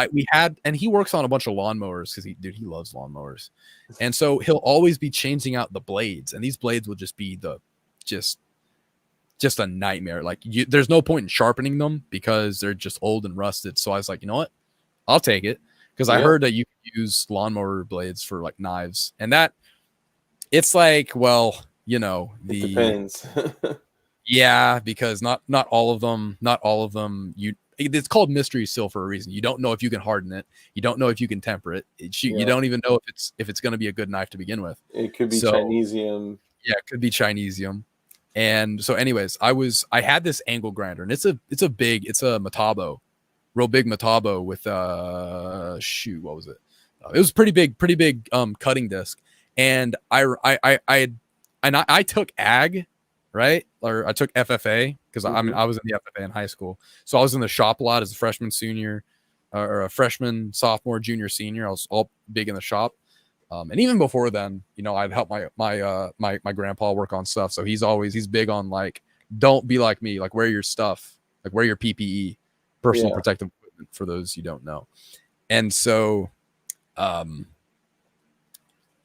he works on a bunch of lawnmowers because he loves lawnmowers. And so he'll always be changing out the blades, and these blades will just be just a nightmare. Like there's no point in sharpening them because they're just old and rusted. So I was like, you know what? I'll take it. Because I heard that you can use lawnmower blades for like knives, and that it's like, well, you know, it depends. Yeah, because not all of them, it's called mystery steel for a reason. You don't know if you can harden it. You don't know if you can temper it. You don't even know if it's going to be a good knife to begin with. It could be Chinesium. Yeah, it could be Chinesium. And so, anyways, I had this angle grinder, and it's a Metabo, real big Metabo with what was it? It was pretty big cutting disc, and I took ag, right? Or I took FFA because I was in the FFA in high school, so I was in the shop a lot as a freshman, senior, or a freshman, sophomore, junior, senior. I was all big in the shop, and even before then, you know, I'd help my grandpa work on stuff. So he's big on like, don't be like me, like wear your stuff, like wear your PPE, personal protective equipment, for those you don't know. And so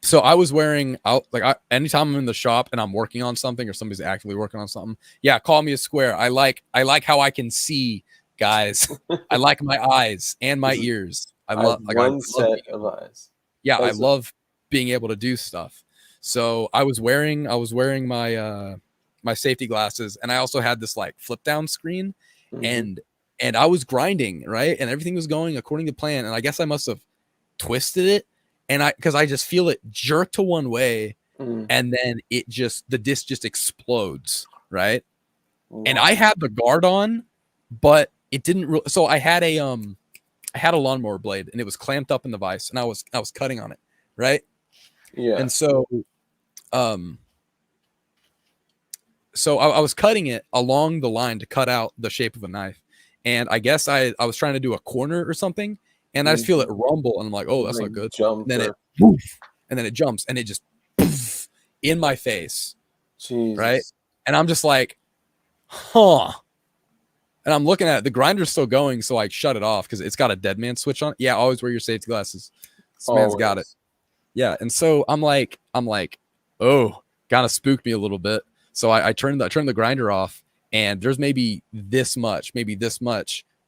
so I was wearing out anytime I'm in the shop and I'm working on something or somebody's actively working on something, call me a square. I like how I can see, guys. I like my eyes and my ears. I love set of eyes. Yeah, I love being able to do stuff. So I was wearing my my safety glasses, and I also had this like flip down screen, and I was grinding, right? And everything was going according to plan. And I guess I must have twisted it, because I just feel it jerk to one way, and then the disc just explodes, right? Wow. And I had the guard on, but it didn't. So I had a lawnmower blade, and it was clamped up in the vise, and I was cutting on it, right? Yeah. And so, I was cutting it along the line to cut out the shape of a knife, and I guess I was trying to do a corner or something, and I just feel it rumble, and I'm like, oh, that's not good. And then it jumps, and it just poof, in my face. Jesus. Right? And I'm just like, huh. And I'm looking at it. The grinder's still going, so I shut it off because it's got a dead man switch on it. Yeah, always wear your safety glasses. This man's got it. Yeah, and so I'm like, oh, kind of spooked me a little bit. So I turned the grinder off, and there's maybe this much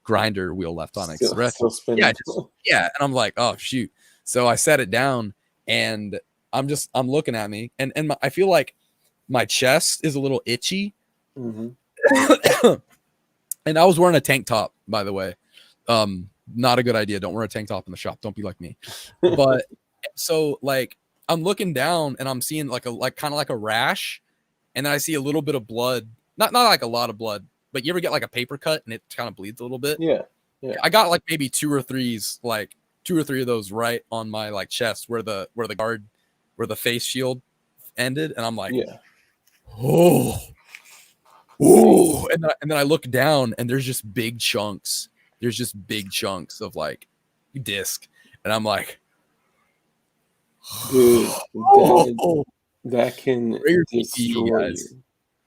grinder wheel left on it. Still spinning. And I'm like, oh shoot. So I set it down, and I'm looking at me, and I feel like my chest is a little itchy. And I was wearing a tank top, by the way. Not a good idea. Don't wear a tank top in the shop. Don't be like me. But so like I'm looking down, and I'm seeing like kind of like a rash, and then I see a little bit of blood. Not like a lot of blood, but you ever get like a paper cut and it kind of bleeds a little bit? Yeah. I got like maybe two or three of those right on my like chest where the face shield ended, and I'm like, oh, and then I look down, and there's just big chunks. There's just big chunks of like disc, and I'm like, dude, that can destroy you.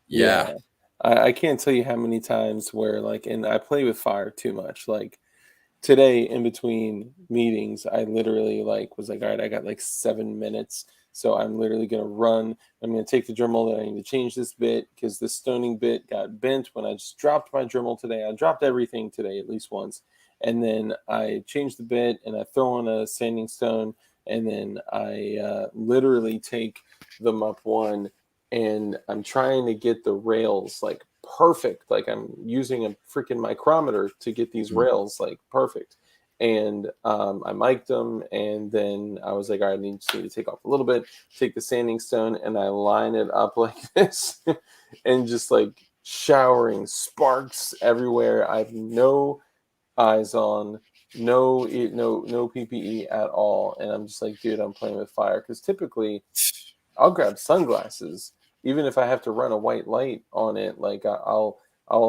Yeah. I can't tell you how many times where like, and I play with fire too much. Like today, in between meetings, I literally was like, all right, I got like 7 minutes. So I'm literally going to run. I'm going to take the Dremel that I need to change this bit because the stoning bit got bent when I just dropped my Dremel today. I dropped everything today at least once. And then I change the bit, and I throw on a sanding stone. And then I literally take the MUP1 and I'm trying to get the rails like perfect. Like I'm using a freaking micrometer to get these rails like perfect. And I mic'd them, and then I was like, all right, just need to take off a little bit, take the sanding stone, and I line it up like this, and just like showering sparks everywhere. I have no eyes on, no PPE at all, and I'm just like, dude, I'm playing with fire, because typically I'll grab sunglasses even if I have to run a white light on it. Like I'll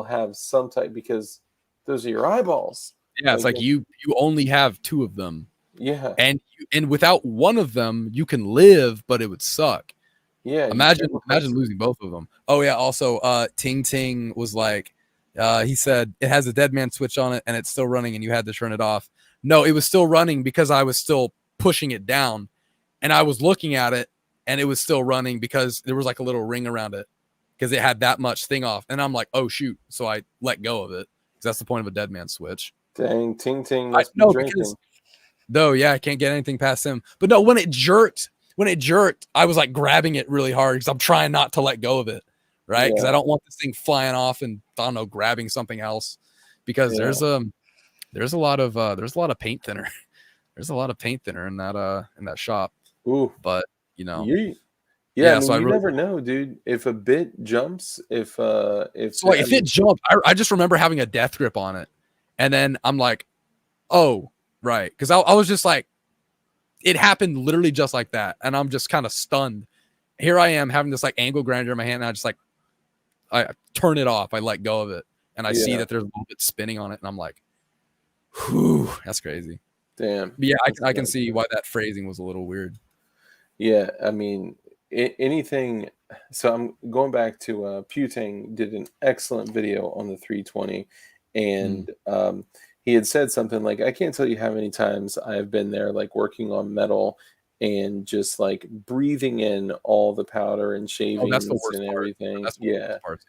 have some type, because those are your eyeballs. Yeah, it's like you only have 2 of them, Yeah, and without one of them you can live, but it would suck. yeah. Imagine losing both of them. Oh yeah. Also, Ting Ting was like, he said it has a dead man switch on it and it's still running, and you had to turn it off. No, it was still running because I was still pushing it down, and I was looking at it, and it was still running because there was like a little ring around it because it had that much thing off, and I'm like, oh shoot, so I let go of it because that's the point of a dead man switch. Dang, Ting Ting I must be know drinking. because no, yeah, I can't get anything past him. But no, when it jerked, I was like grabbing it really hard because I'm trying not to let go of it, right? Because I don't want this thing flying off and I don't know, grabbing something else. Because there's a lot of paint thinner. There's a lot of paint thinner in that shop. Ooh, but you know, yeah. I mean, so you never know, dude. If a bit jumps, if it jumped, I just remember having a death grip on it, and then I'm like, oh, right, because I was just like, it happened literally just like that, and I'm just kind of stunned. Here I am having this like angle grinder in my hand, and I just like, I turn it off, I let go of it, and I see that there's a little bit spinning on it, and I'm like, whew, that's crazy. Damn. But yeah, I can see why that phrasing was a little weird. Yeah, I mean, anything. So I'm going back to Puting did an excellent video on the 320, and he had said something like, I can't tell you how many times I've been there like working on metal and just like breathing in all the powder and shavings and everything. That's the worst part,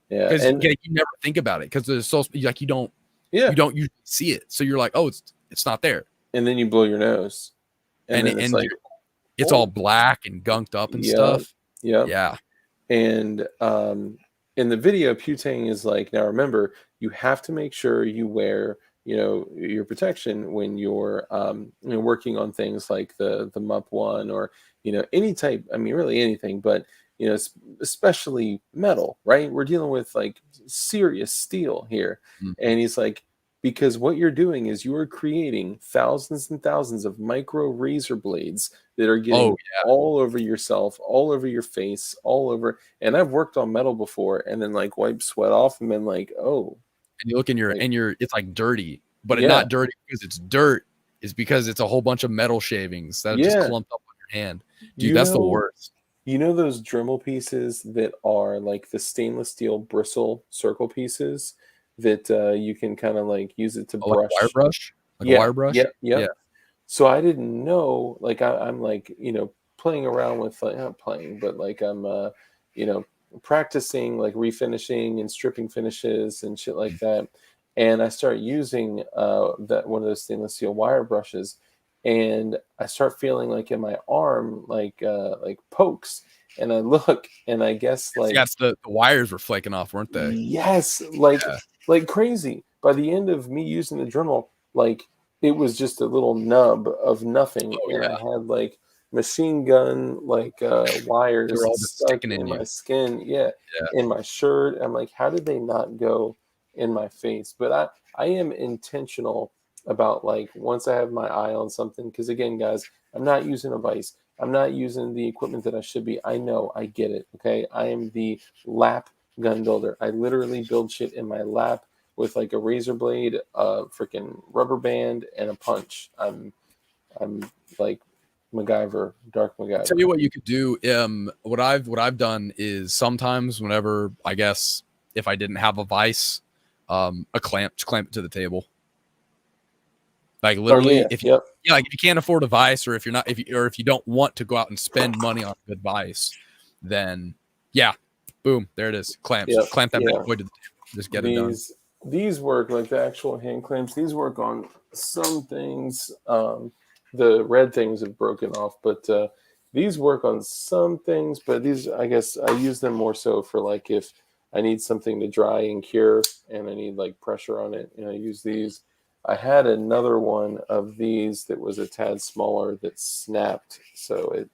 yeah. Because And you never think about it because there's so like you don't usually see it, so you're like, oh, it's not there, and then you blow your nose, and then it's like, it's all black and gunked up and stuff. Yeah. And in the video, Putain is like, now remember, you have to make sure you wear, your protection when you're working on things like the MUP one, or any type. I mean, really anything, but especially metal, right? We're dealing with like serious steel here, and he's like, because what you're doing is you are creating thousands and thousands of micro razor blades that are getting all over yourself, all over your face, all over. And I've worked on metal before, and then like wiped sweat off and been like, oh. And you look in it's like dirty, but it's not dirty because it's dirt. It's because it's a whole bunch of metal shavings that just clumped up on your hand. Dude, that's the worst. You know those Dremel pieces that are like the stainless steel bristle circle pieces that you can kind of like use it to brush? Like a wire brush? Like a wire brush? Yeah. So I didn't know, like I'm like, playing around with, like, not playing, but like I'm, practicing like refinishing and stripping finishes and shit like that. And I start using that one of those stainless steel wire brushes, and I start feeling like in my arm, like pokes. And I look, and I guess like the wires were flaking off, weren't they? Yes, like crazy. By the end of me using the Dremel, like it was just a little nub of nothing, and I had like machine gun like wires stuck in my skin, in my shirt. I'm like, how did they not go in my face? But I am intentional about, like, once I have my eye on something, because again, guys, I'm not using a vice. I'm not using the equipment that I should be. I know, I get it. Okay, I am the lap gun builder. I literally build shit in my lap with like a razor blade, a freaking rubber band, and a punch. I'm like MacGyver, Dark MacGyver. Tell you what you could do. What I've done is sometimes whenever, I guess, if I didn't have a vise, a clamp, just clamp it to the table. Like literally, like if you can't afford a vise, or if you don't want to go out and spend money on a good vise, then boom, there it is. Clamp that bad boy to the table. Just get it done. These work, like the actual hand clamps. These work on some things. The red things have broken off, but these work on some things, but these, I guess I use them more so for like if I need something to dry and cure and I need like pressure on it, I use these. I had another one of these that was a tad smaller that snapped, so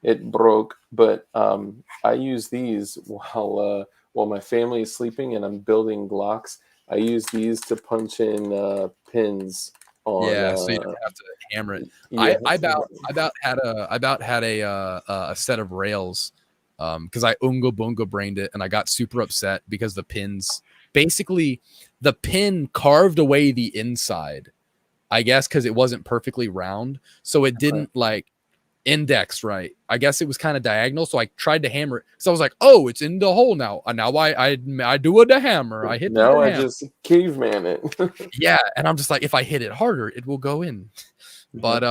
it broke. But I use these while my family is sleeping and I'm building blocks. I use these to punch in pins on. Yeah, so you don't have to hammer it. Yeah, I about had a set of rails because I unga bunga brained it and I got super upset because the pins basically the pin carved away the inside, I guess, because it wasn't perfectly round, so it didn't like index right. I guess it was kind of diagonal, so I tried to hammer it. So I was like, "Oh, it's in the hole now." Now I do with the hammer. I hit the now I hammer. just caveman it. Yeah, and I'm just like, if I hit it harder, it will go in. But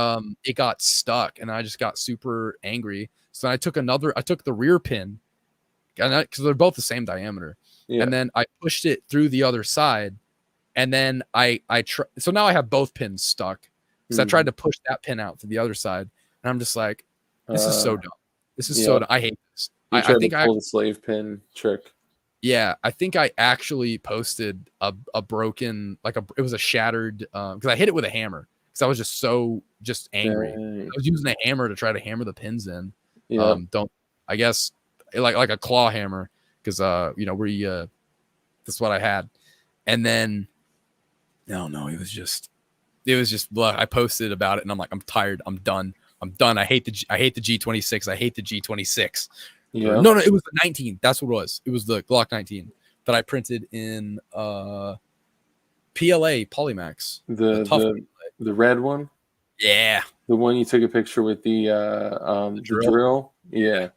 it got stuck, and I just got super angry. So I took the rear pin, because they're both the same diameter, and then I pushed it through the other side, and then so now I have both pins stuck. So I tried to push that pin out to the other side, and I'm just like, this is so dumb. This is so dumb. I hate this. I think to pull the slave pin trick. Yeah, I think I actually posted a broken, it was a shattered, because I hit it with a hammer because I was just angry. I was using a hammer to try to hammer the pins in. Yeah. I guess like a claw hammer because that's what I had. And then no, it was just I posted about it and I'm like, I'm tired. I'm done. I hate the G26. I hate the G26. Yeah. No, it was the 19. That's what it was. It was the Glock 19 that I printed in PLA Polymax. The red one? Yeah. The one you took a picture with the drill? Yeah.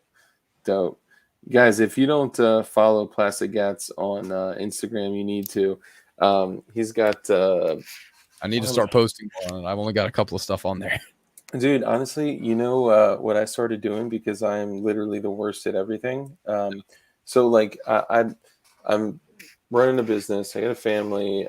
Dope. Guys, if you don't follow Plastik Gatz on Instagram, you need to. He's got I need to start posting more on it. I've only got a couple of stuff on there. Dude, honestly, what I started doing, because I'm literally the worst at everything. So like I'm running a business. I got a family.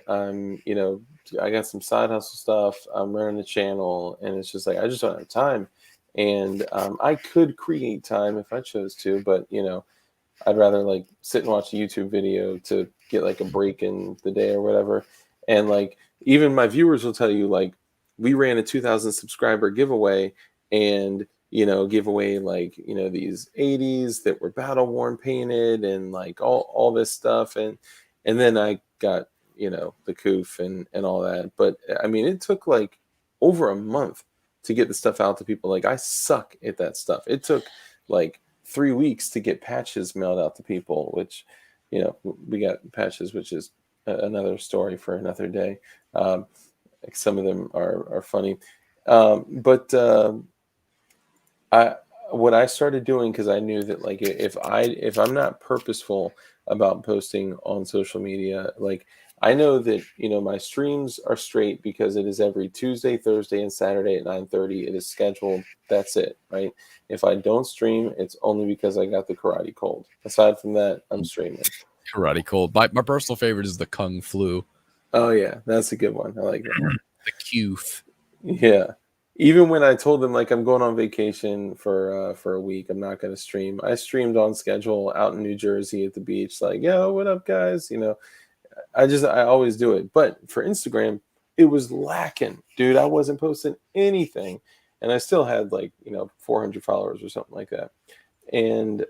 I got some side hustle stuff. I'm running a channel, and it's just like I just don't have time. And I could create time if I chose to, but I'd rather like sit and watch a YouTube video to get like a break in the day or whatever. And like even my viewers will tell you, like, we ran a 2,000 subscriber giveaway and, give away like, these 80s that were battle worn painted and like all this stuff. And then I got, the coof and all that. But I mean, it took like over a month to get the stuff out to people. Like I suck at that stuff. It took like 3 weeks to get patches mailed out to people, which, we got patches, which is another story for another day. Some of them are funny. But what I started doing, because I knew that like if I'm not purposeful about posting on social media, like I know that my streams are straight because it is every Tuesday, Thursday, and Saturday at 9:30. It is scheduled. That's it, right? If I don't stream, it's only because I got the karate cold. Aside from that, I'm streaming. Karate cold. My personal favorite is the Kung Flu. Oh yeah, that's a good one. I like that. The Qf. Yeah. Even when I told them like I'm going on vacation for a week, I'm not going to stream. I streamed on schedule out in New Jersey at the beach. Like, yo, what up, guys? I always do it. But for Instagram, it was lacking, dude. I wasn't posting anything, and I still had like 400 followers or something like that. And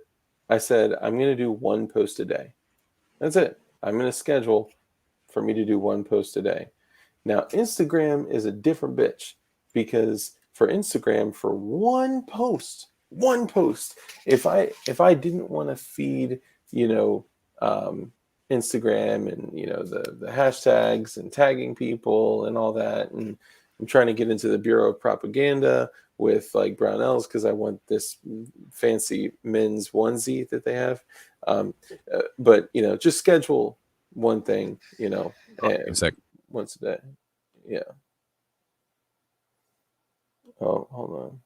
I said I'm going to do one post a day. That's it. I'm going to schedule for me to do one post a day. Now, Instagram is a different bitch, because for Instagram, for one post, if I didn't want to feed, Instagram and, the hashtags and tagging people and all that, and I'm trying to get into the Bureau of Propaganda with like Brownells because I want this fancy men's onesie that they have. But, just schedule one thing, once a day. Yeah. Oh, hold on.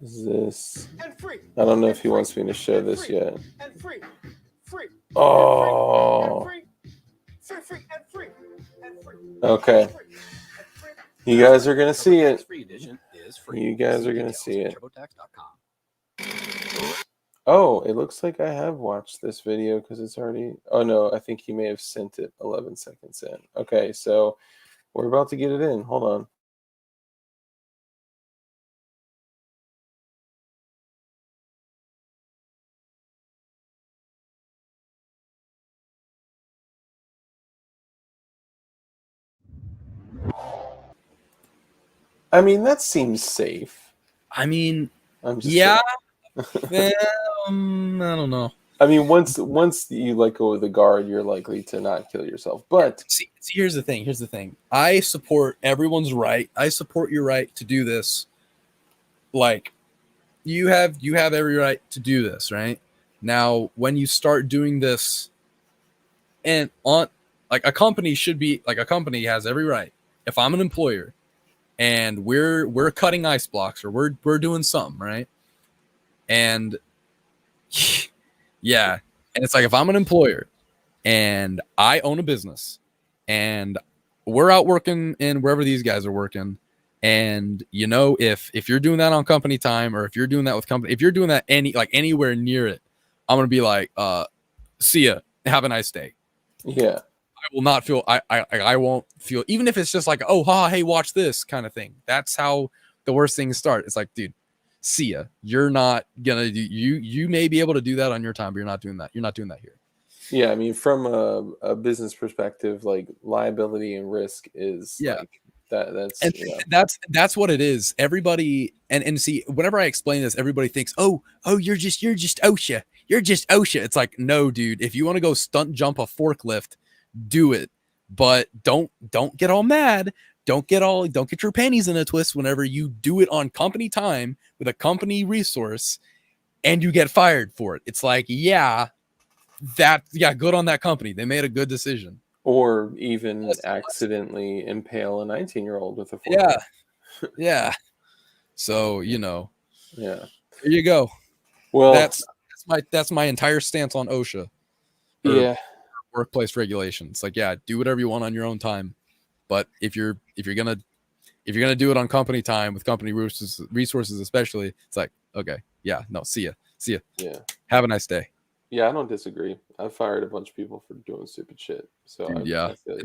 Is this? I don't know if he wants me to show this yet. Oh. Okay. You guys are gonna see it. You guys are gonna see it. Oh, it looks like I have watched this video because it's already. Oh no, I think he may have sent it 11 seconds in. Okay, so we're about to get it in. Hold on. I mean, that seems safe. I mean, I'm just yeah. kidding. I don't know. I mean, once you let go of the guard, you're likely to not kill yourself. But see, here's the thing. Here's the thing. I support everyone's right. I support your right to do this. Like, you have every right to do this, right? Now, when you start doing this, and on like a company should be like a company has every right. If I'm an employer and we're cutting ice blocks or we're doing something, right? And yeah, and it's like if I'm an employer and I own a business and we're out working in wherever these guys are working, and you know, if you're doing that on company time or if you're doing that with company, if you're doing that anywhere near it, I'm gonna be like, see ya, have a nice day. yeah, I will not feel I won't feel, even if it's just like, oh ha, hey, watch this kind of thing. That's how the worst things start. It's like, dude, see ya. You're not gonna do you may be able to do that on your time, but you're not doing that. You're not doing that here. yeah. I mean, from a business perspective, like liability and risk is Yeah. like that. That's And yeah, that's what it is. Everybody and see, whenever I explain this, everybody thinks, oh, you're just OSHA. You're just OSHA. It's like, no, dude, if you want to go stunt jump a forklift, do it. But don't get all mad. Don't get your panties in a twist whenever you do it on company time with a company resource and you get fired for it. It's like, yeah, good on that company. They made a good decision. or even accidentally impale a 19-year-old with a forklift. Yeah. Yeah. So, Yeah. there you go. Well, That's my entire stance on OSHA. yeah. Workplace regulations. Like, yeah, do whatever you want on your own time. But if you're gonna do it on company time with company resources especially, it's like, okay, yeah, no, see ya. Yeah. Have a nice day. Yeah, I don't disagree. I've fired a bunch of people for doing stupid shit. So Dude, I feel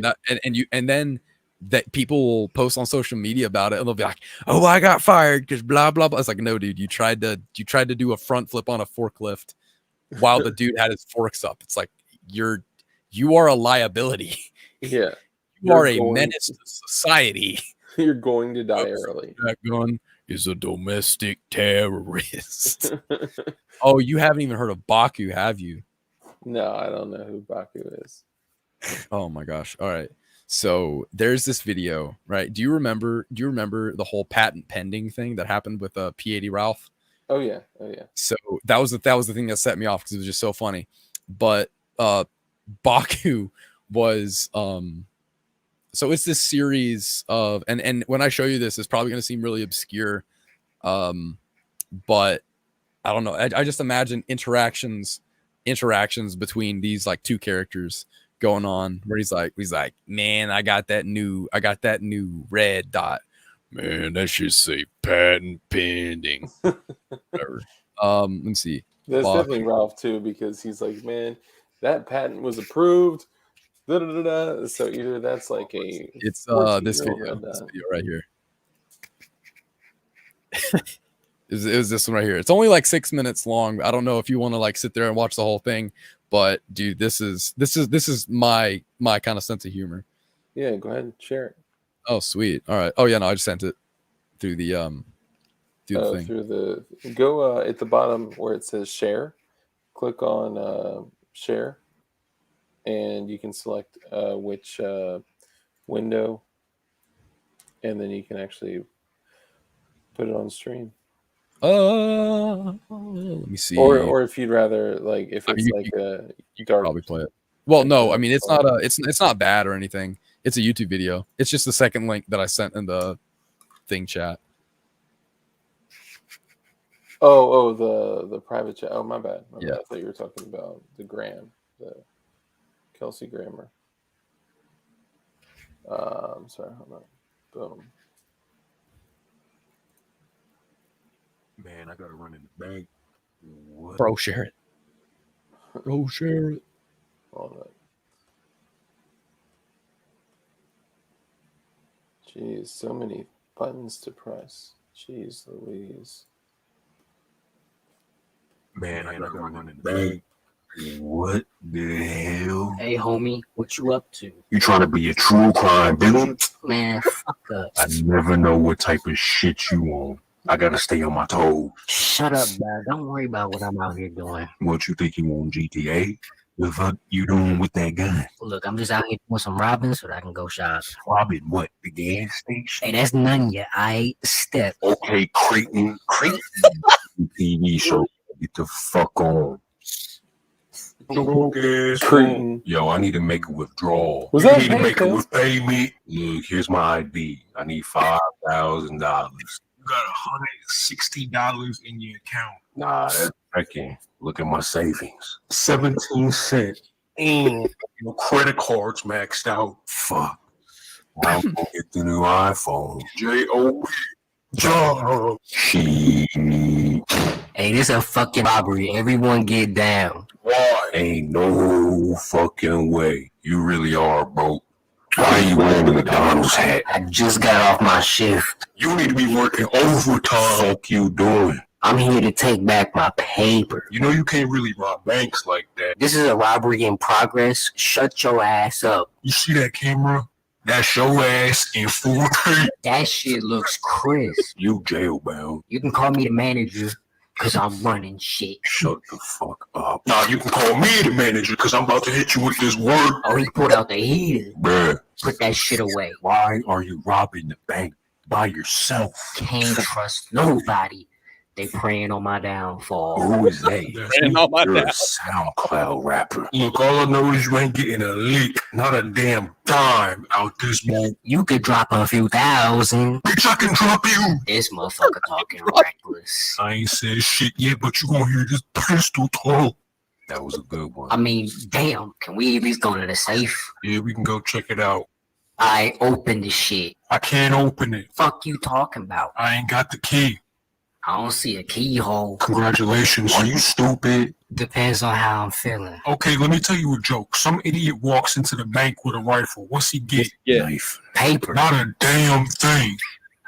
you. And then that people will post on social media about it and they'll be like, oh, I got fired because blah blah blah. It's like, no, dude, you tried to do a front flip on a forklift while the dude had his forks up. It's like, you are a liability. Yeah. You are a menace to society. You're going to die early. That gun is a domestic terrorist. Oh, you haven't even heard of Baku, have you? No, I don't know who Baku is. Oh my gosh. All right. So there's this video, right? Do you remember the whole patent pending thing that happened with P80 Ralph? Oh yeah. So that was the thing that set me off because it was just so funny. But Baku was so it's this series of, and when I show you this, it's probably going to seem really obscure, but I don't know. I just imagine interactions between these like two characters going on where he's like, man, I got that new red dot. Man, that should say patent pending. Whatever. Let me see. That's definitely Ralph too, because he's like, man, that patent was approved. Da, da, da, da. So either that's like a it's this video right here. It was this one right here. It's only like 6 minutes long. I don't know if you want to like sit there and watch the whole thing, but dude, this is my kind of sense of humor. Yeah, go ahead and share it. Oh, sweet. All right. Oh yeah, no, I just sent it through the thing. Through the go at the bottom where it says share. Click on share, and you can select which window, and then you can actually put it on stream. Let me see. Or if you'd rather, like, if it's you dark, probably play it. Well, no, I mean it's not it's not bad or anything. It's a YouTube video. It's just the second link that I sent in the thing chat. Oh, the private chat. Oh, my bad. Yeah. I thought you were talking about the Graham, the Kelsey Grammer. I'm sorry. Hold on. Boom. Man, I gotta run in the bank. What? Bro, share it. Bro, share it. All right. Jeez, so many buttons to press. Jeez Louise. Man, I gotta run in the bank. What the hell? Hey, homie, what you up to? You trying to be a true crime villain? Man, fuck up. I never know what type of shit you on. I gotta stay on my toes. Shut up, man. Don't worry about what I'm out here doing. What you think you on GTA? The fuck you doing with that gun? Look, I'm just out here doing some robbing so that I can go shop. Robbing what? The gas station? Hey, that's none yet. I step. Okay, Creighton. TV show. Get the fuck on. Creighton. Yo, I need to make a withdrawal. Was You that need to make a PayPal? with payment. Look, here's my ID. I need $5,000. You got $160 in your account. Nah, that's checking. Look at my savings. 17 cents. And your credit card's maxed out. Fuck. I'm gonna get the new iPhone. J-O-B. Job. She. Hey, this a fucking robbery. Everyone get down. Why? Ain't no fucking way. You really are, bro. Why are you wearing a McDonald's hat? I just got off my shift. You need to be working overtime. Fuck you doing? I'm here to take back my paper. You know you can't really rob banks like that. This is a robbery in progress. Shut your ass up. You see that camera? That's your ass in 4K. That shit looks crisp. You jailbound. You can call me the manager, because I'm running shit. Shut the fuck up. Nah, you can call me the manager because I'm about to hit you with this word. Oh, he pulled out the heater. Bruh, Put that shit away. why are you robbing the bank by yourself? Can't trust nobody. They praying on my downfall. Who is they? Praying on my You're a down- SoundCloud rapper. Look, all I know is you ain't getting a lick, not a damn dime out this move. You could drop a few thousand. Bitch, I can drop you. This motherfucker talking reckless. I ain't said shit yet, but you gonna hear this pistol talk. That was a good one. I mean, damn. Can we at least go to the safe? Yeah, we can go check it out. I open the shit. I can't open it. Fuck you talking about? I ain't got the key. I don't see a keyhole. Congratulations. Are you stupid? Depends on how I'm feeling. Okay, let me tell you a joke. Some idiot walks into the bank with a rifle. What's he get? Yeah. Knife. Paper. Not a damn thing.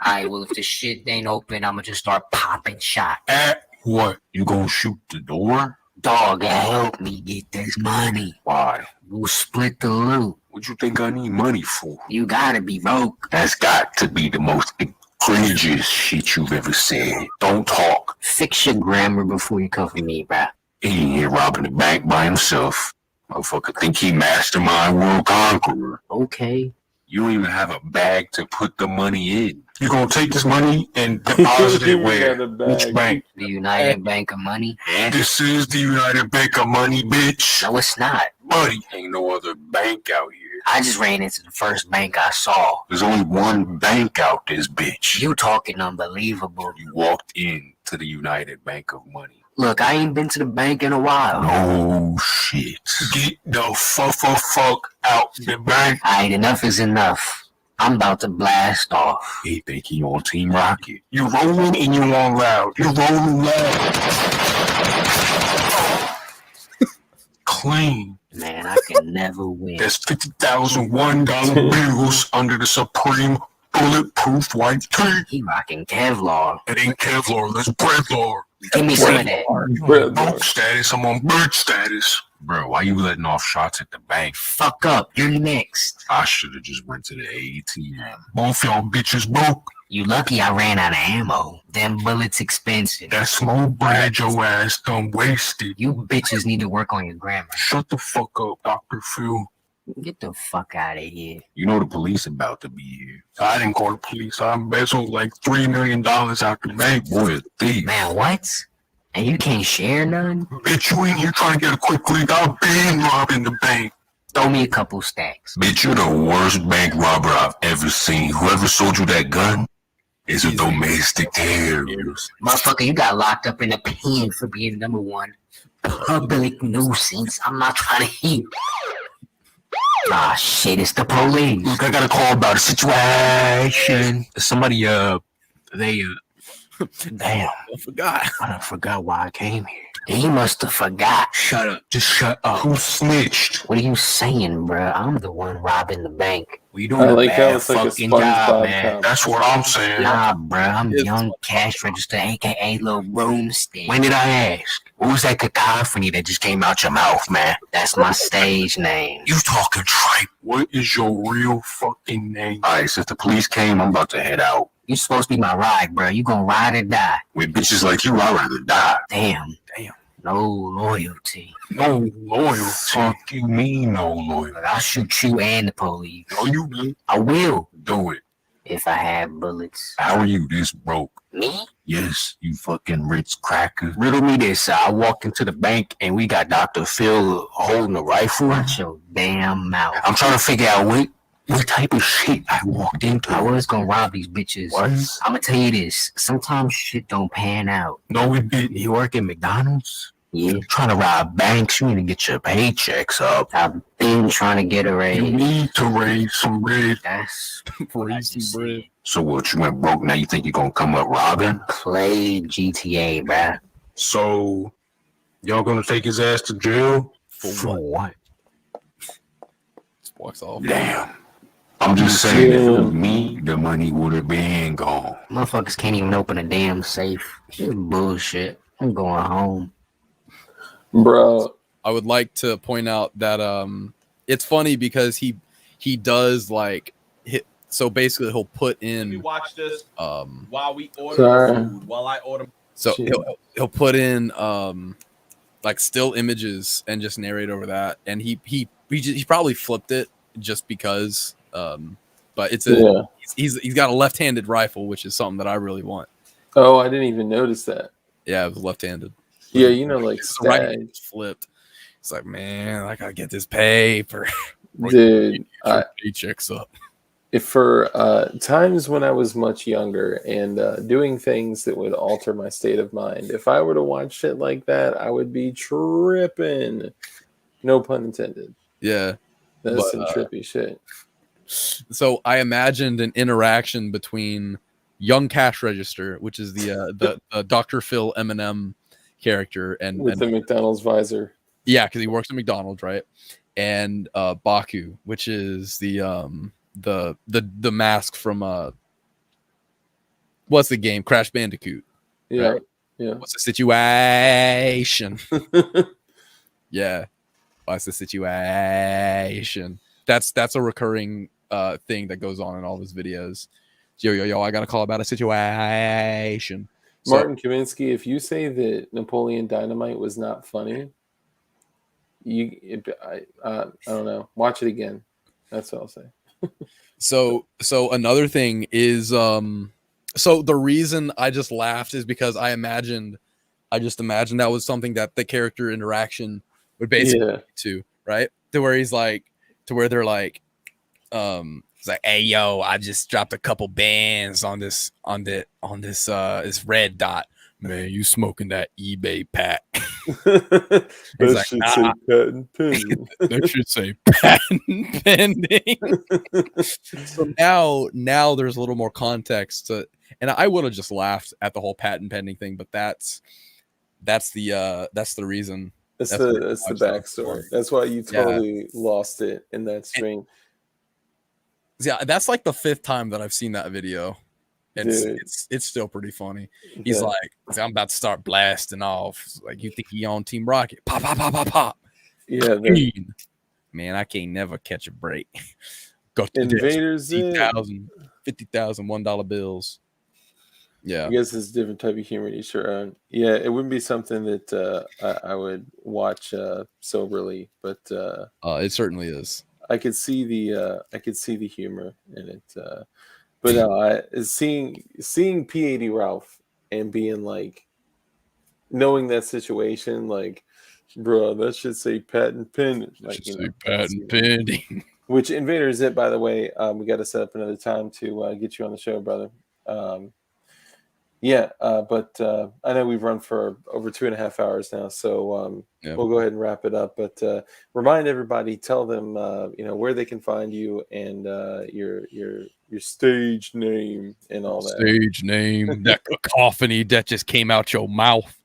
Alright, well, if the shit ain't open, I'ma just start popping shot. At what? You gonna shoot the door? Dog, help me get this money. Why? We'll split the loot. What you think I need money for? You gotta be broke. That's got to be the most egregious shit you've ever said. Don't talk. Fix your grammar before you come for me, bruh. He ain't here robbing the bank by himself. Motherfucker think he mastermind world conqueror. Okay. You don't even have a bag to put the money in. You gonna take this money and deposit it where? Got a bag. Which bank? The United Bank of Money? This is the United Bank of Money, bitch. No, it's not. Buddy, ain't no other bank out here. I just ran into the first bank I saw. There's only one bank out this bitch. You talking unbelievable. You walked in to the United Bank of Money. Look, I ain't been to the bank in a while. Oh shit. Get the fuck out the bank. Alright, enough is enough. I'm about to blast off. He think he on Team Rocket. You rolling and you on loud. You rolling loud. Clean. Man, I can never win. There's $50,001 bills under the Supreme Bulletproof White Tape. He rocking Kevlar. It ain't Kevlar, that's Breadlar. Give me some of that. You on boat status, I'm on bird status. Bro, why you letting off shots at the bank? Fuck up. You're next. I should have just went to the ATM. Both y'all bitches broke. You lucky I ran out of ammo. Them bullets expensive. That small bread your ass done wasted. You bitches need to work on your grammar. Shut the fuck up, Dr. Phil. Get the fuck out of here. You know the police about to be here. I didn't call the police. I embezzled like $3 million out the bank. Boy, a thief. Man, what? And you can't share none? Bitch, you ain't here trying to get a quick lick. I've been robbing the bank. Throw me a couple stacks. Bitch, you're the worst bank robber I've ever seen. Whoever sold you that gun is a domestic terrorist. Motherfucker, you got locked up in a pen for being number one public nuisance. I'm not trying to hear. Ah, shit, it's the police. Look, I got a call about a situation. Somebody, Damn, I forgot. I done forgot why I came here. He must have forgot. Shut up. Just shut up. Who snitched? What are you saying, bruh? I'm the one robbing the bank. We I doing a like how bad it's like a fucking job, SpongeBob man. comment. That's what I'm saying. Nah, bruh, I'm It's young cash register, aka Lil Broomstick. When did I ask? What was that cacophony that just came out your mouth, man? That's my stage name. You talking tripe. What is your real fucking name? Alright, since the police came, I'm about to head out. You supposed to be my ride, bruh. You gonna ride or die? With bitches like you, I'd rather die. Damn. No loyalty. No loyalty. Fuck you mean no loyalty? But I'll shoot you and the police. No, you won't. I will. Do it. If I have bullets. How are you this broke? Me? Yes, you fucking rich cracker. Riddle me this. I walked into the bank and we got Dr. Phil holding a rifle. Watch your damn mouth. I'm trying to figure out what type of shit I walked into. I was gonna rob these bitches. What? I'm gonna tell you this. Sometimes shit don't pan out. No, it didn't. You work at McDonald's? Yeah. You're trying to rob banks. You need to get your paychecks up. I've been trying to get a raise. You need to raise some bread. That's Raise some bread. So what, you went broke, now you think you're gonna come up robbing? play GTA, bruh. So, y'all gonna take his ass to jail? For what? Just walks off. Damn. I'm just saying, if it was me, the money would have been gone. Motherfuckers can't even open a damn safe. It's bullshit. I'm going home. Bro, I would like to point out that it's funny because he does like hit. So basically, he'll put We in watch this while we order Sorry. food. While I order, so Shit. he'll put in like still images and just narrate over that, and he probably flipped it just because but it's a yeah. he's got a left-handed rifle, which is something that I really want. Oh, I didn't even notice that. Yeah, it was left-handed. Yeah, you know, like The right hand stag. is flipped. It's like, man, I gotta get this paper. Dude, Paychecks up. if for times when I was much younger and doing things that would alter my state of mind, if I were to watch shit like that, I would be tripping. No pun intended. Yeah. That's But, some trippy shit. So I imagined an interaction between young cash register, which is the Dr. Phil Eminem character, and With the McDonald's visor. yeah, because he works at McDonald's, right? And Baku, which is the mask from what's the game? Crash Bandicoot. Yeah. Right. Yeah. What's the situation? Yeah. What's the situation? That's a recurring thing that goes on in all his videos. Yo, I got a call about a situation. So, Martin Kaminsky, if you say that Napoleon Dynamite was not funny, I don't know. Watch it again. That's what I'll say. so another thing is so the reason I just laughed is because I just imagined that was something that the character interaction would basically lead to, right? To where he's like, to where they're like, it's like, hey yo, I just dropped a couple bands on this red dot. Man, you smoking that eBay pack. That like, should nah. say patent pending. That should say patent pending. So now there's a little more context to, and I would have just laughed at the whole patent pending thing, but that's the reason. That's That's the backstory. That's why you totally lost it in that stream. Yeah, that's like the 5th time that I've seen that video. Dude. It's still pretty funny. He's Yeah. like, I'm about to start blasting off. Like, you think he on Team Rocket? Pop, pop, pop, pop, pop. Yeah, Man, I can't never catch a break. Go to Invaders in. 50,000 $1 bills. Yeah. I guess it's a different type of humor you sure on. Yeah, it wouldn't be something that I would watch soberly, but It certainly is. I could see the humor in it. But no, seeing P80 Ralph and being like, knowing that situation, like, bro, that should say patent pending. Like, Should say patent pending. Which Invader Zip, by the way, we got to set up another time to get you on the show, brother. Yeah, but I know we've run for over 2.5 hours now, so Yeah. we'll go ahead and wrap it up. But remind everybody, tell them where they can find you and your stage name and all that. Stage name, that cacophony that just came out your mouth.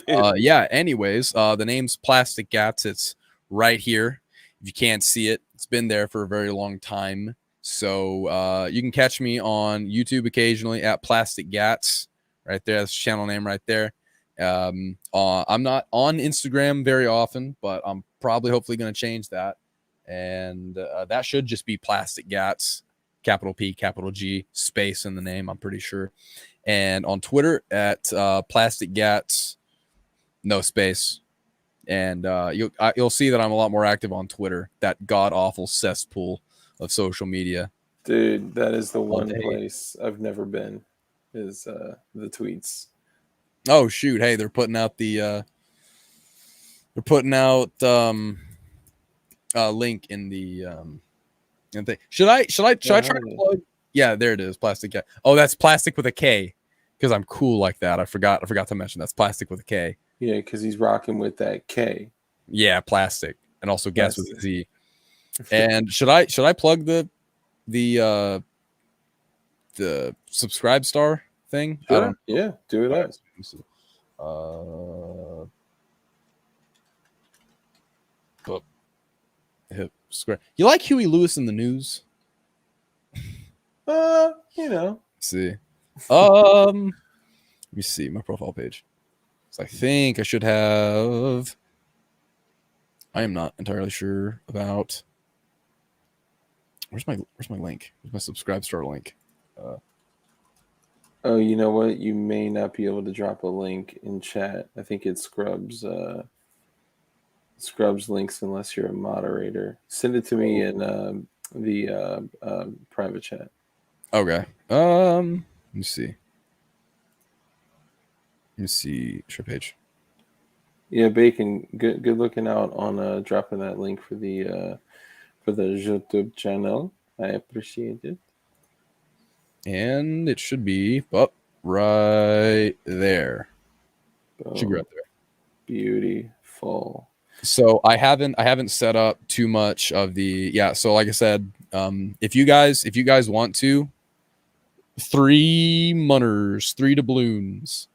Yeah. Anyways, the name's Plastik Gatz. It's right here. If you can't see it, it's been there for a very long time. So you can catch me on YouTube occasionally at Plastik Gatz. Right there, that's the channel name right there. I'm not on Instagram very often, but I'm probably hopefully going to change that. And that should just be Plastik Gatz, capital P, capital G, space in the name, I'm pretty sure. And on Twitter at Plastik Gatz, no space. And you'll see that I'm a lot more active on Twitter, that god awful cesspool of social media. Dude, that is the one day. place I've never been. Is the tweets. Oh shoot! Hey, they're putting out the link in the thing. Should I try to plug? Yeah, there it is. Plastik Gatz. Oh, that's Plastik with a K, because I'm cool like that. I forgot to mention that's Plastik with a K. Yeah, because he's rocking with that K. Yeah, Plastik, and also Gatz with a Z. And should I plug the subscribe star thing? Sure. Yeah, do it up. You like Huey Lewis in the news? Let's see. Let me see my profile page. So I think I should have. I am not entirely sure about. Where's my link? Where's my subscribe star link? Oh, you know what? You may not be able to drop a link in chat. I think it scrubs links unless you're a moderator. Send it to me in the private chat. Okay. Let me see. Share page. Yeah, Bacon. Good looking out on dropping that link for the YouTube channel. I appreciate it. And it should be up right there. Should be right there. Beautiful. So I haven't set up too much of the so like I said, if you guys want to, 3 munners, 3 doubloons,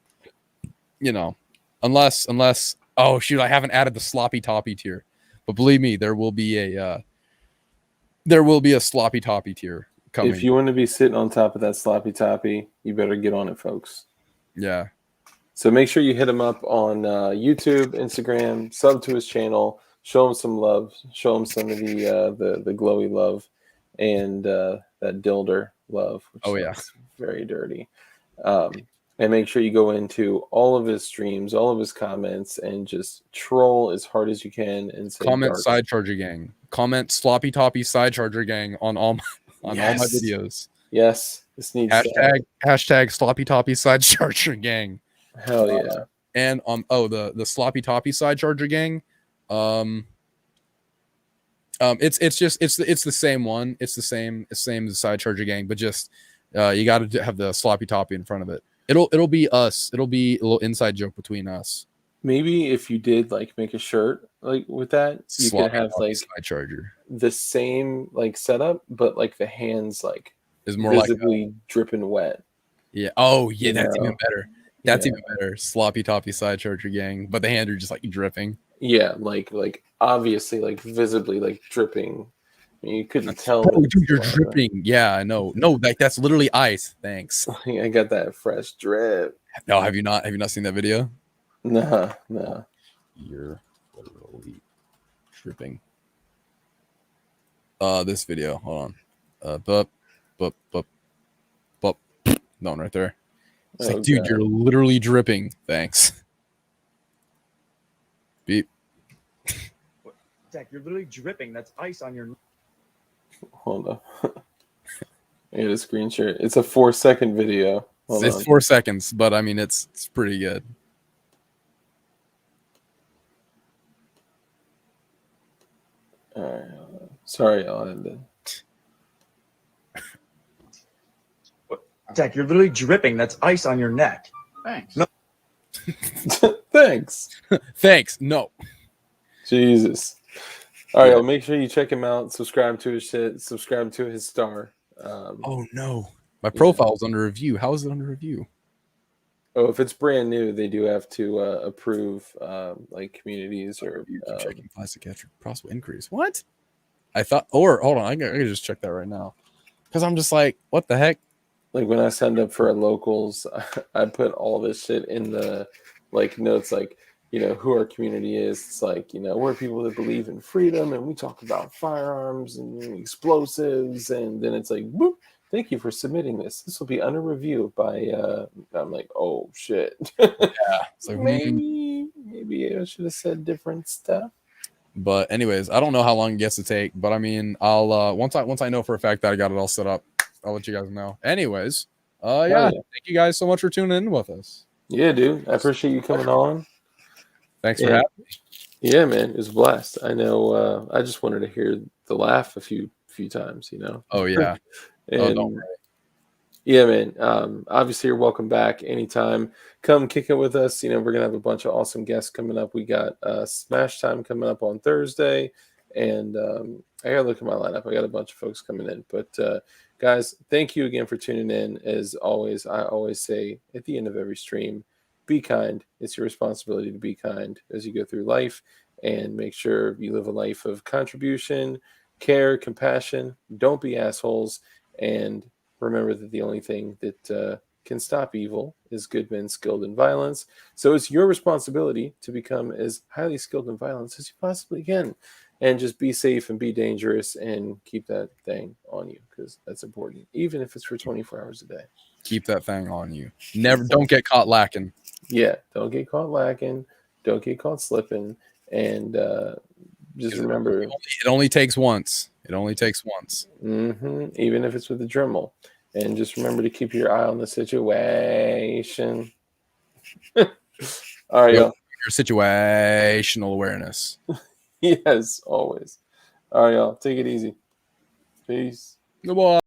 unless oh shoot, I haven't added the sloppy toppy tier, but believe me, there will be a sloppy toppy tier coming. If you want to be sitting on top of that sloppy toppy, you better get on it, folks. Yeah. So make sure you hit him up on YouTube, Instagram, sub to his channel, show him some love, show him some of the glowy love, and that dilder love, which is very dirty. And make sure you go into all of his streams, all of his comments, and just troll as hard as you can and say comment side charger gang, comment sloppy toppy side charger gang on all my all my videos. Yes, this needs hashtag sloppy toppy side charger gang. Hell yeah. And the sloppy toppy side charger gang, it's the same one. It's the same as the side charger gang, but just you got to have the sloppy toppy in front of it. It'll be us. It'll be a little inside joke between us. Maybe if you did make a shirt with that, you could have side charger, the same setup, but the hands is more visibly dripping wet. Yeah. Oh yeah, that's even better. That's even better. Sloppy toppy side charger gang, but the hands are just dripping. Yeah, obviously visibly dripping. I mean, you couldn't tell. Oh, dude, you're dripping. Yeah, I know. No, that's literally ice. Thanks. I got that fresh drip. No, have you not seen that video? No. You're literally dripping. This video. Hold on. Bup. No one right there. It's dude, God. You're literally dripping. Thanks. Beep. Zach, you're literally dripping. That's ice on your. Hold on. I got a screen share. It's a 4-second video. It's 4 seconds, but I mean, it's pretty good. All right. Sorry, I'll end it. Zach, you're literally dripping. That's ice on your neck. Thanks. No. Thanks. Thanks. No. Jesus. All right, Yeah. well, make sure you check him out. Subscribe to his shit. Subscribe to his star. Oh no, my profile's under review. How is it under review? Oh, if it's brand new, they do have to approve like communities or. You keep checking plastic after possible increase. What? I thought. Or hold on, I can just check that right now. Because I'm just like, what the heck? Like when I signed up for locals, I put all this shit in the like notes, like, you know, who our community is. It's like, you know, we're people that believe in freedom and we talk about firearms and explosives. And then it's like, whoop, thank you for submitting this. This will be under review by, I'm like, oh shit. Yeah. It's like, maybe I should have said different stuff. But anyways, I don't know how long it gets to take, but I mean, I'll once I know for a fact that I got it all set up, I'll let you guys know. Anyways, yeah, thank you guys so much for tuning in with us. Yeah, dude, I appreciate you coming on. Thanks for having me. Yeah, man, it was a blast. I know. I just wanted to hear the laugh a few times, you know. Oh yeah. And, don't worry. Yeah, man. Obviously, you're welcome back anytime. Come kick it with us. You know, we're gonna have a bunch of awesome guests coming up. We got Smash Time coming up on Thursday, and I gotta look at my lineup. I got a bunch of folks coming in. But guys, thank you again for tuning in. As always, I always say at the end of every stream, be kind. It's your responsibility to be kind as you go through life, and make sure you live a life of contribution, care, compassion. Don't be assholes, and remember that the only thing that can stop evil is good men skilled in violence. So it's your responsibility to become as highly skilled in violence as you possibly can. And just be safe and be dangerous and keep that thing on you, because that's important, even if it's for 24 hours a day. Keep that thing on you. Don't get caught lacking. Yeah, don't get caught lacking. Don't get caught slipping. And just remember, it only takes once. It only takes once. Even if it's with a Dremel. And just remember to keep your eye on the situation. All right, y'all. Your situational awareness. Yes, always. All right, y'all. Take it easy. Peace. Goodbye.